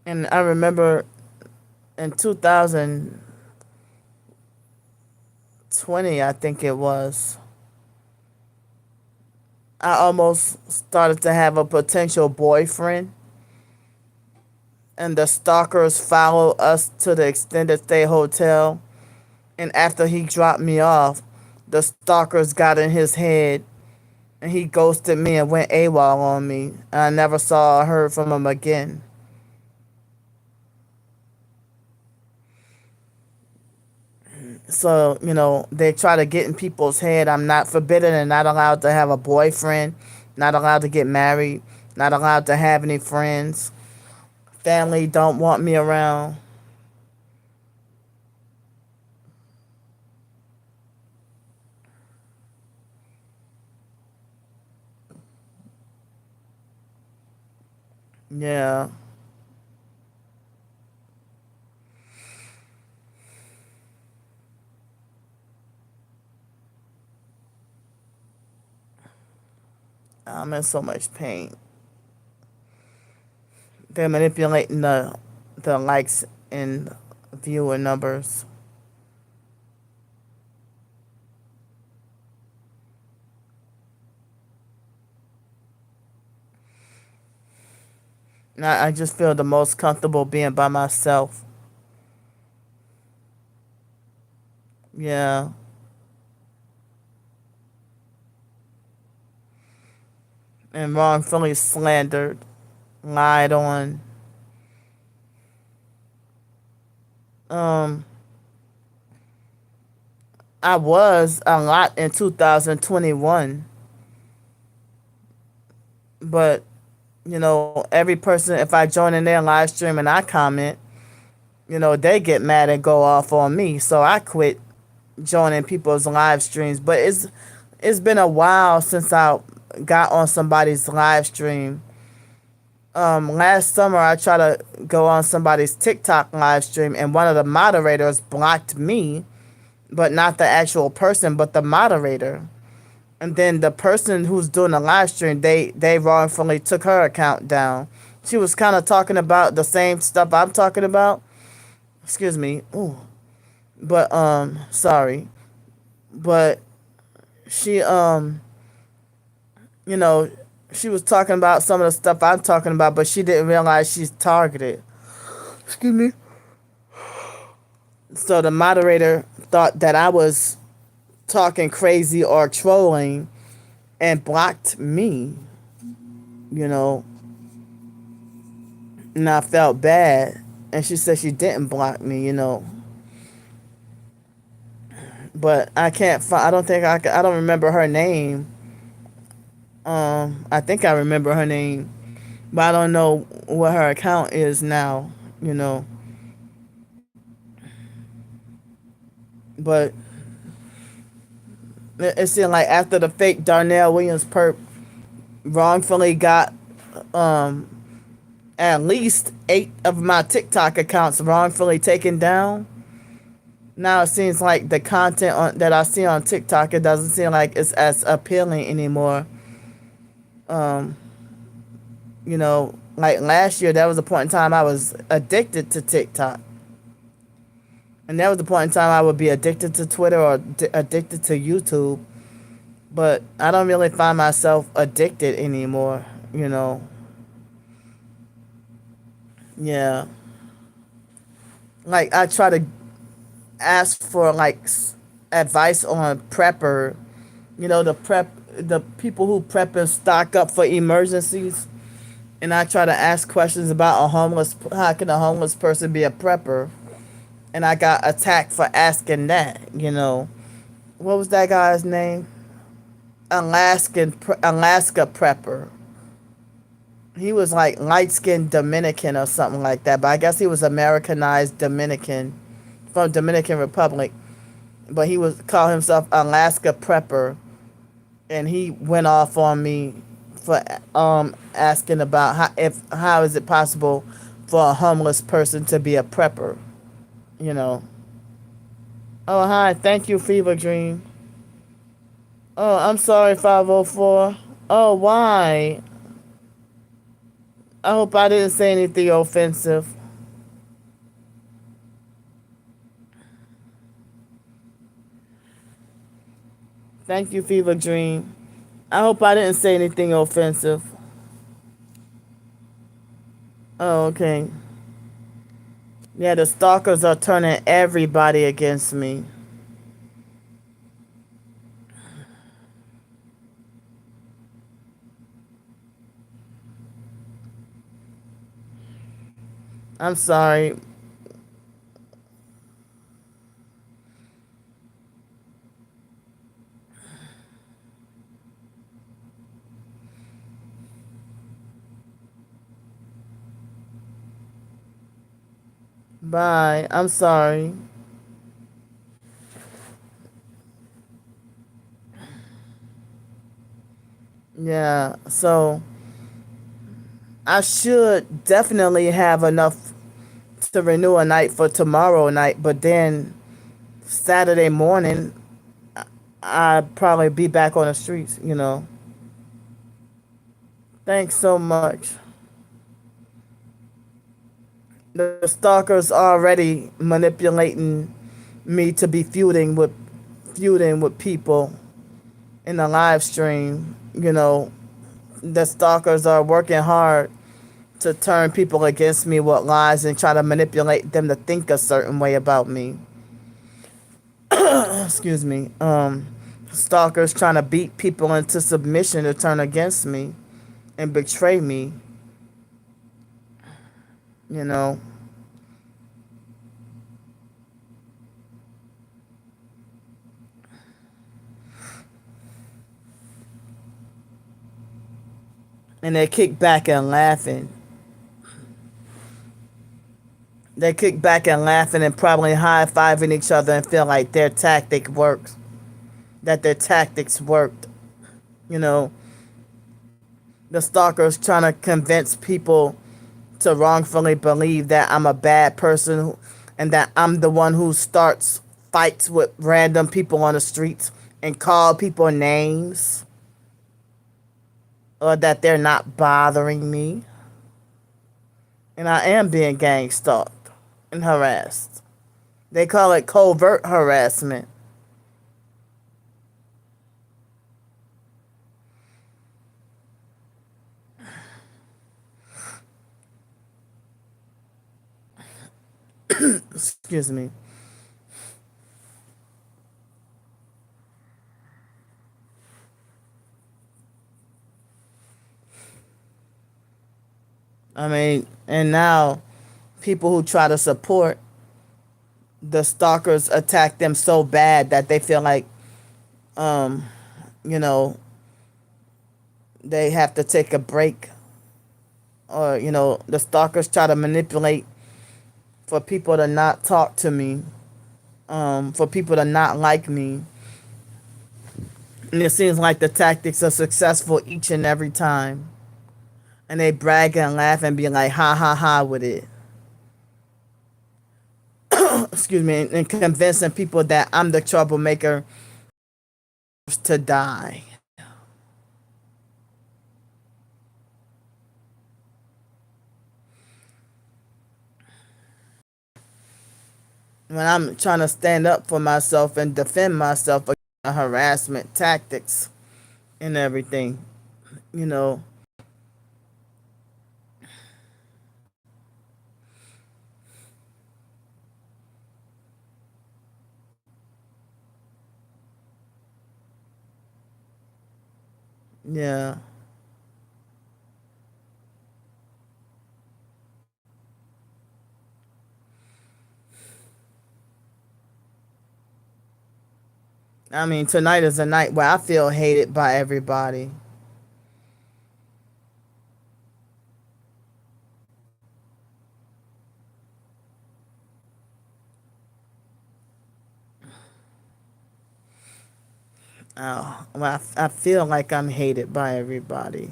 And I remember in 2020, I think it was, I almost started to have a potential boyfriend, and the stalkers followed us to the extended stay hotel. And after he dropped me off, the stalkers got in his head and he ghosted me and went AWOL on me. And I never saw or heard from him again. So, they try to get in people's head. I'm not forbidden and not allowed to have a boyfriend, not allowed to get married, not allowed to have any friends. Family don't want me around. Yeah, I'm in so much pain. They're manipulating the likes and viewer numbers. And I just feel the most comfortable being by myself. Yeah. And wrongfully slandered, lied on. Um, I was a lot in 2021, but every person, if I join in their live stream and I comment, they get mad and go off on me. So I quit joining people's live streams. But it's been a while since I got on somebody's live stream. Last summer I tried to go on somebody's TikTok live stream and one of the moderators blocked me, but not the actual person, but the moderator. And then the person who's doing the live stream, they wrongfully took her account down. She was kind of talking about the same stuff I'm talking about. Excuse me. Ooh. But sorry. But she you know, she was talking about some of the stuff I'm talking about, but she didn't realize she's targeted. Excuse me. So the moderator thought that I was talking crazy or trolling and blocked me, you know, and I felt bad. And she said she didn't block me. But I can't find, I don't think I don't remember her name. I think I remember her name, but I don't know what her account is now, you know. But it seemed like after the fake Darnell Williams perp wrongfully got um at least 8 of my TikTok accounts wrongfully taken down. Now it seems like the content that I see on TikTok, it doesn't seem like it's as appealing anymore. Um, like last year, there was a point in time I was addicted to TikTok. And there was a point in time I would be addicted to Twitter or addicted to YouTube. But I don't really find myself addicted anymore. Yeah. Like, I try to ask for, like, advice on prepper. The people who prep and stock up for emergencies. And I try to ask questions about how can a homeless person be a prepper? And I got attacked for asking that. What was that guy's name? Alaska prepper. He was like light-skinned Dominican or something like that, but I guess he was Americanized Dominican from Dominican Republic. But he was called himself Alaska prepper, and he went off on me for asking about how is it possible for a homeless person to be a prepper. you know. Oh, hi. Thank you, Fever Dream. Oh, I'm sorry, 504. Oh, why? I hope I didn't say anything offensive. Thank you, Fever Dream. I hope I didn't say anything offensive. Oh, okay. Yeah, the stalkers are turning everybody against me. I'm sorry. Bye. I'm sorry. Yeah, so I should definitely have enough to renew a night for tomorrow night, but then Saturday morning, I'd probably be back on the streets, you know. Thanks so much. The stalkers already manipulating me to be feuding with people in the live stream. You know, the stalkers are working hard to turn people against me with lies and try to manipulate them to think a certain way about me. Excuse me. Stalkers trying to beat people into submission to turn against me and betray me. You know, and they kick back and laughing. They kick back and laughing and probably high fiving each other and feel like their tactic works. That their tactics worked. You know, the stalkers trying to convince people to wrongfully believe that I'm a bad person and that I'm the one who starts fights with random people on the streets and call people names, or that they're not bothering me. And I am being gang stalked and harassed. They call it covert harassment. Excuse me. I mean, and now people who try to support the stalkers attack them so bad that they feel like, um, you know, they have to take a break. Or, the stalkers try to manipulate for people to not talk to me, for people to not like me. And it seems like the tactics are successful each and every time. And they brag and laugh and be like, ha ha ha with it. Excuse me, and convincing people that I'm the troublemaker to die. When I'm trying to stand up for myself and defend myself against harassment tactics and everything, you know. Yeah. I mean, tonight is a night where I feel hated by everybody. Well, I feel like I'm hated by everybody.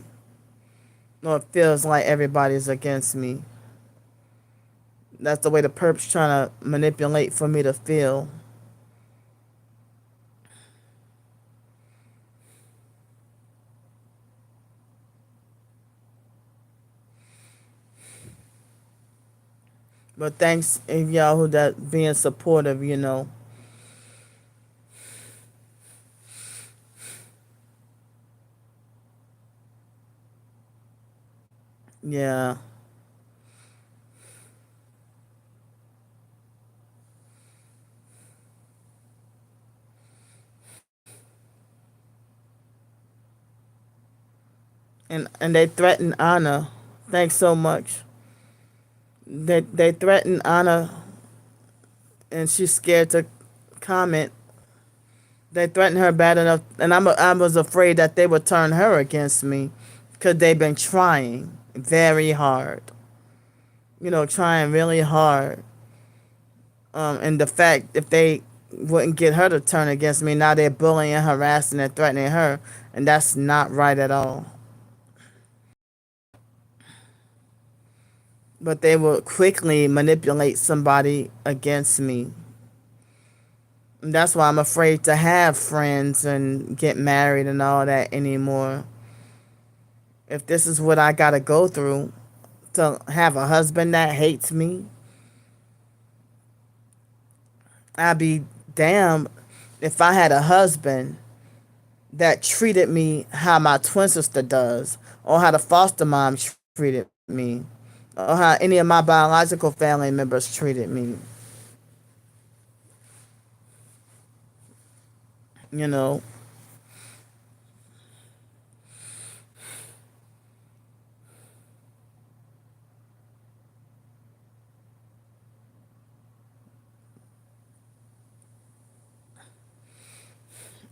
Or it feels like everybody's against me. That's the way the perps trying to manipulate for me to feel. But thanks, y'all, who that being supportive. Yeah. And they threaten Anna. Thanks so much. They threaten Anna, and she's scared to comment. They threatened her bad enough, and I was afraid that they would turn her against me, because they've been trying very hard. Trying really hard. And the fact, if they wouldn't get her to turn against me, now they're bullying, harassing, and threatening her, and that's not right at all. But they will quickly manipulate somebody against me. And that's why I'm afraid to have friends and get married and all that anymore. If this is what I gotta go through to have a husband that hates me, I'd be damned if I had a husband that treated me how my twin sister does, or how the foster mom treated me, or how any of my biological family members treated me. You know,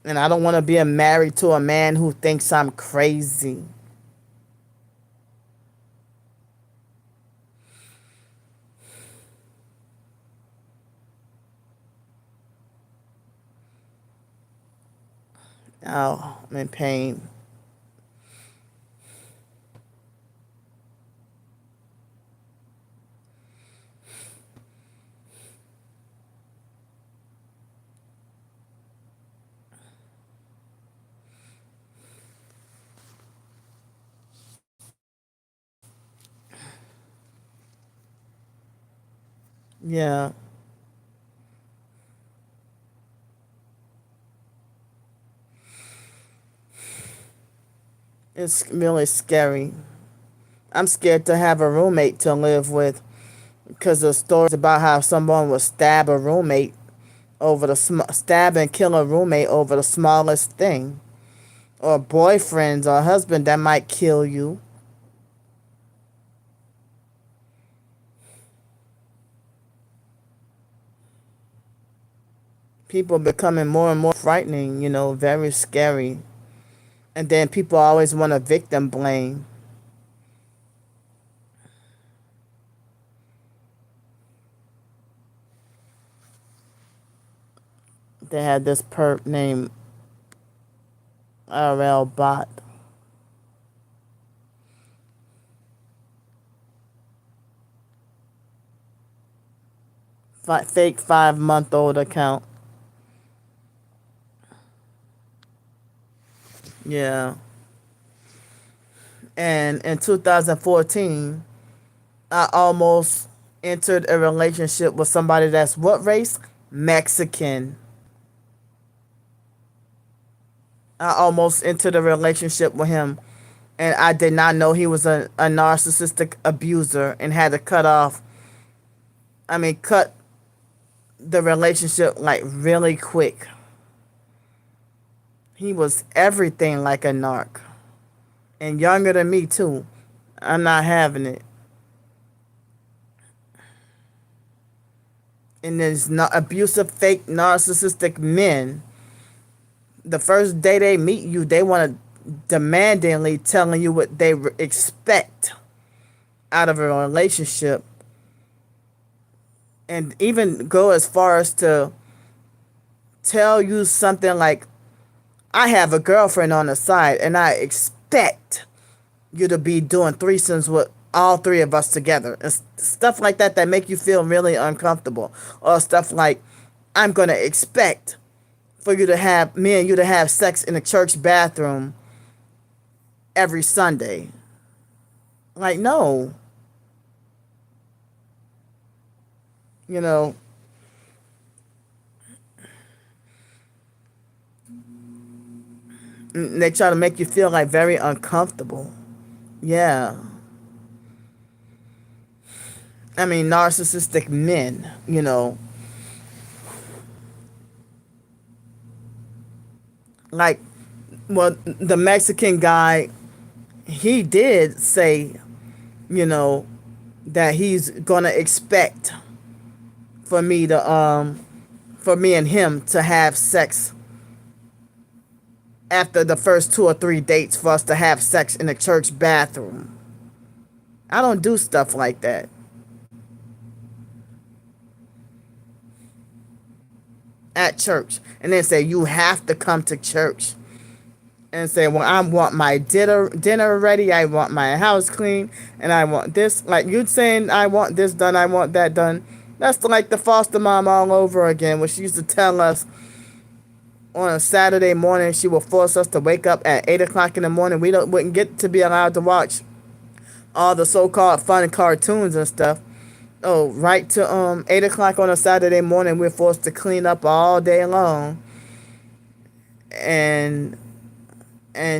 and I don't want to be married to a man who thinks I'm crazy. Oh, I'm in pain. Yeah, it's really scary. I'm scared to have a roommate to live with, because of stories about how someone would stab a roommate over stab and kill a roommate over the smallest thing, or boyfriends or husband that might kill you. People becoming more and more frightening, very scary. And then people always want to victim blame. They had this perp named RL Bot. Fake 5-month-old account. Yeah. And in 2014, I almost entered a relationship with somebody that's what race? Mexican. I almost entered a relationship with him, and I did not know he was a narcissistic abuser, and had to cut the relationship like really quick. He was everything like a narc, and younger than me too. I'm not having it. And there's not abusive, fake, narcissistic men. The first day they meet you, they want to demandingly telling you what they expect out of a relationship, and even go as far as to tell you something like, I have a girlfriend on the side, and I expect you to be doing threesomes with all three of us together. And stuff like that that make you feel really uncomfortable. Or stuff like, I'm going to expect for you to have, me and you to have sex in the church bathroom every Sunday. Like, no. You know, they try to make you feel like very uncomfortable. Yeah. I mean, narcissistic men, you know. Like, well, the Mexican guy, he did say, you know, that he's gonna expect for me to for me and him to have sex after the first 2 or 3 dates, for us to have sex in the church bathroom. I don't do stuff like that. At church. And then say, you have to come to church. And say, well, I want my dinner ready, I want my house clean, and I want this. Like, you saying, I want this done, I want that done. That's like the foster mom all over again, where she used to tell us on a Saturday morning she would force us to wake up at 8 o'clock in the morning. We wouldn't get to be allowed to watch all the so-called fun cartoons and stuff. Oh, right to 8 o'clock on a Saturday morning, we're forced to clean up all day long. And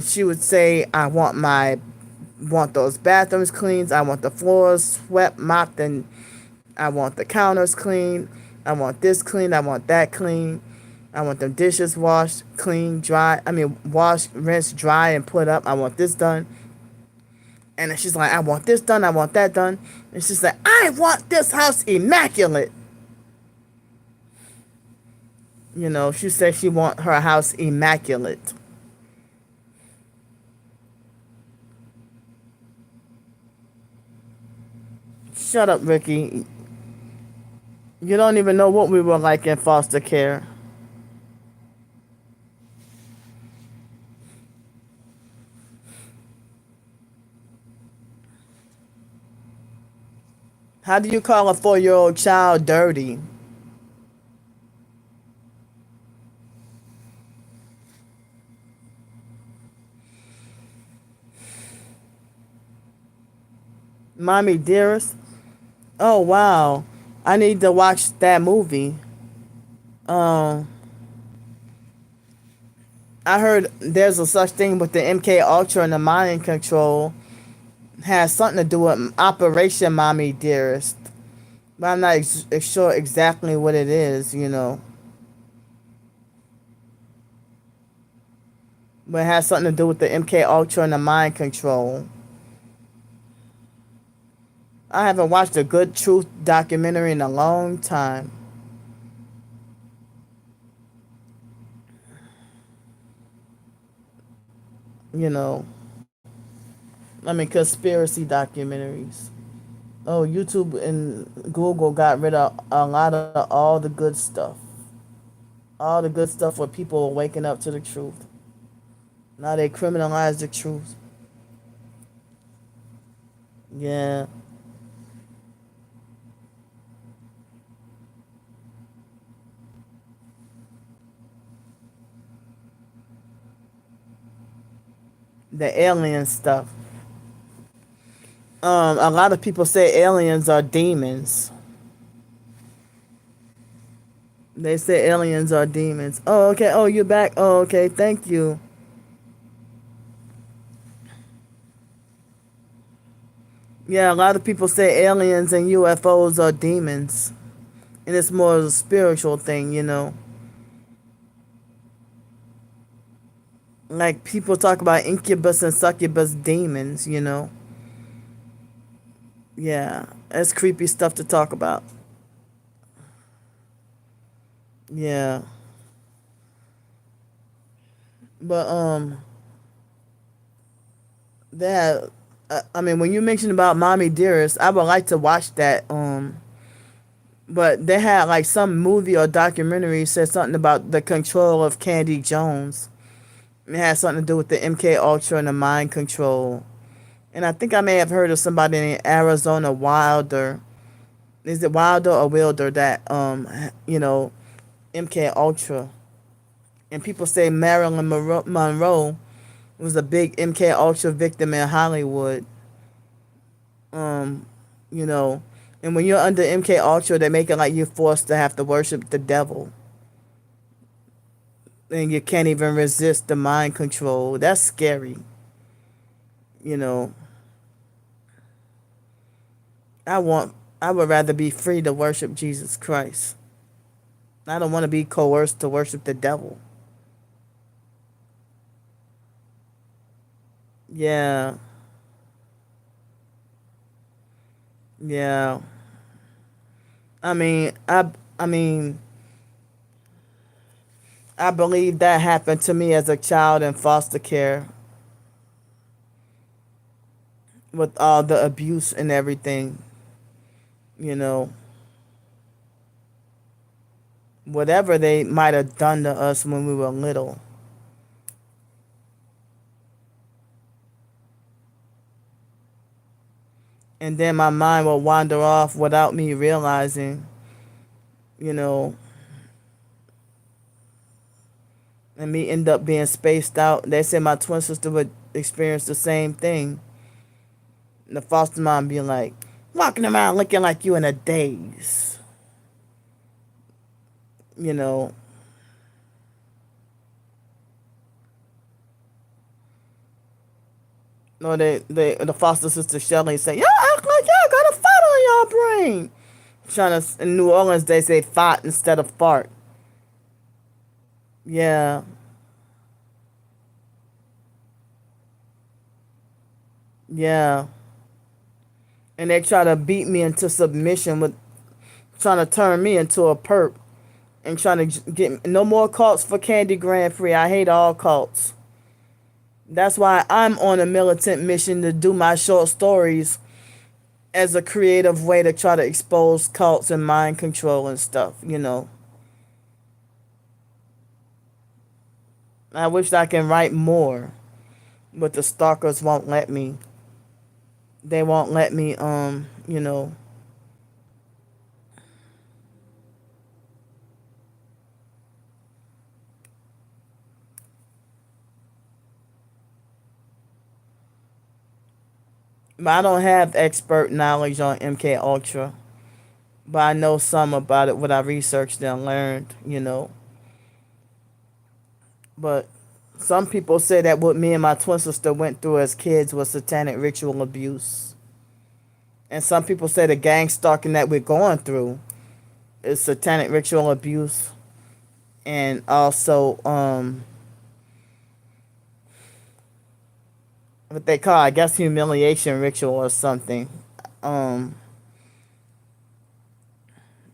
she would say, I want those bathrooms cleaned, I want the floors swept, mopped, and I want the counters clean, I want this clean, I want that clean, I want them dishes washed, clean, dry, wash, rinse, dry, and put up, I want this done. And then she's like, I want this done, I want that done. And she's like, I want this house immaculate. You know, she said she want her house immaculate. Shut up, Ricky. You don't even know what we were like in foster care. How do you call a 4-year-old child dirty? Mommy Dearest? Oh, wow. I need to watch that movie. Um, I heard there's a such thing with the MK Ultra and the mind control. Has something to do with Operation Mommy Dearest. But I'm not sure exactly what it is, you know. But it has something to do with the MK Ultra and the mind control. I haven't watched a good truth documentary in a long time. You know, conspiracy documentaries. Oh, YouTube and Google got rid of a lot of all the good stuff. All the good stuff where people are waking up to the truth. Now they criminalize the truth. Yeah. The alien stuff. A lot of people say aliens are demons. They say aliens are demons. Oh, okay. Oh, you're back. Oh, okay. Thank you. Yeah, a lot of people say aliens and UFOs are demons. And it's more of a spiritual thing, you know. Like, people talk about incubus and succubus demons, you know. Yeah, that's creepy stuff to talk about. Yeah. But, that, when you mentioned about Mommy Dearest, I would like to watch that, but they had, like, some movie or documentary said something about the control of Candy Jones. It had something to do with the MK Ultra and the mind control. And I think I may have heard of somebody in Arizona, Wilder. Is it Wilder or Wilder that MK Ultra? And people say Marilyn Monroe was a big MK Ultra victim in Hollywood. Um, you know, and when you're under MK Ultra, they make it like you're forced to have to worship the devil, and you can't even resist the mind control. That's scary. You know, I want. I would rather be free to worship Jesus Christ. I don't want to be coerced to worship the devil. Yeah, yeah. I mean, I mean, I believe that happened to me as a child in foster care with all the abuse and everything. You know, whatever they might have done to us when we were little. And then my mind will wander off without me realizing, you know, and me end up being spaced out. They said my twin sister would experience the same thing. And the foster mom be like, walking around looking like you in a daze. You know, no, the foster sister Shelly say, y'all act like y'all got a fart on y'all brain. Trying to, in New Orleans, they say fart instead of fart. Yeah, yeah. And they try to beat me into submission with trying to turn me into a perp and trying to get no more cults for Candy Grand Prix. I hate all cults. That's why I'm on a militant mission to do my short stories as a creative way to try to expose cults and mind control and stuff, you know. I wish I can write more, but the stalkers won't let me. They won't let me, you know. But I don't have expert knowledge on MK Ultra, but I know some about it, what I researched and learned, you know. But some people say that what me and my twin sister went through as kids was satanic ritual abuse. And some people say the gang stalking that we're going through is satanic ritual abuse and also what they call, I guess, humiliation ritual or something. Um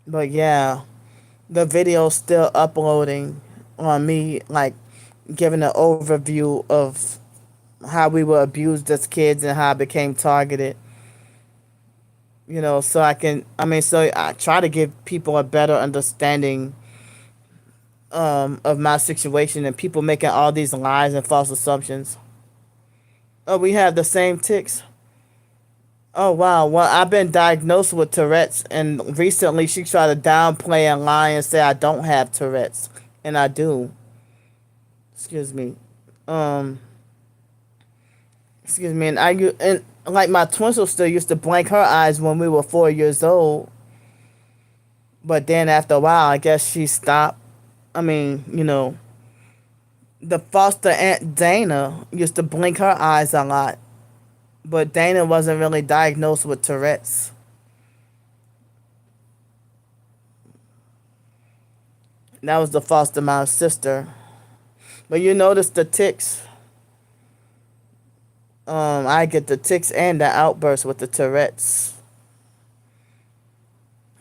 but yeah, the video's still uploading on me, like giving an overview of how we were abused as kids and how I became targeted. You know, so so I try to give people a better understanding of my situation and people making all these lies and false assumptions. Oh, we have the same ticks. Oh wow. Well, I've been diagnosed with Tourette's, and recently she tried to downplay and lie and say I don't have Tourette's, and I do. Excuse me. Um, excuse me. And like my twin sister used to blink her eyes when we were 4 years old, but then after a while, I guess she stopped. I mean, you know, the foster aunt Dana used to blink her eyes a lot, but Dana wasn't really diagnosed with Tourette's. That was the foster mom's sister. But you notice the ticks. I get the ticks and the outbursts with the Tourette's.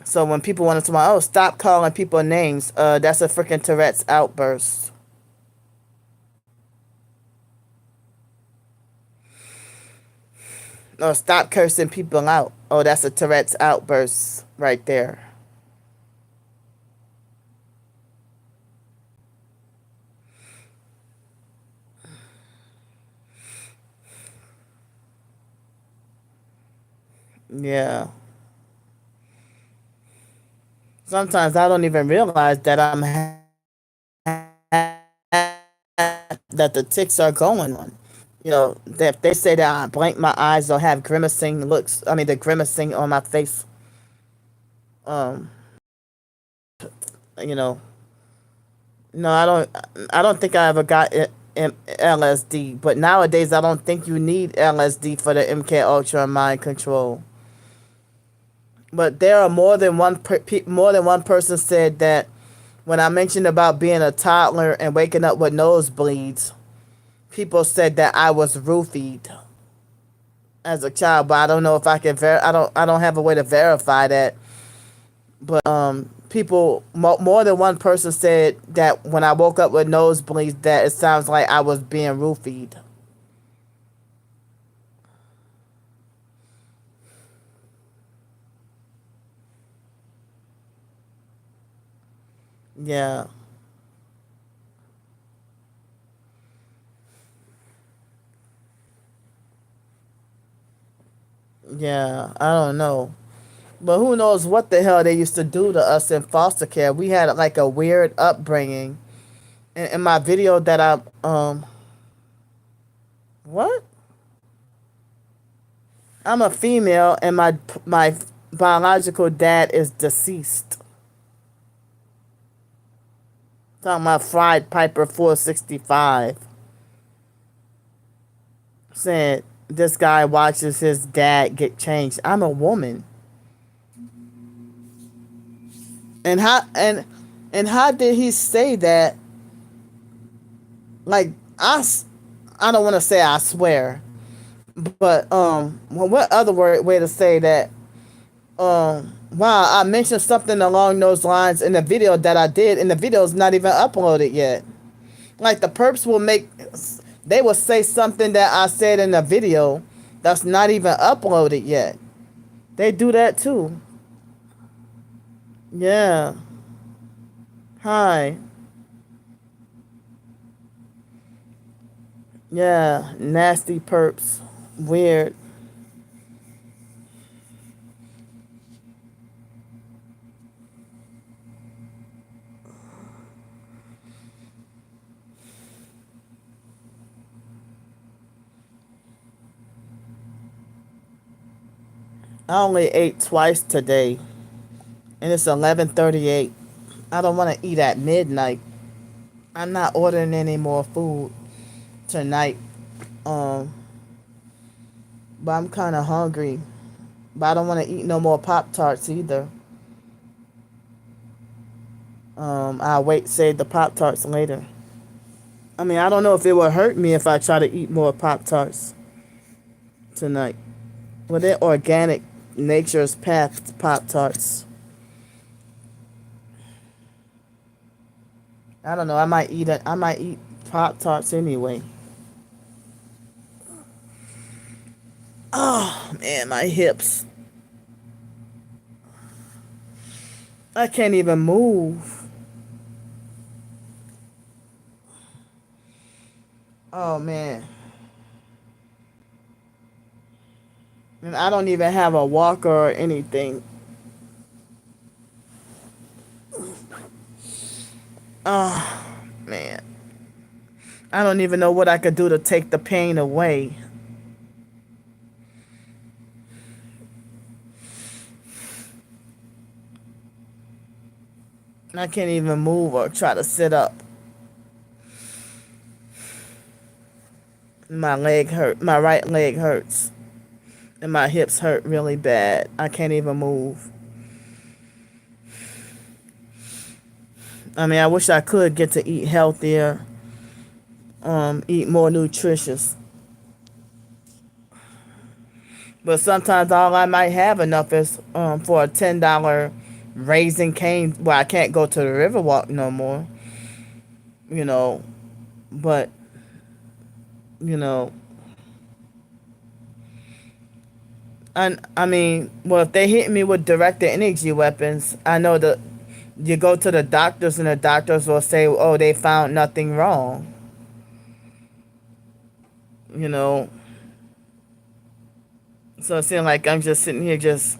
So when people want to talk, oh, stop calling people names. That's a freaking Tourette's outburst. No, stop cursing people out. Oh, that's a Tourette's outburst right there. Yeah. Sometimes I don't even realize that that the ticks are going on. You know, if they say that I blink my eyes or have grimacing looks, I mean the grimacing on my face, um, you know, no, I don't think I ever got LSD, but nowadays I don't think you need LSD for the MK Ultra mind control. But there are more than one person said that when I mentioned about being a toddler and waking up with nosebleeds, people said that I was roofied as a child, but I don't know if I can I don't have a way to verify that. But people more than one person said that when I woke up with nosebleeds that it sounds like I was being roofied. Yeah. Yeah, I don't know. But who knows what the hell they used to do to us in foster care. We had like a weird upbringing. In my video that I what? I'm a female and my biological dad is deceased. Talking about Fried Piper 465. Saying this guy watches his dad get changed. I'm a woman. And how did he say that? Like I don't want to say I swear, but what other way to say that? Wow, I mentioned something along those lines in the video that I did, and the video's not even uploaded yet. Like the perps they will say something that I said in the video that's not even uploaded yet. They do that too. Yeah. Hi. Yeah. Nasty perps. Weird. I only ate twice today, and it's 11:38. I don't want to eat at midnight. I'm not ordering any more food tonight. Um, but I'm kind of hungry. But I don't want to eat no more Pop Tarts either. I'll save the Pop Tarts later. I mean, I don't know if it will hurt me if I try to eat more Pop Tarts tonight. Well, they're organic, nature's path Pop Tarts. I don't know. I might eat Pop Tarts anyway. Oh man, my hips. I can't even move. Oh man. And I don't even have a walker or anything. Oh man. I don't even know what I could do to take the pain away. I can't even move or try to sit up. My leg hurt. My right leg hurts. And my hips hurt really bad. I can't even move. I mean, I wish I could get to eat healthier, eat more nutritious. But sometimes all I might have enough is for a $10 Raising Cane. Well, I can't go to the Riverwalk no more. You know, but you know, I mean, well, if they hit me with directed energy weapons, I know that you go to the doctors and the doctors will say, "Oh, they found nothing wrong." You know, So it seems like I'm just sitting here just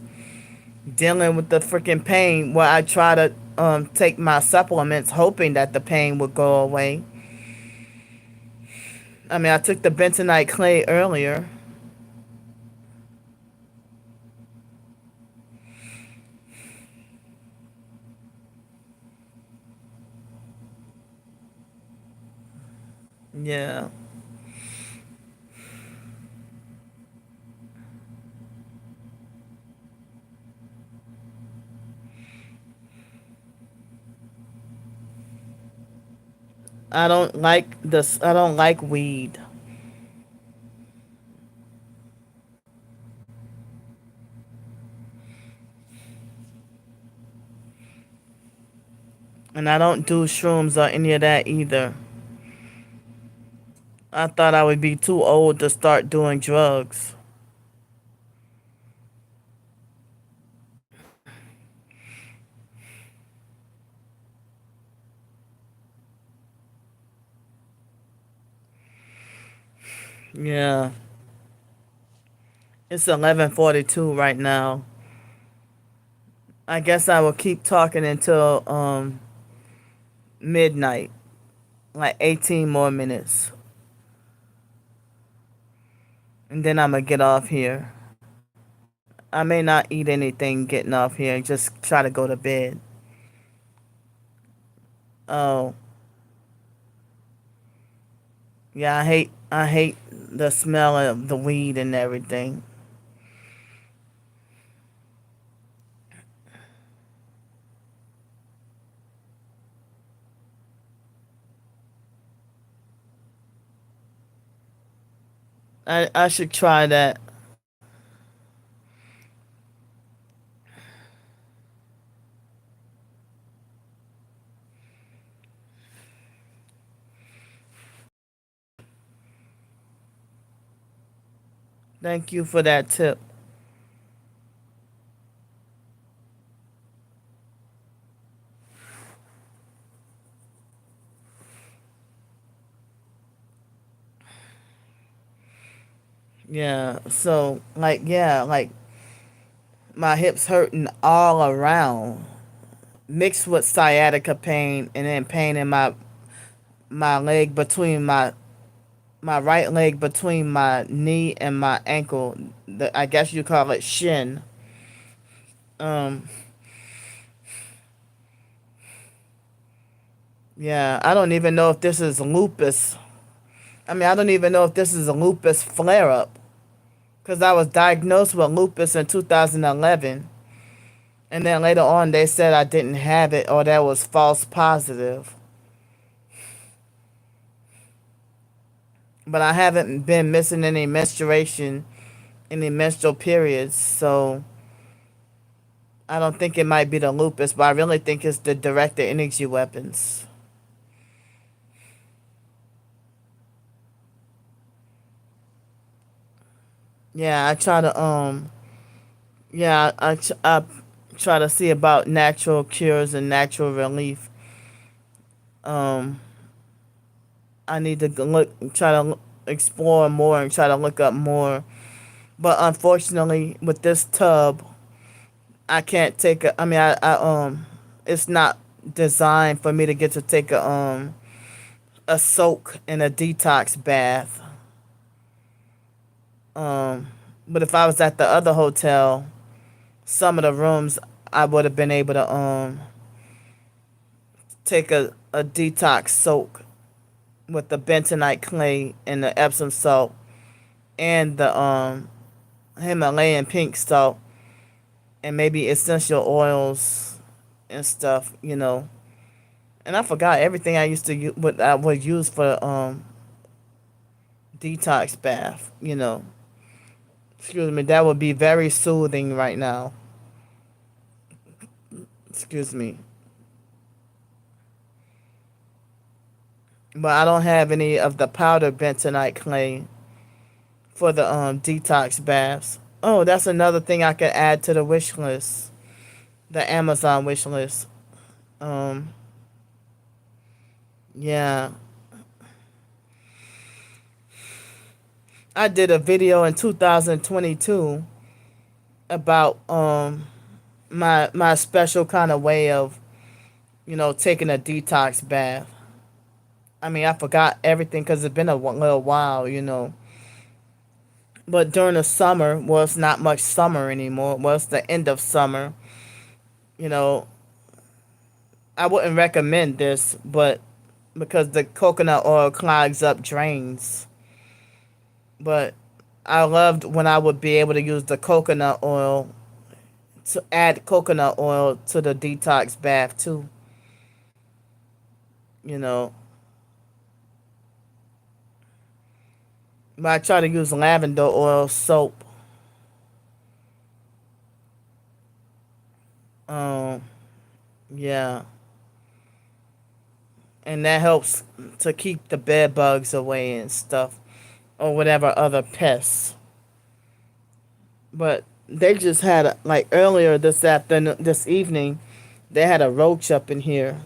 dealing with the freaking pain while I try to take my supplements hoping that the pain would go away. I mean, I took the bentonite clay earlier. Yeah. I don't like weed. And I don't do shrooms or any of that either. I thought I would be too old to start doing drugs. Yeah. It's 11:42 right now. I guess I will keep talking until midnight, like 18 more minutes. And then I'm gonna get off here. I may not eat anything getting off here, just try to go to bed. Oh, yeah, I hate the smell of the weed and everything. I should try that. Thank you for that tip. Yeah, so like yeah, like my hips hurting all around, mixed with sciatica pain, and then pain in my leg between my right leg between my knee and my ankle. I guess you call it shin. Um, yeah, I don't even know if this is lupus. I mean, I don't even know if this is a lupus flare up because I was diagnosed with lupus in 2011, and then later on they said I didn't have it or that was false positive. But I haven't been missing any menstruation, any menstrual periods, so I don't think it might be the lupus, but I really think it's the directed energy weapons. Yeah, I try to yeah, I try to see about natural cures and natural relief. Um, I need to try to explore more and try to look up more. But unfortunately, with this tub, I can't take a. I mean, it's not designed for me to get to take a soak in a detox bath. Um, but if I was at the other hotel, some of the rooms I would have been able to take a detox soak with the bentonite clay and the Epsom salt and the Himalayan pink salt and maybe essential oils and stuff, you know. And I forgot everything I used to what I would use for detox bath, you know. Excuse me, that would be very soothing right now. Excuse me. But I don't have any of the powdered bentonite clay for the detox baths. Oh, that's another thing I could add to the wish list, the Amazon wish list. Um, yeah, I did a video in 2022 about my special kind of way of, taking a detox bath. I mean, I forgot everything because it's been a little while. But during the summer, well, it's not much summer anymore. Well, it's the end of summer. You know, I wouldn't recommend this, but because the coconut oil clogs up drains. But I loved when I would be able to use the coconut oil to add coconut oil to the detox bath too. You know, but I try to use lavender oil soap. Um, yeah, and that helps to keep the bed bugs away and stuff, or whatever other pests. But they just had like earlier this evening, they had a roach up in here.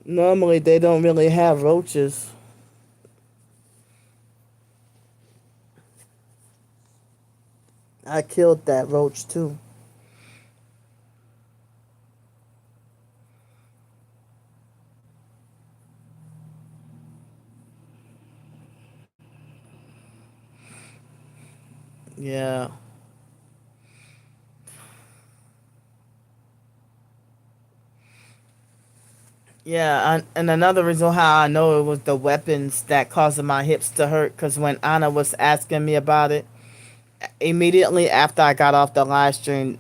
Normally they don't really have roaches. I killed that roach too. Yeah. Yeah, and another reason how I know it was the weapons that caused my hips to hurt, because when Anna was asking me about it, immediately after I got off the live stream,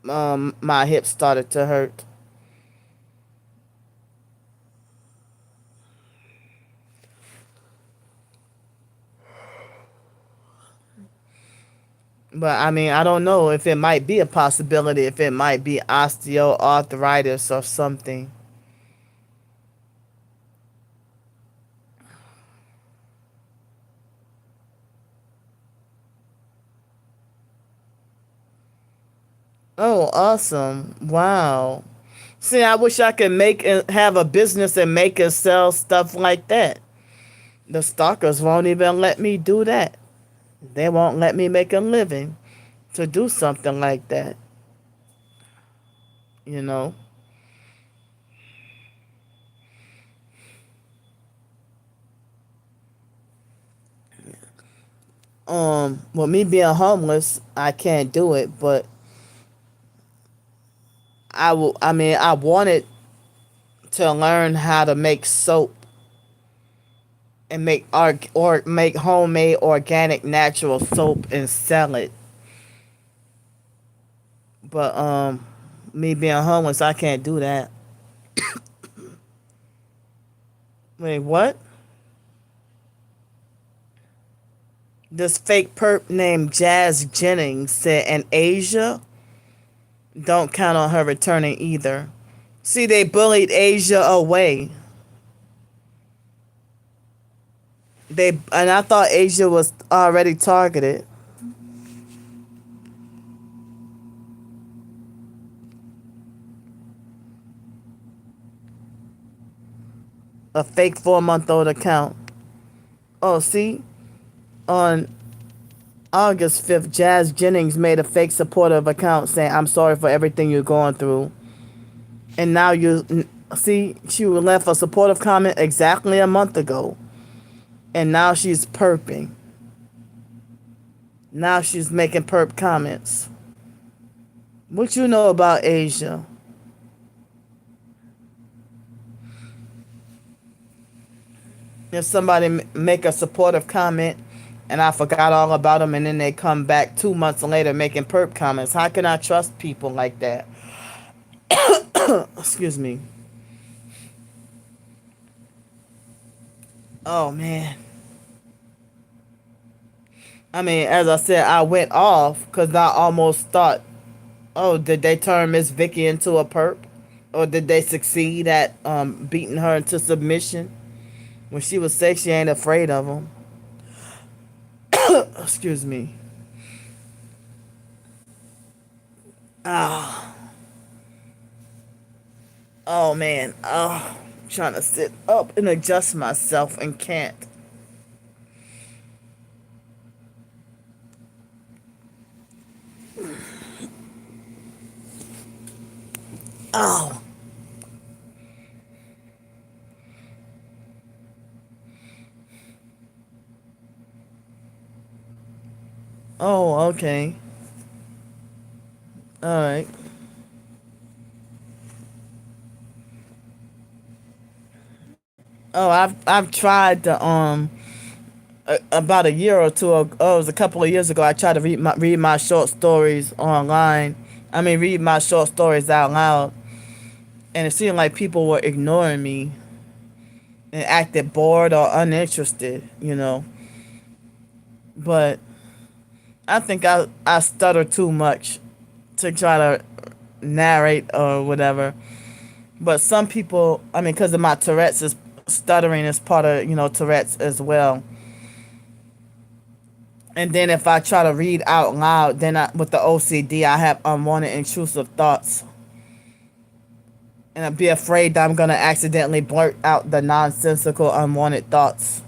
my hips started to hurt. But I mean, I don't know if it might be a possibility, if it might be osteoarthritis or something. Oh, awesome. Wow. See, I wish I could make and have a business and make and sell stuff like that. The stalkers won't even let me do that. They won't let me make a living to do something like that, you know. With me being homeless, I can't do it, but I mean, I wanted to learn how to make soap and make homemade organic natural soap and sell it. But me being homeless, I can't do that. Wait, what? This fake perp named Jazz Jennings said, and Asia, don't count on her returning either. See, they bullied Asia away. And I thought Asia was already targeted. A fake 4-month old account. Oh, see, on August 5th, Jazz Jennings made a fake supportive account saying, "I'm sorry for everything you're going through." And now see, she left a supportive comment exactly a month ago. And now she's perping. Now she's making perp comments. What you know about Asia? If somebody make a supportive comment and I forgot all about them, and then they come back 2 months later making perp comments, how can I trust people like that? Excuse me. Oh man. I mean, as I said, I went off because I almost thought, oh, did they turn Miss Vicky into a perp? Or did they succeed at beating her into submission? When she was sick, she ain't afraid of them. Excuse me. Oh, oh man. Oh, I'm trying to sit up and adjust myself and can't. Oh. Oh, okay. All right. Oh, I've tried to about a year or two ago, oh, it was a couple of years ago. I tried to read my short stories online. I mean, read my short stories out loud, and it seemed like people were ignoring me and acted bored or uninterested. But I think I stutter too much to try to narrate or whatever. But some people, I mean, because of my Tourette's, is stuttering is part of Tourette's as well. And then if I try to read out loud, then with the OCD, I have unwanted intrusive thoughts, and I'd be afraid that I'm gonna accidentally blurt out the nonsensical unwanted thoughts.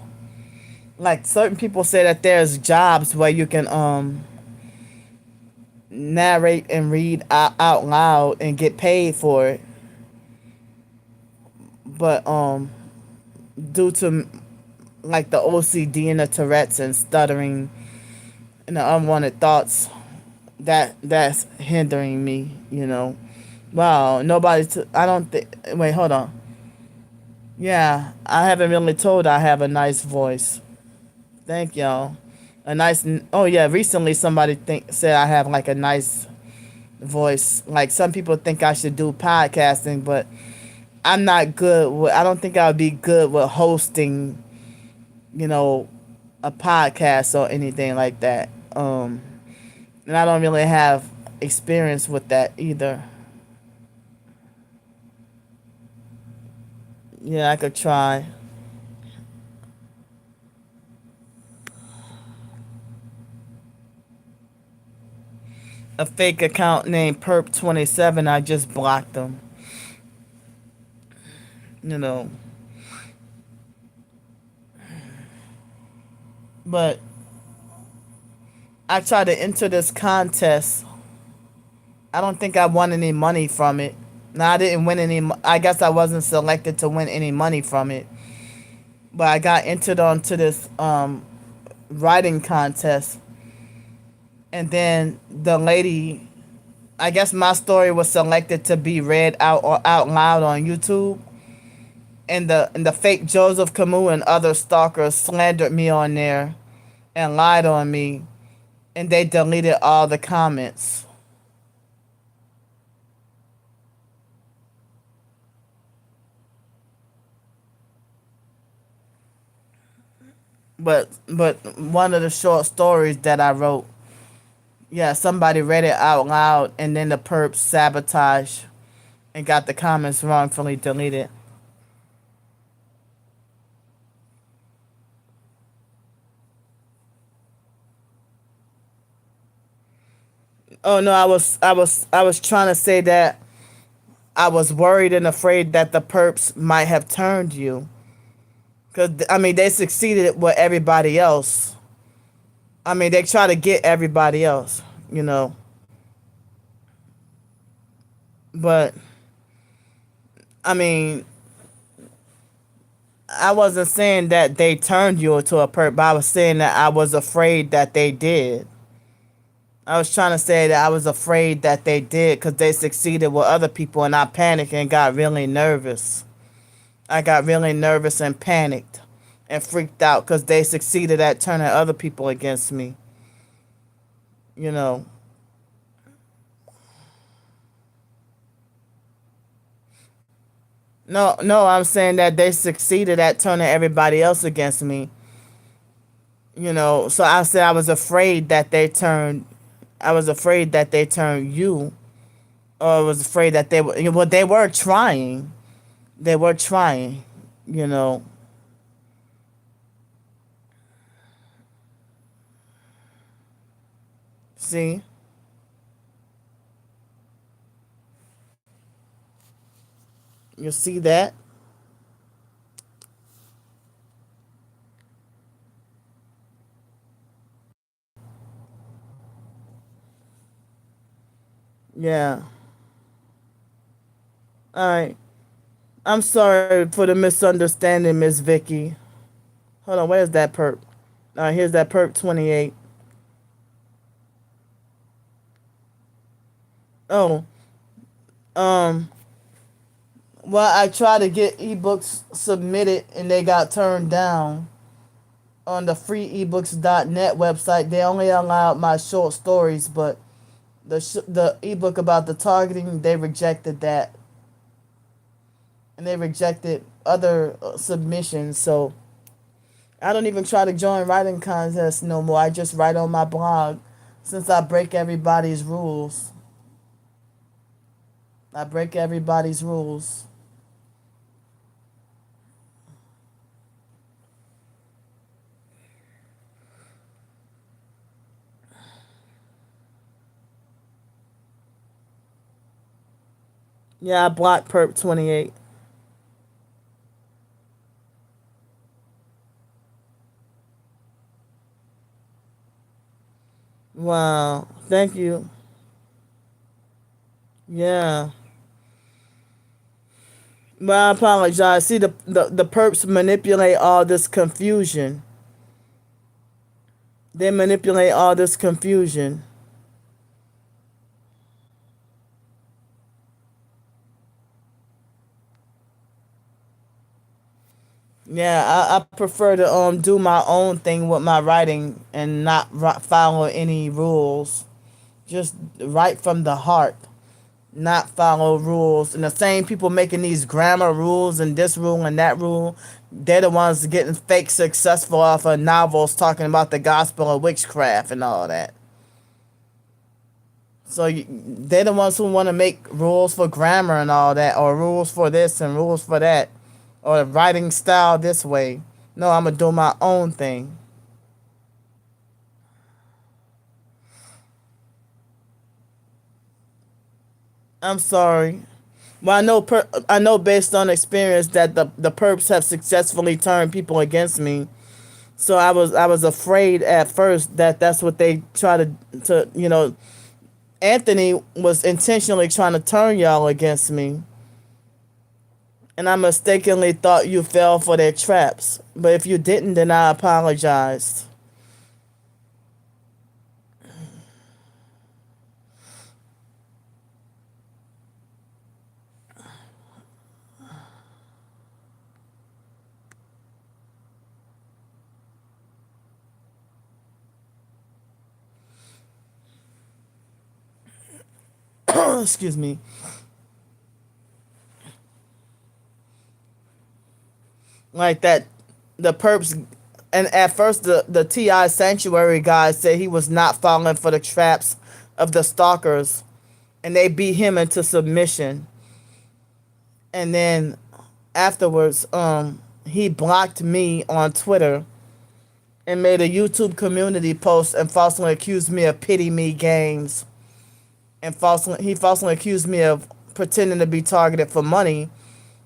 Like certain people say that there's jobs where you can narrate and read out loud and get paid for it, but due to like the OCD and the Tourette's and stuttering and the unwanted thoughts, that's hindering me. Wow, nobody. I don't think. Wait, hold on. Yeah, I haven't really told I have a nice voice. Thank y'all. A nice. Oh yeah, recently somebody said I have like a nice voice. Like some people think I should do podcasting, but I'm not good with. I don't think I would be good with hosting. You know, a podcast or anything like that. And I don't really have experience with that either. Yeah, I could try. A fake account named perp27. I just blocked them. You know, but I tried to enter this contest. I don't think I won any money from it. No, I didn't win any. I guess I wasn't selected to win any money from it. But I got entered onto this writing contest, and then the lady. I guess my story was selected to be read out loud on YouTube, and the fake Joseph Camus and other stalkers slandered me on there and lied on me, and they deleted all the comments. But one of the short stories that I wrote, yeah, somebody read it out loud, and then the perps sabotage and got the comments wrongfully deleted. Oh no, I was trying to say that I was worried and afraid that the perps might have turned you, cause I mean they succeeded with everybody else. I mean they try to get everybody else, you know. But I mean, I wasn't saying that they turned you into a perp, but I was saying that I was afraid that they did. I was trying to say that I was afraid that they did because they succeeded with other people, and I panicked and got really nervous. I got really nervous and panicked and freaked out because they succeeded at turning other people against me. You know. No, no, I'm saying that they succeeded at turning everybody else against me. So I said I was afraid that they turned. I was afraid that they turned you, or I was afraid that they were. Well, they were trying. They were trying. You know. See. You see that? Yeah. All right. I'm sorry for the misunderstanding, Miss Vicky. Hold on, where's that perp? All right, here's that perp 28. Oh, um, well, I tried to get ebooks submitted and they got turned down on the freeebooks.net website. They only allowed my short stories, but the ebook about the targeting, they rejected that, and they rejected other submissions. So I don't even try to join writing contests no more. I just write on my blog since I break everybody's rules. I break everybody's rules. Yeah, I blocked Perp 28. Wow. Thank you. Yeah. Well, I apologize. See, the perps manipulate all this confusion. They manipulate all this confusion. Yeah, I prefer to do my own thing with my writing and not follow any rules. Just write from the heart, not follow rules. And the same people making these grammar rules and this rule and that rule, they're the ones getting fake successful off of novels talking about the gospel of witchcraft and all that. So they're the ones who want to make rules for grammar and all that, or rules for this and rules for that, or writing style this way. No, I'm gonna do my own thing. I'm sorry. Well, I know based on experience that the perps have successfully turned people against me. So I was afraid at first that that's what they try to Anthony was intentionally trying to turn y'all against me, and I mistakenly thought you fell for their traps. But if you didn't, then I apologized. Excuse me. Like that, the perps, and at first the Ti Sanctuary guy said he was not falling for the traps of the stalkers, and they beat him into submission. And then afterwards, he blocked me on Twitter and made a YouTube community post and falsely accused me of pity me games, and he falsely accused me of pretending to be targeted for money.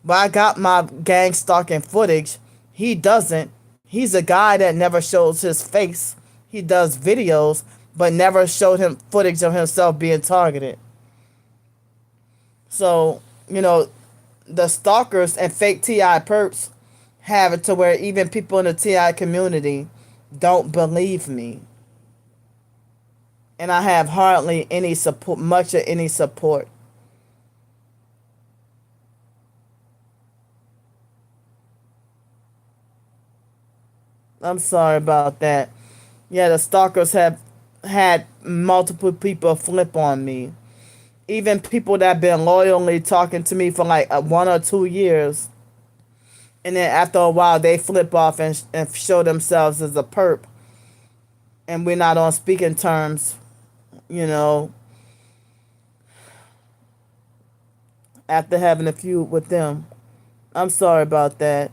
But I got my gang stalking footage. He doesn't. He's a guy that never shows his face. He does videos, but never showed him footage of himself being targeted. So, the stalkers and fake TI perps have it to where even people in the TI community don't believe me. And I have hardly any support, much of any support. I'm sorry about that. Yeah, the stalkers have had multiple people flip on me. Even people that have been loyally talking to me for like 1 or 2 years. And then after a while, they flip off and show themselves as a perp. And we're not on speaking terms, you know, after having a feud with them. I'm sorry about that.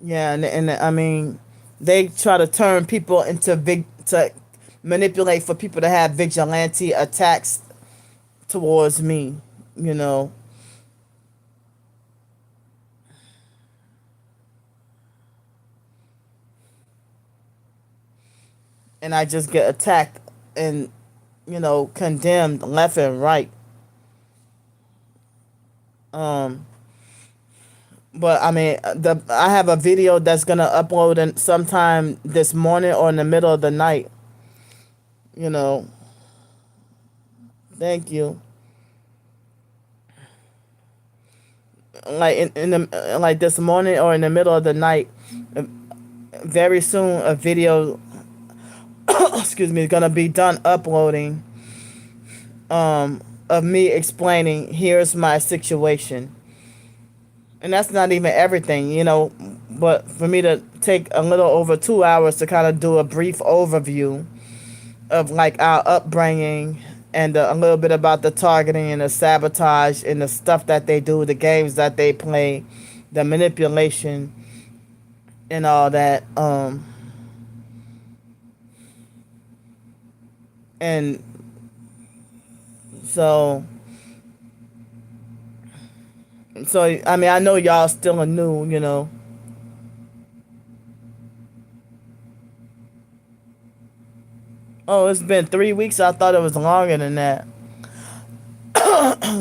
Yeah, and I mean, they try to turn people into to manipulate for people to have vigilante attacks towards me. You know, and I just get attacked and, condemned left and right. Um, but I mean, I have a video that's gonna upload in sometime this morning or in the middle of the night. You know, thank you. Like in the like this morning or in the middle of the night, very soon a video, excuse me, is gonna be done uploading. Of me explaining here's my situation, and that's not even everything, but for me to take a little over 2 hours to kind of do a brief overview of like our upbringing and a little bit about the targeting and the sabotage and the stuff that they do, the games that they play, the manipulation and all that. And so I mean, I know y'all still are new. Oh, it's been 3 weeks. I thought it was longer than that.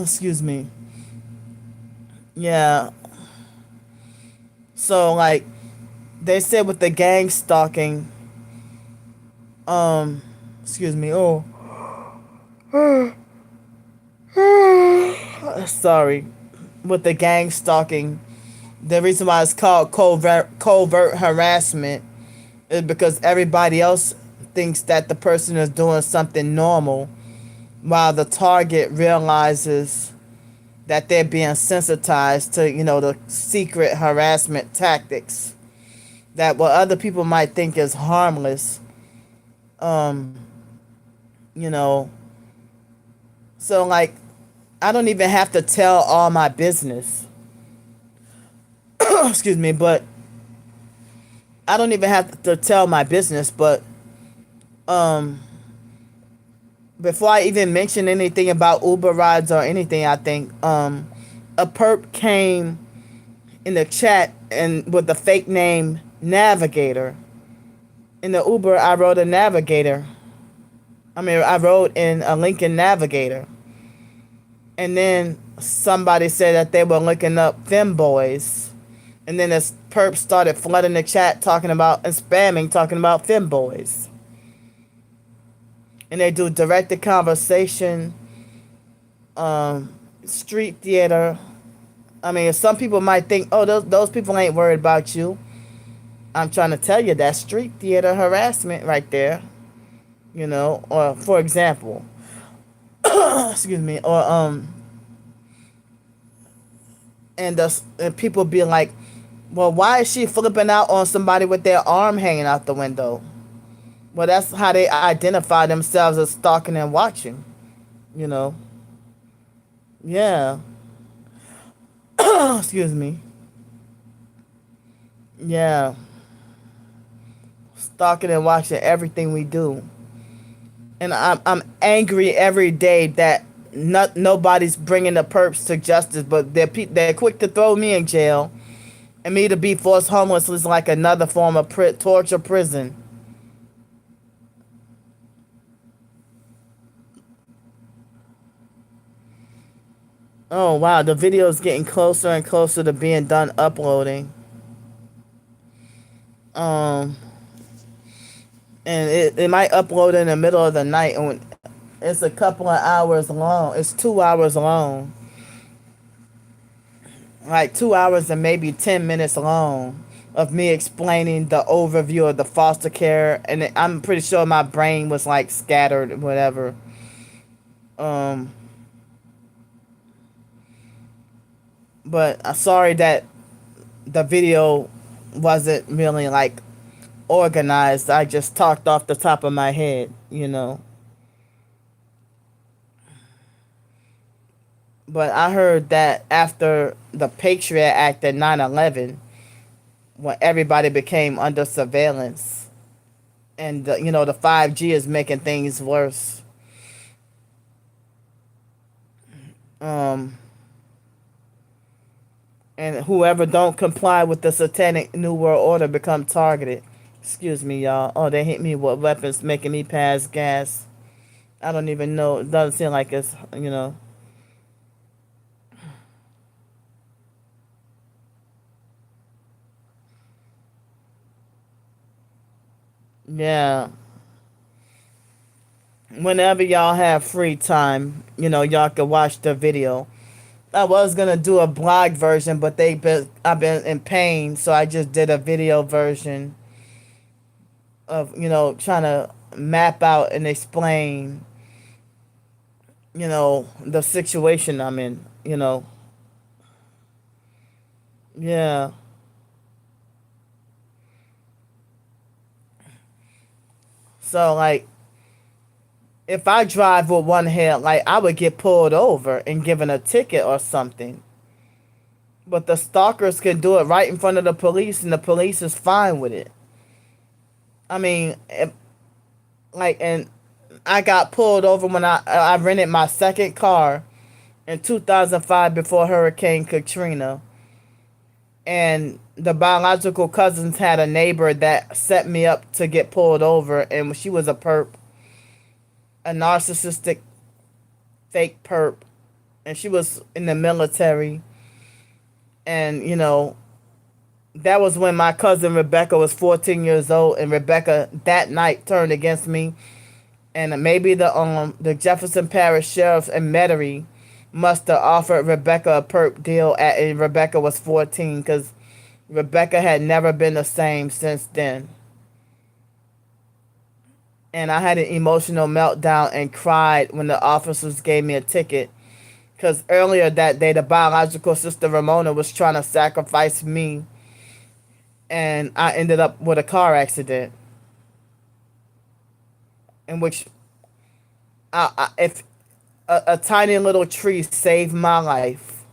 Excuse me. Yeah. So like they said with the gang stalking, excuse me. Oh, sorry. With the gang stalking, the reason why it's called covert harassment is because everybody else thinks that the person is doing something normal, while the target realizes that they're being sensitized to, the secret harassment tactics that what other people might think is harmless. Um, you know, so like I don't even have to tell all my business. Excuse me, but I don't even have to tell my business, but um before I even mention anything about Uber rides or anything, I think a perp came in the chat and with the fake name Navigator. In the Uber, I wrote a Navigator. I wrote in a Lincoln Navigator. And then somebody said that they were looking up femboys. And then this perp started flooding the chat talking about and spamming, talking about femboys. And they do directed conversation, street theater. I mean, some people might think, oh, those people ain't worried about you. I'm trying to tell you that's street theater harassment right there. Or for example, excuse me, or and people be like, well, why is she flipping out on somebody with their arm hanging out the window? Well, that's how they identify themselves as stalking and watching, you know. Yeah. Excuse me. Yeah. Stalking and watching everything we do. And I'm angry every day that nobody's bringing the perps to justice, but they're quick to throw me in jail. And me to be forced homeless is like another form of torture prison. Oh wow, the video is getting closer and closer to being done uploading. Um, and it might upload in the middle of the night, and it's a couple of hours long. It's 2 hours long, like 2 hours and maybe 10 minutes long of me explaining the overview of the foster care, and I'm pretty sure my brain was like scattered, whatever. Um, but I'm sorry that the video wasn't really like organized. I just talked off the top of my head. But I heard that after the Patriot Act at 9/11, when everybody became under surveillance, and the 5G is making things worse. Um, and whoever don't comply with the satanic new world order become targeted. Excuse me, y'all. Oh, they hit me with weapons, making me pass gas. I don't even know. It doesn't seem like it's, you know. Yeah. Whenever y'all have free time, you know, y'all can watch the video. I was gonna do a blog version, but I've been in pain, so I just did a video version of, you know, trying to map out and explain, you know, the situation I'm in, you know. Yeah. So like if I drive with one headlight, I would get pulled over and given a ticket or something. But the stalkers can do it right in front of the police, and the police is fine with it. I mean, and I got pulled over when I rented my second car in 2005 before Hurricane Katrina, and the biological cousins had a neighbor that set me up to get pulled over, and she was a perp, a narcissistic fake perp, and she was in the military. And you know, that was when my cousin Rebecca was 14 years old, and Rebecca that night turned against me. And maybe the Jefferson Parish Sheriff in Metairie must have offered Rebecca a perp deal and Rebecca was 14, because Rebecca had never been the same since then. And I had an emotional meltdown and cried when the officers gave me a ticket, because earlier that day the biological sister Ramona was trying to sacrifice me, and I ended up with a car accident in which if a tiny little tree saved my life.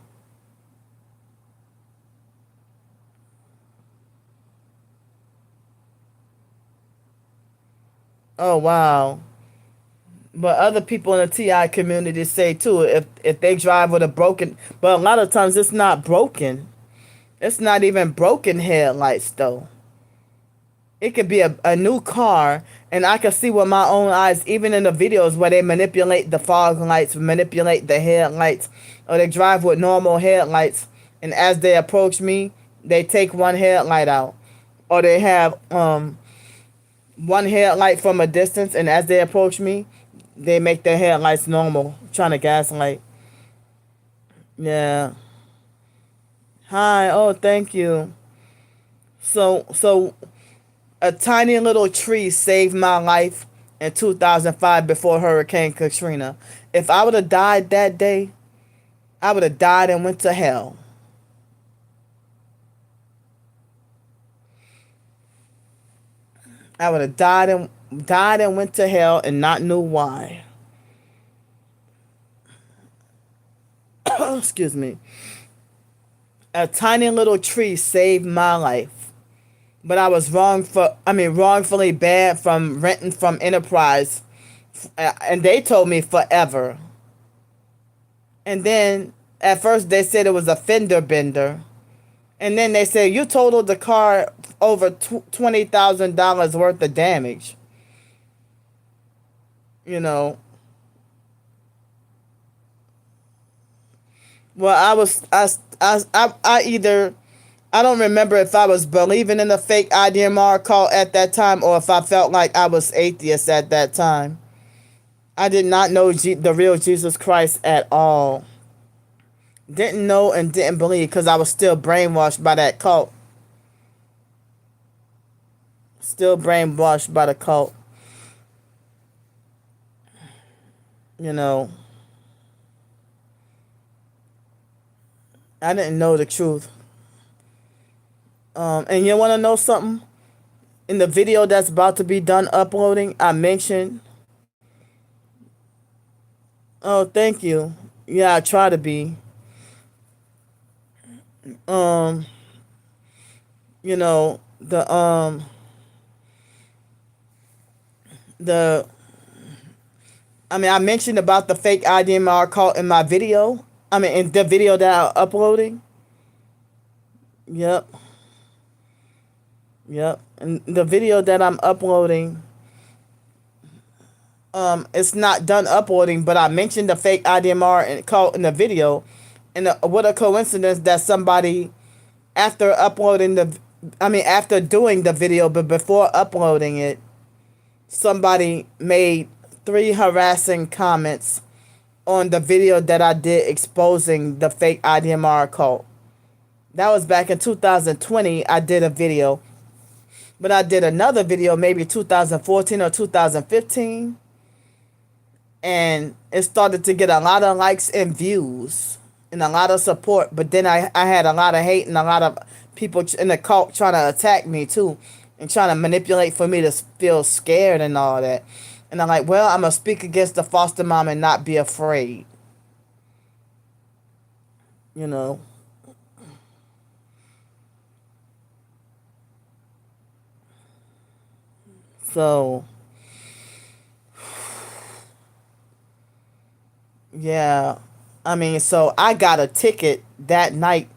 Oh wow. But other people in the TI community say too, if they drive with a broken, but a lot of times it's not broken. It's not even broken headlights though. It could be a new car, and I can see with my own eyes, even in the videos where they manipulate the fog lights, manipulate the headlights, or they drive with normal headlights, and as they approach me, they take one headlight out, or they have one headlight from a distance, and as they approach me, they make their headlights normal, trying to gaslight. Yeah. Hi. Oh, thank you. So a tiny little tree saved my life in 2005 before Hurricane Katrina. If I would have died that day, I would have died and went to hell. I would have died and went to hell and not knew why. Excuse me. A tiny little tree saved my life. But I was wrongfully banned from renting from Enterprise, and they told me forever. And then at first they said it was a fender bender, and then they said you totaled the car over $20,000 worth of damage. You know. Well, I either I don't remember if I was believing in the fake IDMR call at that time, or if I felt like I was atheist at that time. I did not know the real Jesus Christ at all. Didn't know and didn't believe because I was still brainwashed by that cult. Still brainwashed by the cult. You know. I didn't know the truth. And you want to know something? In the video that's about to be done uploading, I mentioned. Oh, thank you. Yeah, I try to be. Um, you know, the I mentioned about the fake IDMR call in my video. In the video that I'm uploading. Yep. Yep. And the video that I'm uploading, it's not done uploading, but I mentioned the fake IDMR and call in the video, and what a coincidence that somebody after uploading the, I mean after doing the video, but before uploading it, somebody made 3 harassing comments on the video that I did exposing the fake IDMR cult. That was back in 2020. I did a video, but I did another video maybe 2014 or 2015, and it started to get a lot of likes and views and a lot of support. But then I had a lot of hate and a lot of people in the cult trying to attack me too and trying to manipulate for me to feel scared and all that. And I'm like, well, I'm going to speak against the foster mom and not be afraid. You know? So, yeah. I mean, so I got a ticket that night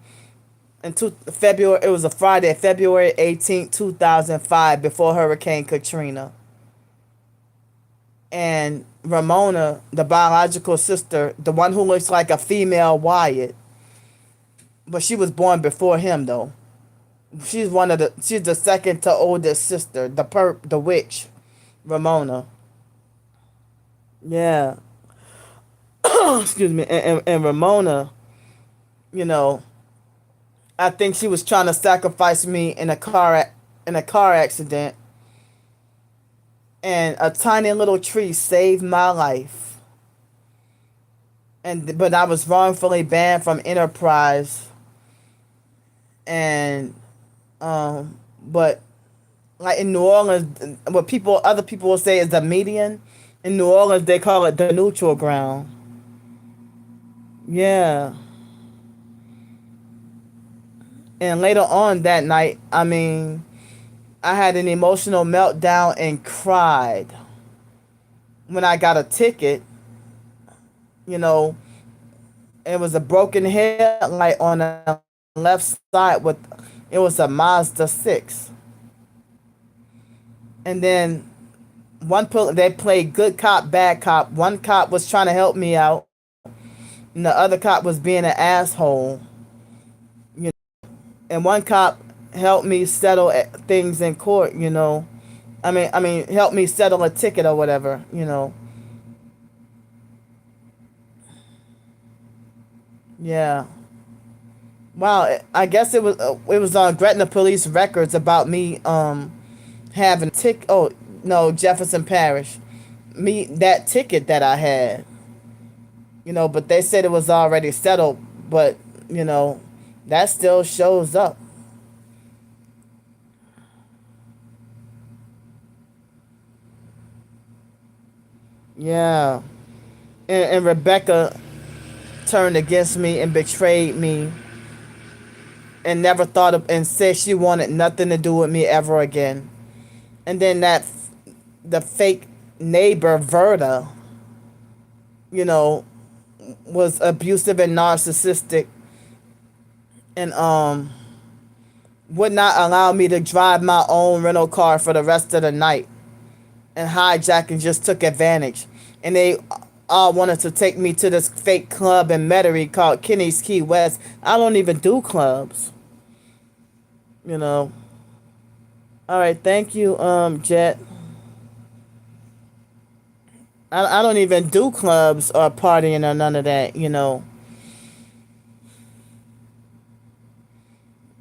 in February. It was a Friday, February 18th, 2005, before Hurricane Katrina. And Ramona, the biological sister, the one who looks like a female Wyatt, but she was born before him though. She's the second to oldest sister, the witch, Ramona. Yeah. Excuse me. And Ramona, you know, I think she was trying to sacrifice me in a car accident, and a tiny little tree saved my life. But I was wrongfully banned from Enterprise, and but like in New Orleans, what other people will say is the median. In New Orleans, they call it the neutral ground. Yeah. And later on that night, I mean, I had an emotional meltdown and cried when I got a ticket. You know, it was a broken headlight on the left side it was a Mazda 6. And then they played good cop, bad cop. One cop was trying to help me out, and the other cop was being an asshole. You know, and one cop helped me settle things in court. You know, help me settle a ticket or whatever. You know. Yeah. Wow. I guess it was on Gretna Police records about me having oh no, Jefferson Parish, that ticket that I had. You know, but they said it was already settled, but you know, that still shows up. Yeah. And Rebecca turned against me and betrayed me and never thought of and said she wanted nothing to do with me ever again. And then the fake neighbor Verda, you know, was abusive and narcissistic, and would not allow me to drive my own rental car for the rest of the night, and hijacked and just took advantage. And they all wanted to take me to this fake club in Metairie called Kenny's Key West. I don't even do clubs. You know. All right, thank you, Jet. I don't even do clubs or partying or none of that, you know.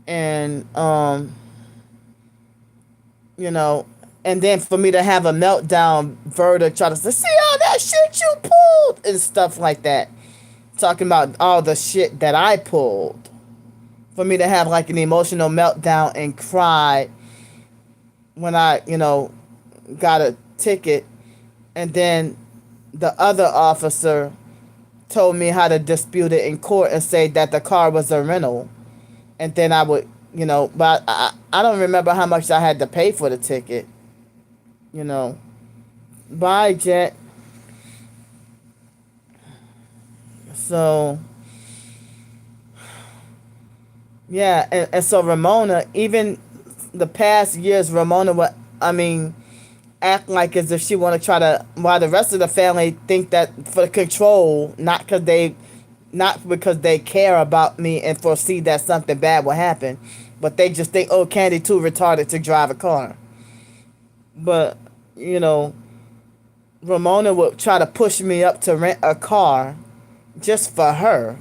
And you know, and then for me to have a meltdown, Verda try to say, see all that shit you pulled and stuff like that. Talking about all the shit that I pulled. For me to have like an emotional meltdown and cry when I, you know, got a ticket. And then the other officer told me how to dispute it in court and say that the car was a rental. And then I would, you know, but I don't remember how much I had to pay for the ticket. You know. Bye, Jet. So, yeah, and so Ramona, even the past years, Ramona would, I mean, act like as if she want to try to, while the rest of the family think that for control, not because they care about me and foresee that something bad will happen, but they just think, oh, Candy too retarded to drive a car. But you know, Ramona would try to push me up to rent a car just for her,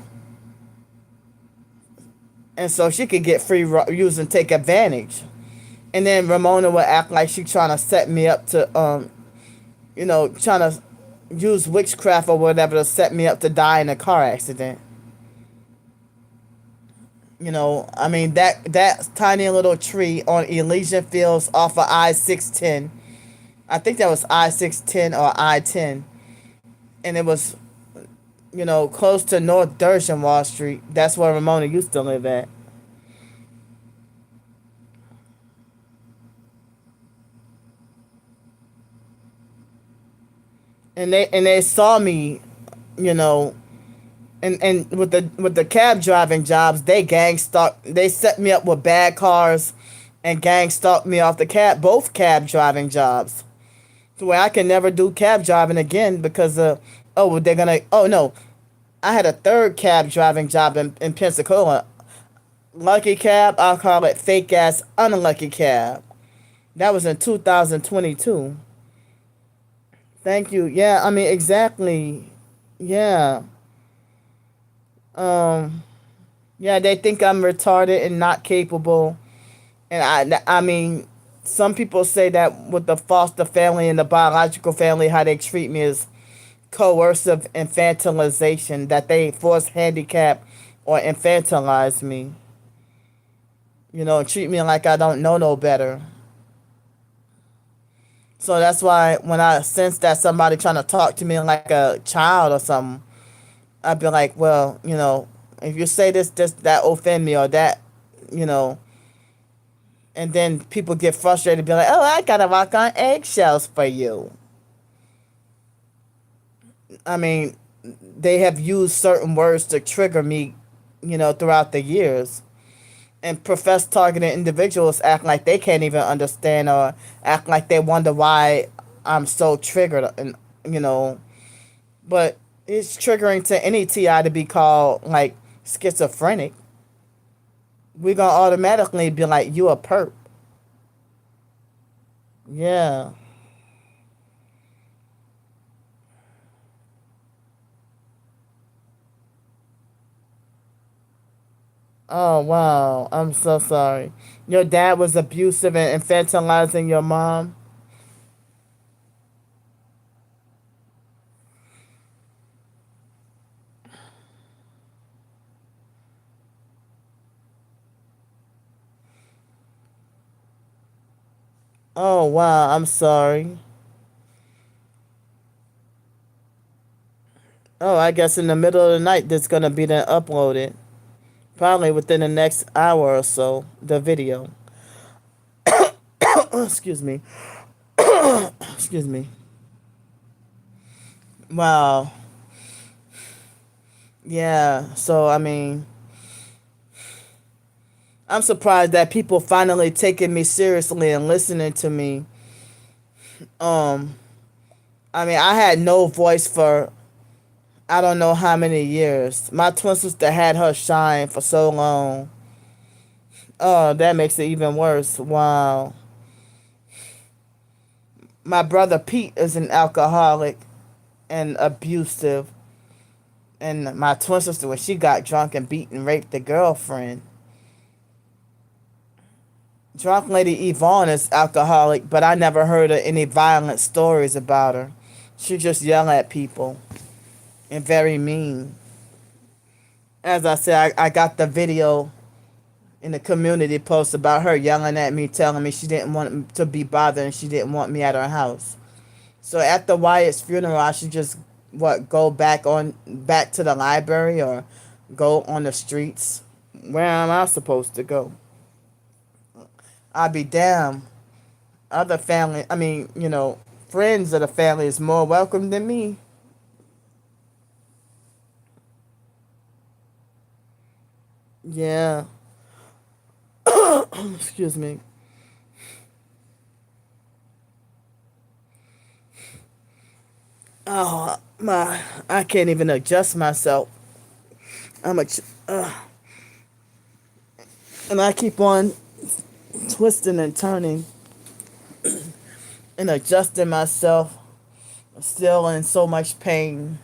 and so she could get free use and take advantage. And then Ramona would act like she trying to set me up to, trying to use witchcraft or whatever to set me up to die in a car accident. I mean that tiny little tree on Elysian Fields off of I-610. I think that was I-610 or I-10, and it was close to North Wall Street. That's where Ramona used to live at. And they saw me, you know, and with the cab driving jobs, they set me up with bad cars, and gang stalked me off the both cab driving jobs, to where I can never do cab driving again because they're gonna, oh no, I had a third cab driving job in Pensacola. Lucky cab, I'll call it fake ass unlucky cab. That was in 2022. Thank you. Yeah, I mean exactly. Yeah. Um. Yeah, they think I'm retarded and not capable, and I mean, some people say that with the foster family and the biological family, how they treat me is coercive infantilization. That they force handicap or infantilize me. Treat me like I don't know no better. So that's why when I sense that somebody trying to talk to me like a child or something, I'd be like, well, if you say this, that offend me or that, you know, and then people get frustrated, be like, oh, I gotta walk on eggshells for you. I mean, they have used certain words to trigger me, throughout the years. And professed targeted individuals act like they can't even understand or act like they wonder why I'm so triggered, and you know but it's triggering to any TI to be called like schizophrenic. We're gonna automatically be like, you a perp. Yeah. Oh wow, I'm so sorry. Your dad was abusive and infantilizing your mom. Oh wow, I'm sorry. Oh, I guess in the middle of the night that's gonna be then uploaded. Probably within the next hour or so, the video. Excuse me. Excuse me. Wow. Yeah. So I mean, I'm surprised that people finally taking me seriously and listening to me. Um, I mean, I had no voice for I don't know how many years. My twin sister had her shine for so long. Oh, that makes it even worse. Wow. My brother Pete is an alcoholic and abusive. And my twin sister, when she got drunk and beat and raped the girlfriend. Drunk lady Yvonne is alcoholic, but I never heard of any violent stories about her. She just yell at people and very mean. As I said, I got the video in the community post about her yelling at me, telling me she didn't want to be bothered and she didn't want me at her house. So after Wyatt's funeral, I should just go back to the library or go on the streets. Where am I supposed to go? I'd be damned. Other family, I mean, friends of the family is more welcome than me. Yeah. Excuse me. Oh my! I can't even adjust myself. I'm a, and I keep on twisting and turning and adjusting myself. Still in so much pain.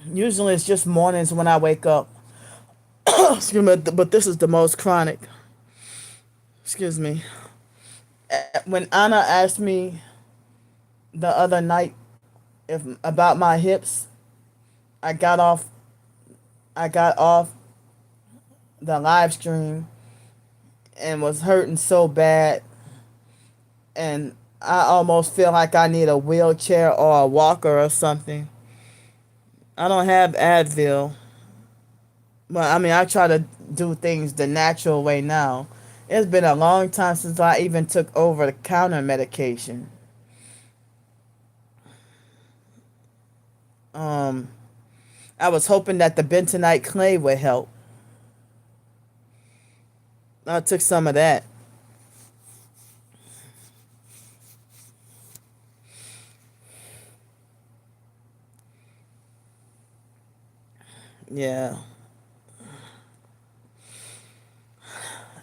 Usually it's just mornings when I wake up. Excuse me, but this is the most chronic. Excuse me. When Anna asked me the other night if about my hips, I got off. I got off the live stream and was hurting so bad, and I almost feel like I need a wheelchair or a walker or something. I don't have Advil, but I mean I try to do things the natural way now. It's been a long time since I even took over the counter medication. Um, I was hoping that the bentonite clay would help. I took some of that. Yeah.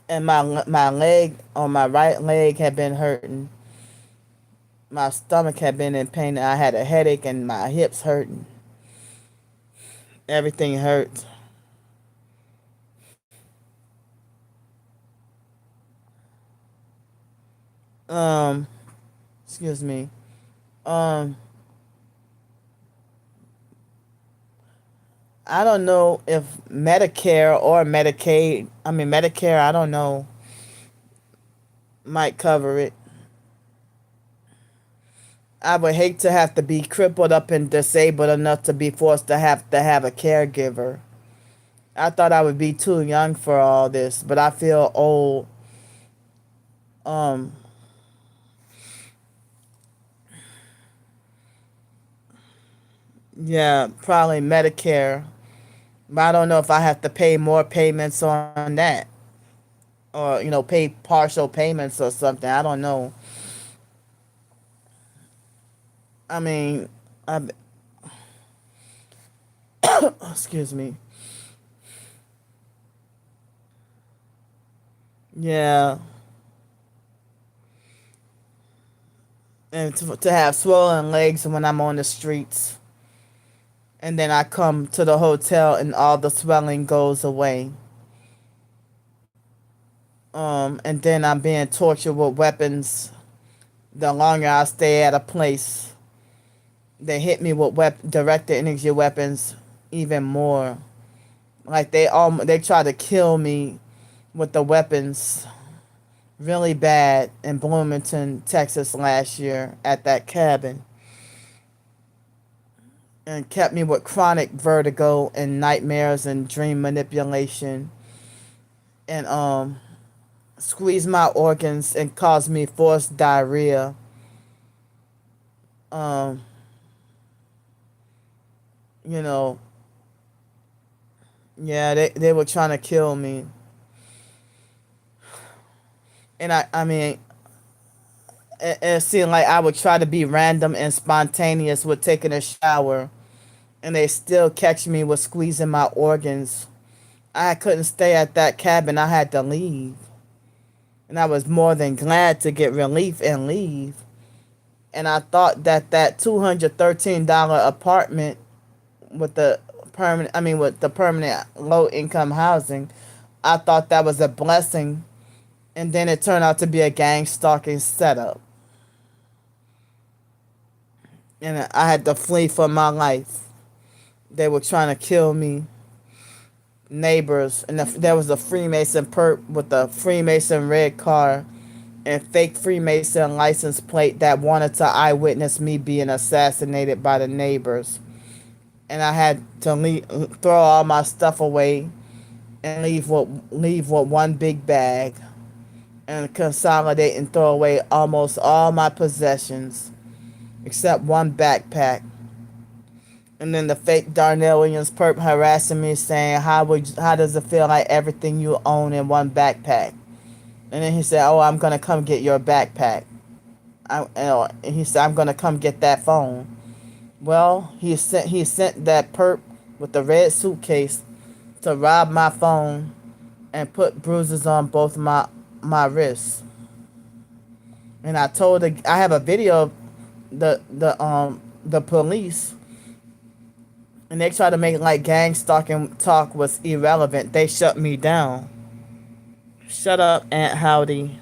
And my leg on my right leg had been hurting. My stomach had been in pain. I had a headache and my hips hurting. Everything hurt. Um, excuse me. Um, I don't know if Medicare or Medicaid, I mean Medicare, I don't know, might cover it. I would hate to have to be crippled up and disabled enough to be forced to have a caregiver. I thought I would be too young for all this, but I feel old. Um, yeah, probably Medicare. But I don't know if I have to pay more payments on that, or pay partial payments or something. I don't know. I mean, I excuse me. Yeah, and to have swollen legs when I'm on the streets, and then I come to the hotel and all the swelling goes away. And then I'm being tortured with weapons. The longer I stay at a place, they hit me with directed energy weapons even more. Like they try to kill me with the weapons really bad in Bloomington, Texas last year at that cabin, and kept me with chronic vertigo and nightmares and dream manipulation, and squeezed my organs and caused me forced diarrhea. Um, you know, yeah, they were trying to kill me. And I mean, it seemed like I would try to be random and spontaneous with taking a shower, and they still catch me with squeezing my organs. I couldn't stay at that cabin. I had to leave. And I was more than glad to get relief and leave. And I thought that $213 apartment with the with the permanent low income housing, I thought that was a blessing, and then it turned out to be a gang stalking setup, and I had to flee for my life. They were trying to kill me. Neighbors, and there was a Freemason perp with a Freemason red car and fake Freemason license plate that wanted to eyewitness me being assassinated by the neighbors. And I had to throw all my stuff away and leave with one big bag and consolidate and throw away almost all my possessions except one backpack. And then the fake Darnell Williams perp harassing me, saying, how does it feel like everything you own in one backpack? And then he said, oh, I'm gonna come get your backpack. And he said, I'm gonna come get that phone. Well, he sent that perp with the red suitcase to rob my phone and put bruises on both my wrists. And I have a video of the police, and they try to make like gang stalking talk was irrelevant. They shut me down. Shut up, Aunt Howdy.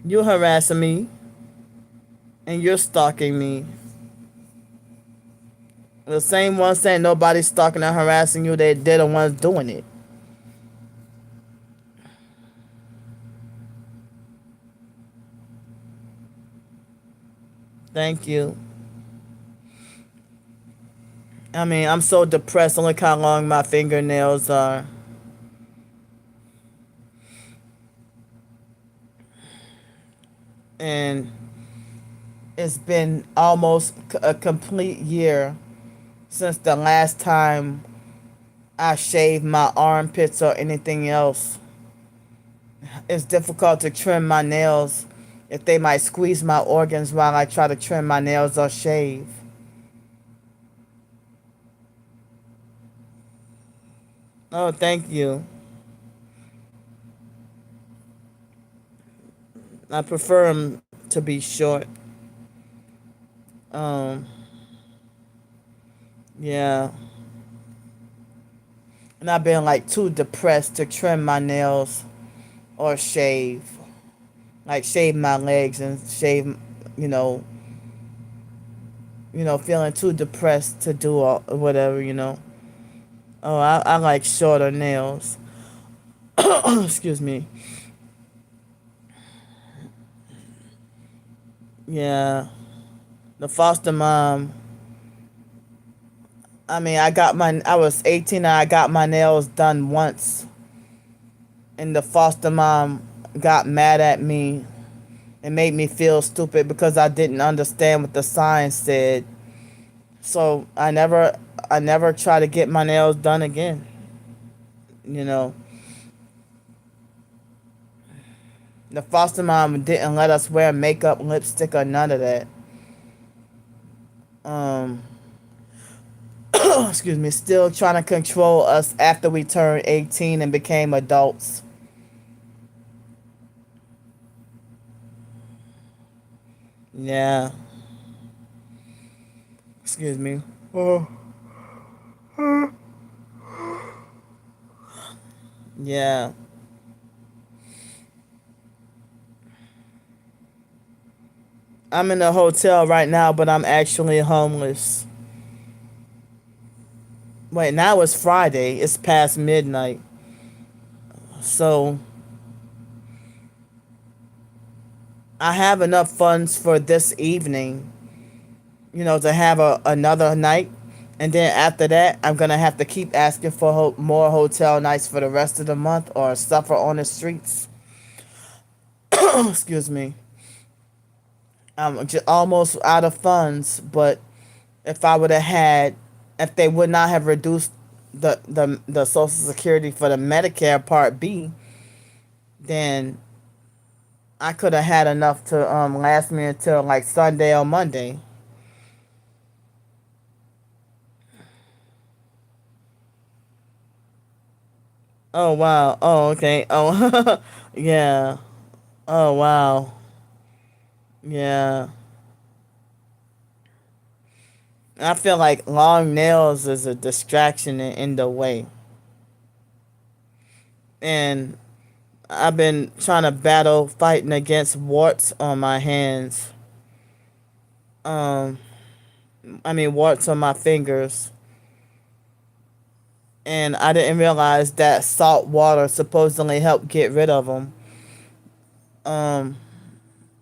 You harassing me and you're stalking me. The same ones saying nobody's stalking and harassing you, they're the ones doing it. Thank you. I mean, I'm so depressed. Look how long my fingernails are. And it's been almost a complete year since the last time I shaved my armpits or anything else. It's difficult to trim my nails if they might squeeze my organs while I try to trim my nails or shave. Oh, thank you. I prefer them to be short. Um, yeah. And I've been like too depressed to trim my nails or shave. Like shave my legs and shave, you know, feeling too depressed to do all, whatever. Oh, I like shorter nails. Excuse me. Yeah. The foster mom. I mean, I was 18 and I got my nails done once. And the foster mom got mad at me and made me feel stupid because I didn't understand what the sign said. So I never try to get my nails done again. You know, the foster mom didn't let us wear makeup, lipstick, or none of that. Um, excuse me, still trying to control us after we turned 18 and became adults. Yeah, excuse me. Oh, yeah. I'm in a hotel right now, but I'm actually homeless. Wait, now it's Friday. It's past midnight. So I have enough funds for this evening, to have another night. And then after that, I'm going to have to keep asking for more hotel nights for the rest of the month or suffer on the streets. Excuse me. I'm just almost out of funds, but if I would have had, if they would not have reduced the Social Security for the Medicare Part B, then I could have had enough to last me until like Sunday or Monday. Oh wow. Oh okay. Oh yeah. Oh wow. Yeah. I feel like long nails is a distraction in the way. And I've been trying to battle fighting against warts on my hands. Um I mean warts on my fingers. And I didn't realize that salt water supposedly helped get rid of them. Um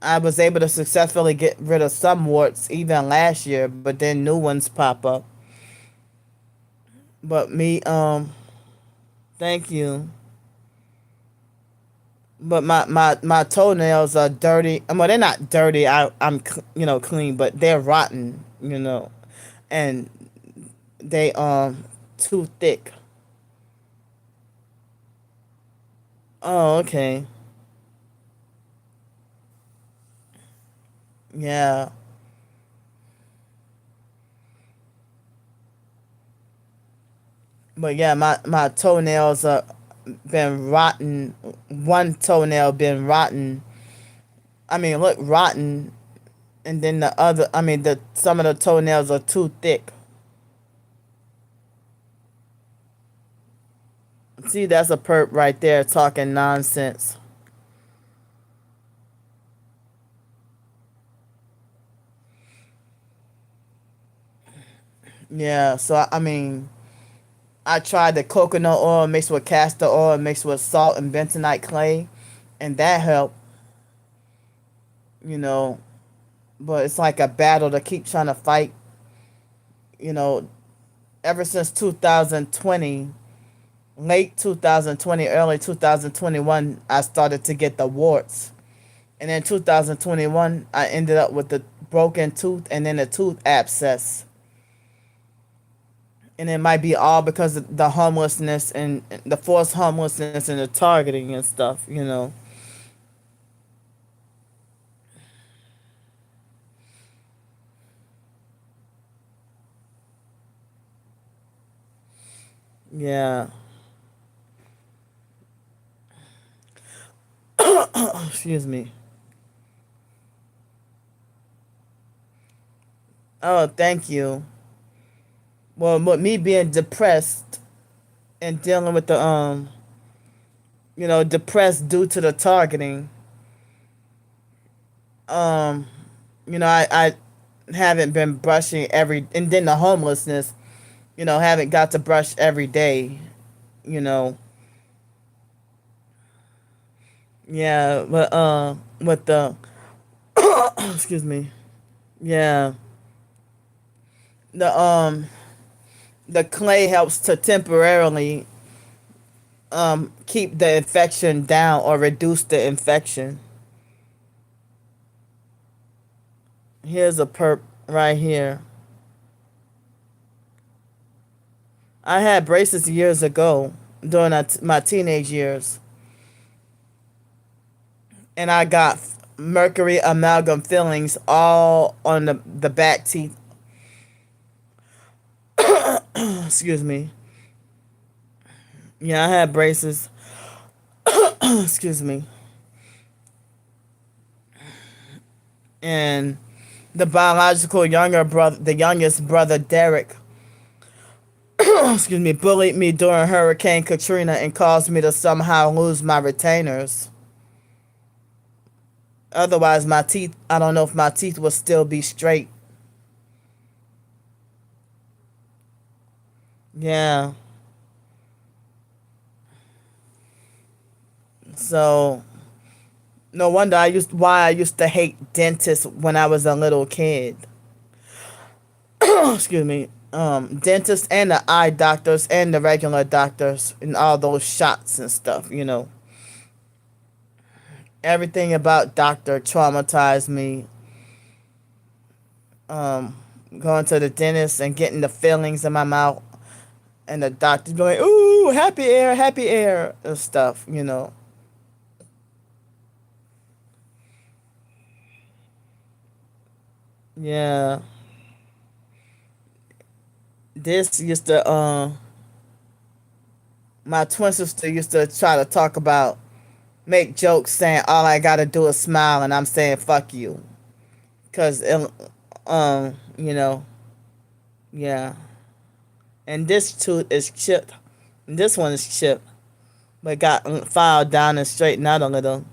I was able to successfully get rid of some warts even last year, but then new ones pop up. But thank you. But my toenails are dirty. Well, they're not dirty. I'm clean, but they're rotten. And they too thick. Oh, okay. Yeah. But yeah, my toenails are been rotten. One toenail been rotten. I mean, look rotten, and then the other. I mean, the some of the toenails are too thick. See, that's a perp right there talking nonsense. Yeah. So I mean, I tried the coconut oil mixed with castor oil mixed with salt and bentonite clay, and that helped. You know, but it's like a battle to keep trying to fight. You know, ever since 2020, late 2020, early 2021, I started to get the warts. And in 2021, I ended up with the broken tooth and then a tooth abscess. And it might be all because of the homelessness and the forced homelessness and the targeting and stuff, you know. Yeah. Excuse me. Oh, thank you. Well, with me being depressed and dealing with the depressed due to the targeting, um, I haven't been brushing and then the homelessness, haven't got to brush every day, you know. Yeah, but with the excuse me. Yeah. The the clay helps to temporarily keep the infection down or reduce the infection. Here's a perp right here. I had braces years ago during my teenage years, and I got mercury amalgam fillings all on the back teeth. Excuse me. Yeah, I had braces. Excuse me. And the biological younger brother, the youngest brother, Derek, excuse me, bullied me during Hurricane Katrina and caused me to somehow lose my retainers. Otherwise, my teeth, I don't know if my teeth would still be straight. Yeah. So, no wonder why I used to hate dentists when I was a little kid. Excuse me. Dentists and the eye doctors and the regular doctors and all those shots and stuff, you know. Everything about doctor traumatized me. Um, Going to the dentist and getting the fillings in my mouth and the doctor going, "Ooh, happy air," and stuff, you know. Yeah. This used to my twin sister used to try to talk about make jokes saying all I gotta do is smile and I'm saying fuck you. Cause you know, yeah. And this tooth is chipped. And this one is chipped. But got filed down and straightened out a little.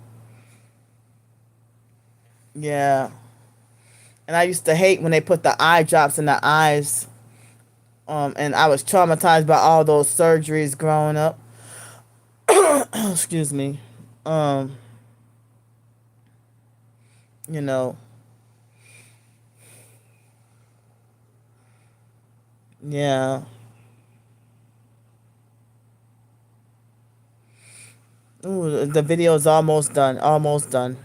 Yeah. And I used to hate when they put the eye drops in the eyes. And I was traumatized by all those surgeries growing up. Excuse me. Um, you know, yeah. Ooh, the video's almost done. Almost done.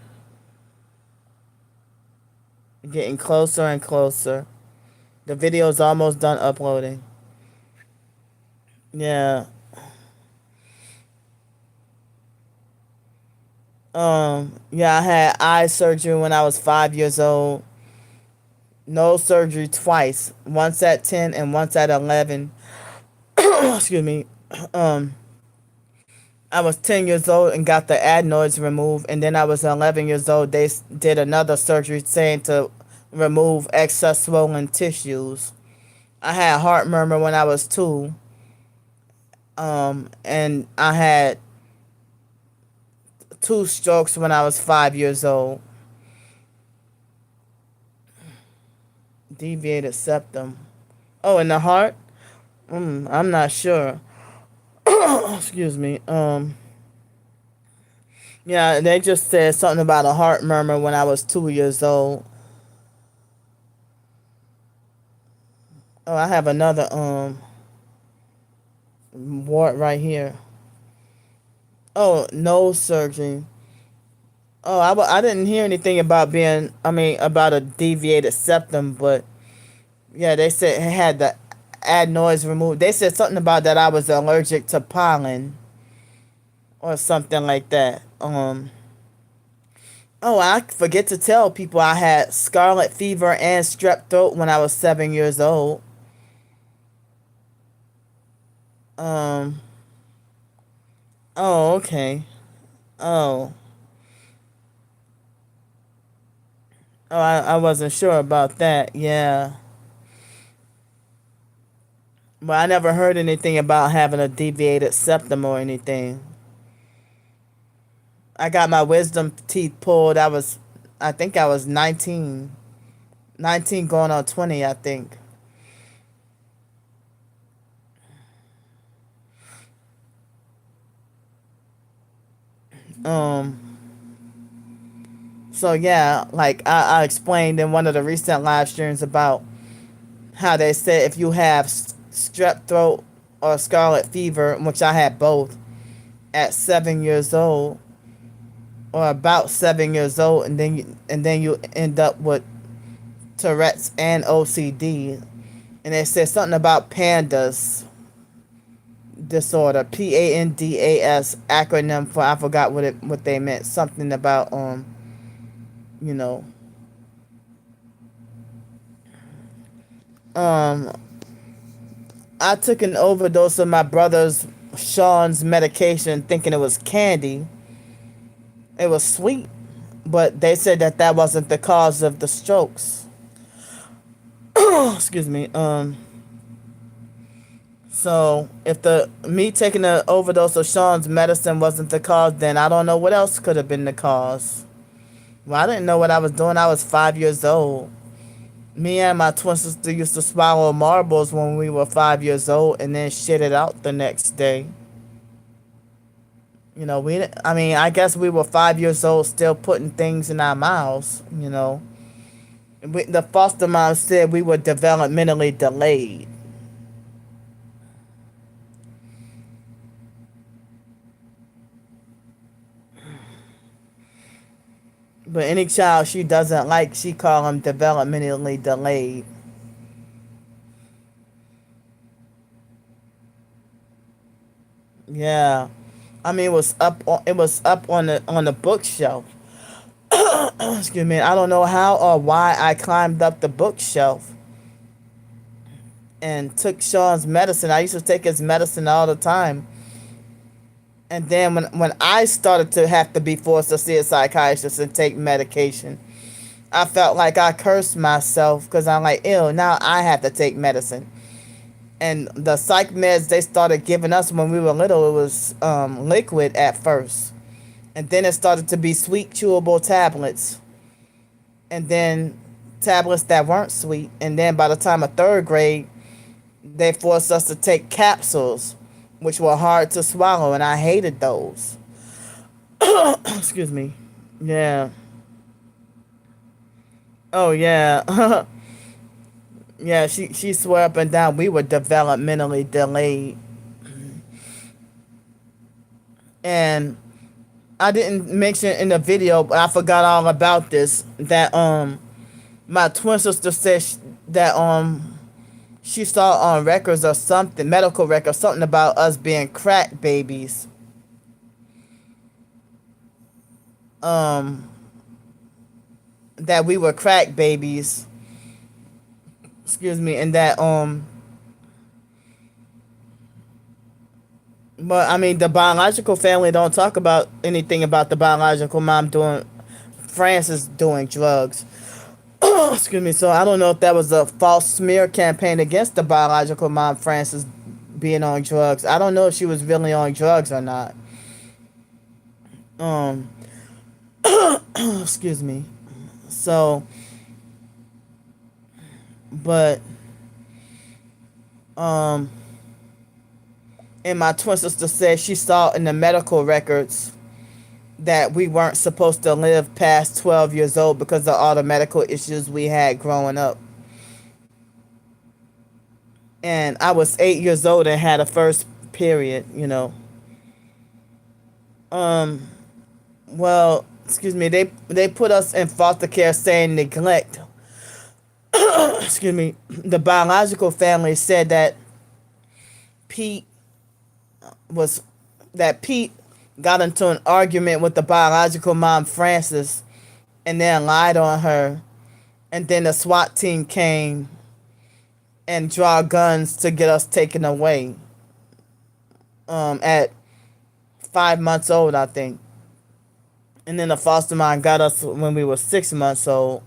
Getting closer and closer. The video's almost done uploading. Yeah. Yeah, I had eye surgery when I was 5 years old. Nose surgery twice, once at 10 and once at 11. Excuse me. Um, I was 10 years old and got the adenoids removed, and then I was 11 years old. They did another surgery saying to remove excess swollen tissues. I had heart murmur when I was 2, and I had 2 strokes when I was 5 years old. Deviated septum. Oh, in the heart? I'm not sure. Excuse me. Yeah, they just said something about a heart murmur when I was 2 years old. Oh, I have another wart right here. Oh, nose surgery. Oh, I didn't hear anything about about a deviated septum, but yeah, they said it had the adenoids removed. They said something about that I was allergic to pollen or something like that. Oh, I forget to tell people I had scarlet fever and strep throat when I was 7 years old. Um, oh, okay. Oh, I wasn't sure about that. Yeah. But I never heard anything about having a deviated septum or anything. I got my wisdom teeth pulled. I think I was 19. 19 going on 20, I think. Um, so yeah, like I explained in one of the recent live streams about how they said if you have strep throat or scarlet fever, which I had both at 7 years old, or about 7 years old, and then you end up with Tourette's and OCD, and they said something about pandas disorder, PANDAS acronym for I forgot what they meant, something about you know um I took an overdose of my brother's Sean's medication thinking it was candy. It was sweet, but they said that that wasn't the cause of the strokes. Excuse me. So if the me taking an overdose of Sean's medicine wasn't the cause, then I don't know what else could have been the cause. Well, I didn't know what I was doing. I was 5 years old. Me and my twin sister used to swallow marbles when we were 5 years old and then shit it out the next day. I guess we were 5 years old still putting things in our mouths, The foster mom said we were developmentally delayed. But any child she doesn't like, she call them developmentally delayed. Yeah. It was up on the bookshelf. Excuse me. I don't know how or why I climbed up the bookshelf and took Sean's medicine. I used to take his medicine all the time. And then when I started to have to be forced to see a psychiatrist and take medication, I felt like I cursed myself because I'm like, ew, now I have to take medicine. And the psych meds they started giving us when we were little, it was liquid at first. And then it started to be sweet, chewable tablets. And then tablets that weren't sweet. And then by the time of third grade, they forced us to take capsules, which were hard to swallow, and I hated those. Excuse me. Yeah. Oh, yeah. Yeah, she swore up and down we were developmentally delayed. And I didn't mention in the video, but I forgot all about this, that my twin sister said that she saw on records or something, medical records, something about us being crack babies. um, that we were crack babies. Excuse me, and that but I mean the biological family don't talk about anything about the biological mom doing Francis doing drugs. Excuse me. So I don't know if that was a false smear campaign against the biological mom Francis being on drugs. I don't know if she was really on drugs or not. Um, excuse me. So, but um, and my twin sister said she saw in the medical records that we weren't supposed to live past 12 years old because of all the medical issues we had growing up. And I was 8 years old and had a first period, you know. Um, well, excuse me, they put us in foster care saying neglect. Excuse me. The biological family said that Pete was Pete got into an argument with the biological mom Frances and then lied on her, and then the SWAT team came and draw guns to get us taken away at 5 months old, I think. And then the foster mom got us when we were 6 months old.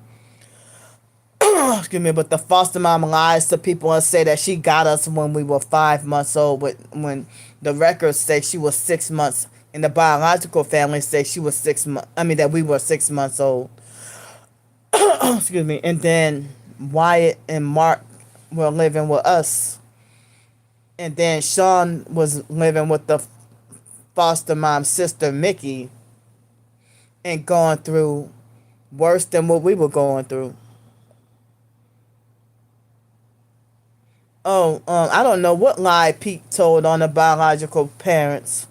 Excuse me, but the foster mom lies to people and say that she got us when we were 5 months old, but when the records say she was 6 months, and the biological family say she was 6 months. I mean that we were 6 months old. Excuse me, and then Wyatt and Mark were living with us, and then Sean was living with the foster mom's sister Mickey, and going through worse than what we were going through. Oh, I don't know what lie Pete told on the biological parents,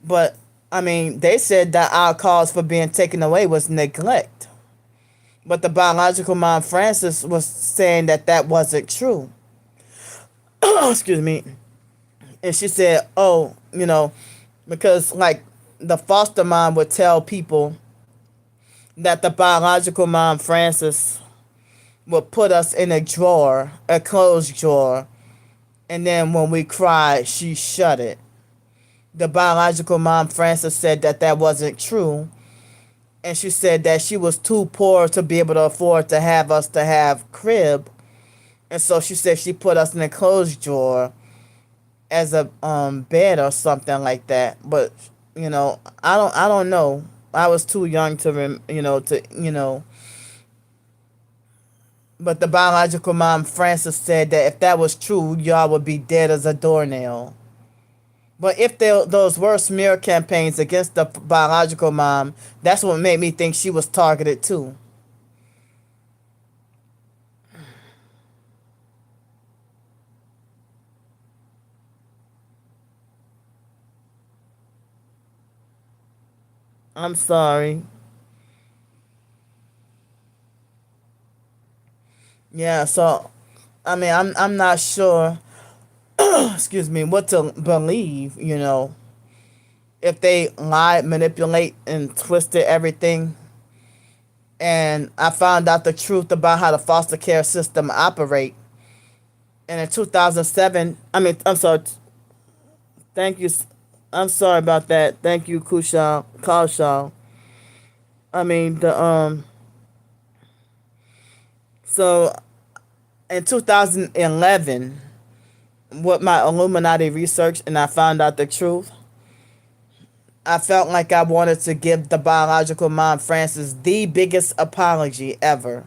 but I mean, they said that our cause for being taken away was neglect. But the biological mom, Frances, was saying that that wasn't true. Excuse me. And she said, oh, you know, because like the foster mom would tell people that the biological mom, Frances, would put us in a drawer, a closed drawer, and then when we cried, she shut it. The biological mom, Frances, said that that wasn't true, and she said that she was too poor to be able to afford to have us to have crib, and so she said she put us in a closed drawer as a bed or something like that. But you know, I don't know. I was too young to But the biological mom, Frances, said that if that was true, y'all would be dead as a doornail. But if those were smear campaigns against the biological mom, that's what made me think she was targeted too. I'm sorry. Yeah, so I mean, I'm not sure. Excuse me, what to believe. You know, if they lied, manipulate, and twisted everything. And I found out the truth about how the foster care system operate. And in 2007, I mean, I'm sorry. Thank you. I'm sorry about that. Thank you, Kaushal. I mean, so in 2011, with my Illuminati research, and I found out the truth, I felt like I wanted to give the biological mom, Frances, the biggest apology ever.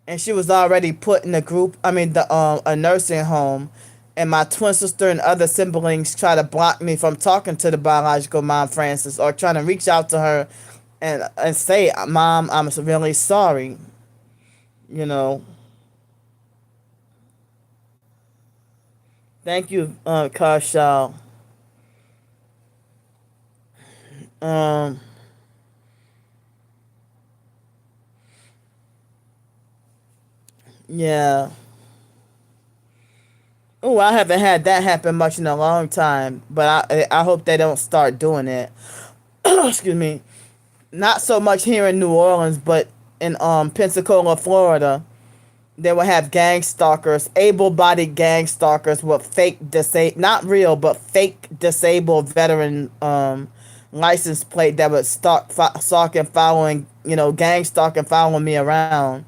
And she was already put in a group, I mean, a nursing home. And my twin sister and other siblings try to block me from talking to the biological mom, Frances, or trying to reach out to her and say, Mom, I'm really sorry. You know. Thank you, Karshal. Um, yeah. Oh, I haven't had that happen much in a long time, but I hope they don't start doing it. Excuse me. not so much here in New Orleans, but in Pensacola, Florida, they will have gang stalkers, able-bodied gang stalkers with not real, but fake disabled veteran license plate that would stalk and following, gang stalk and following me around.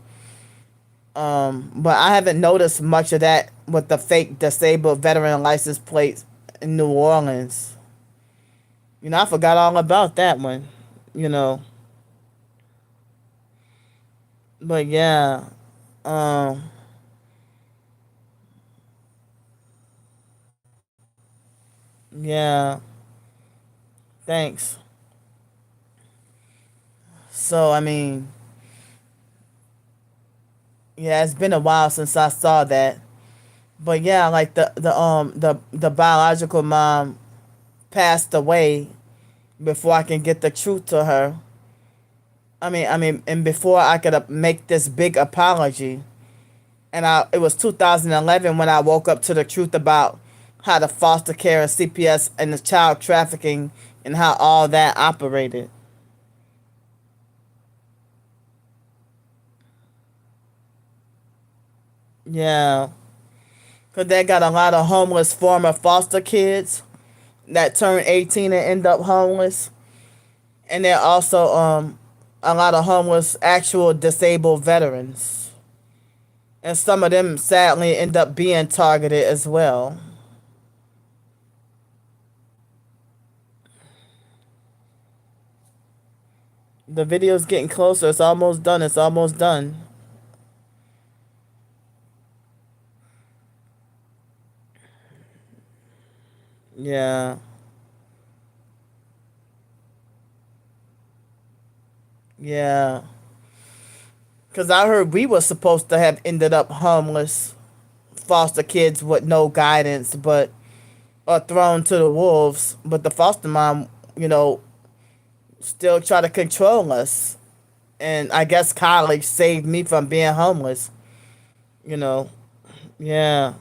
But I haven't noticed much of that with the fake disabled veteran license plates in New Orleans. I forgot all about that one. You know, but yeah, um, yeah. Thanks. So I mean, yeah, it's been a while since I saw that. But yeah, like the biological mom passed away before I can get the truth to her. And before I could make this big apology, and it was 2011 when I woke up to the truth about how the foster care and CPS and the child trafficking and how all that operated. Yeah, because they got a lot of homeless former foster kids that turn 18 and end up homeless, and there are also a lot of homeless actual disabled veterans, and some of them sadly end up being targeted as well. The video's getting closer. It's almost done. It's almost done. Yeah. Yeah. Because I heard we were supposed to have ended up homeless foster kids with no guidance, but are thrown to the wolves. But the foster mom, still try to control us. And I guess college saved me from being homeless. You know. Yeah.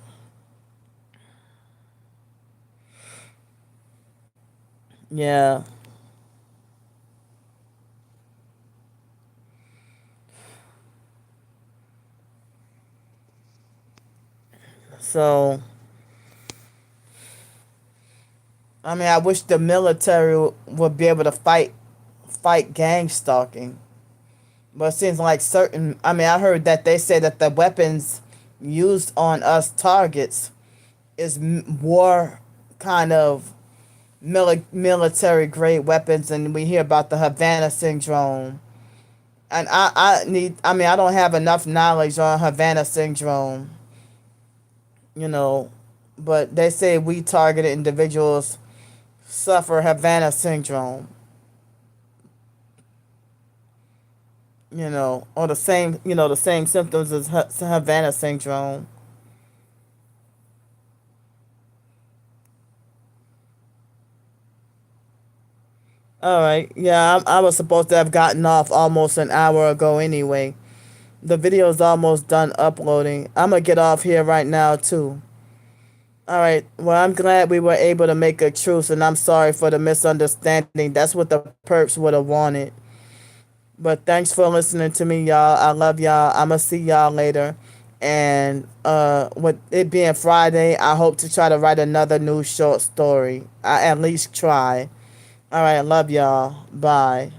Yeah. So, I wish the military would be able to fight gang stalking. But it seems like I heard that they say that the weapons used on us targets is war kind of military grade weapons, and we hear about the Havana syndrome. And I don't have enough knowledge on Havana syndrome, you know, but they say we targeted individuals suffer Havana syndrome, or the same symptoms as Havana syndrome. All right, yeah, I was supposed to have gotten off almost an hour ago anyway. The video's almost done uploading. I'm gonna get off here right now too. All right. Well, I'm glad we were able to make a truce, and I'm sorry for the misunderstanding. That's what the perps would have wanted. But thanks for listening to me, y'all. I love y'all. I'ma see y'all later. And with it being Friday, I hope to try to write another new short story. I at least try. All right, love y'all. Bye.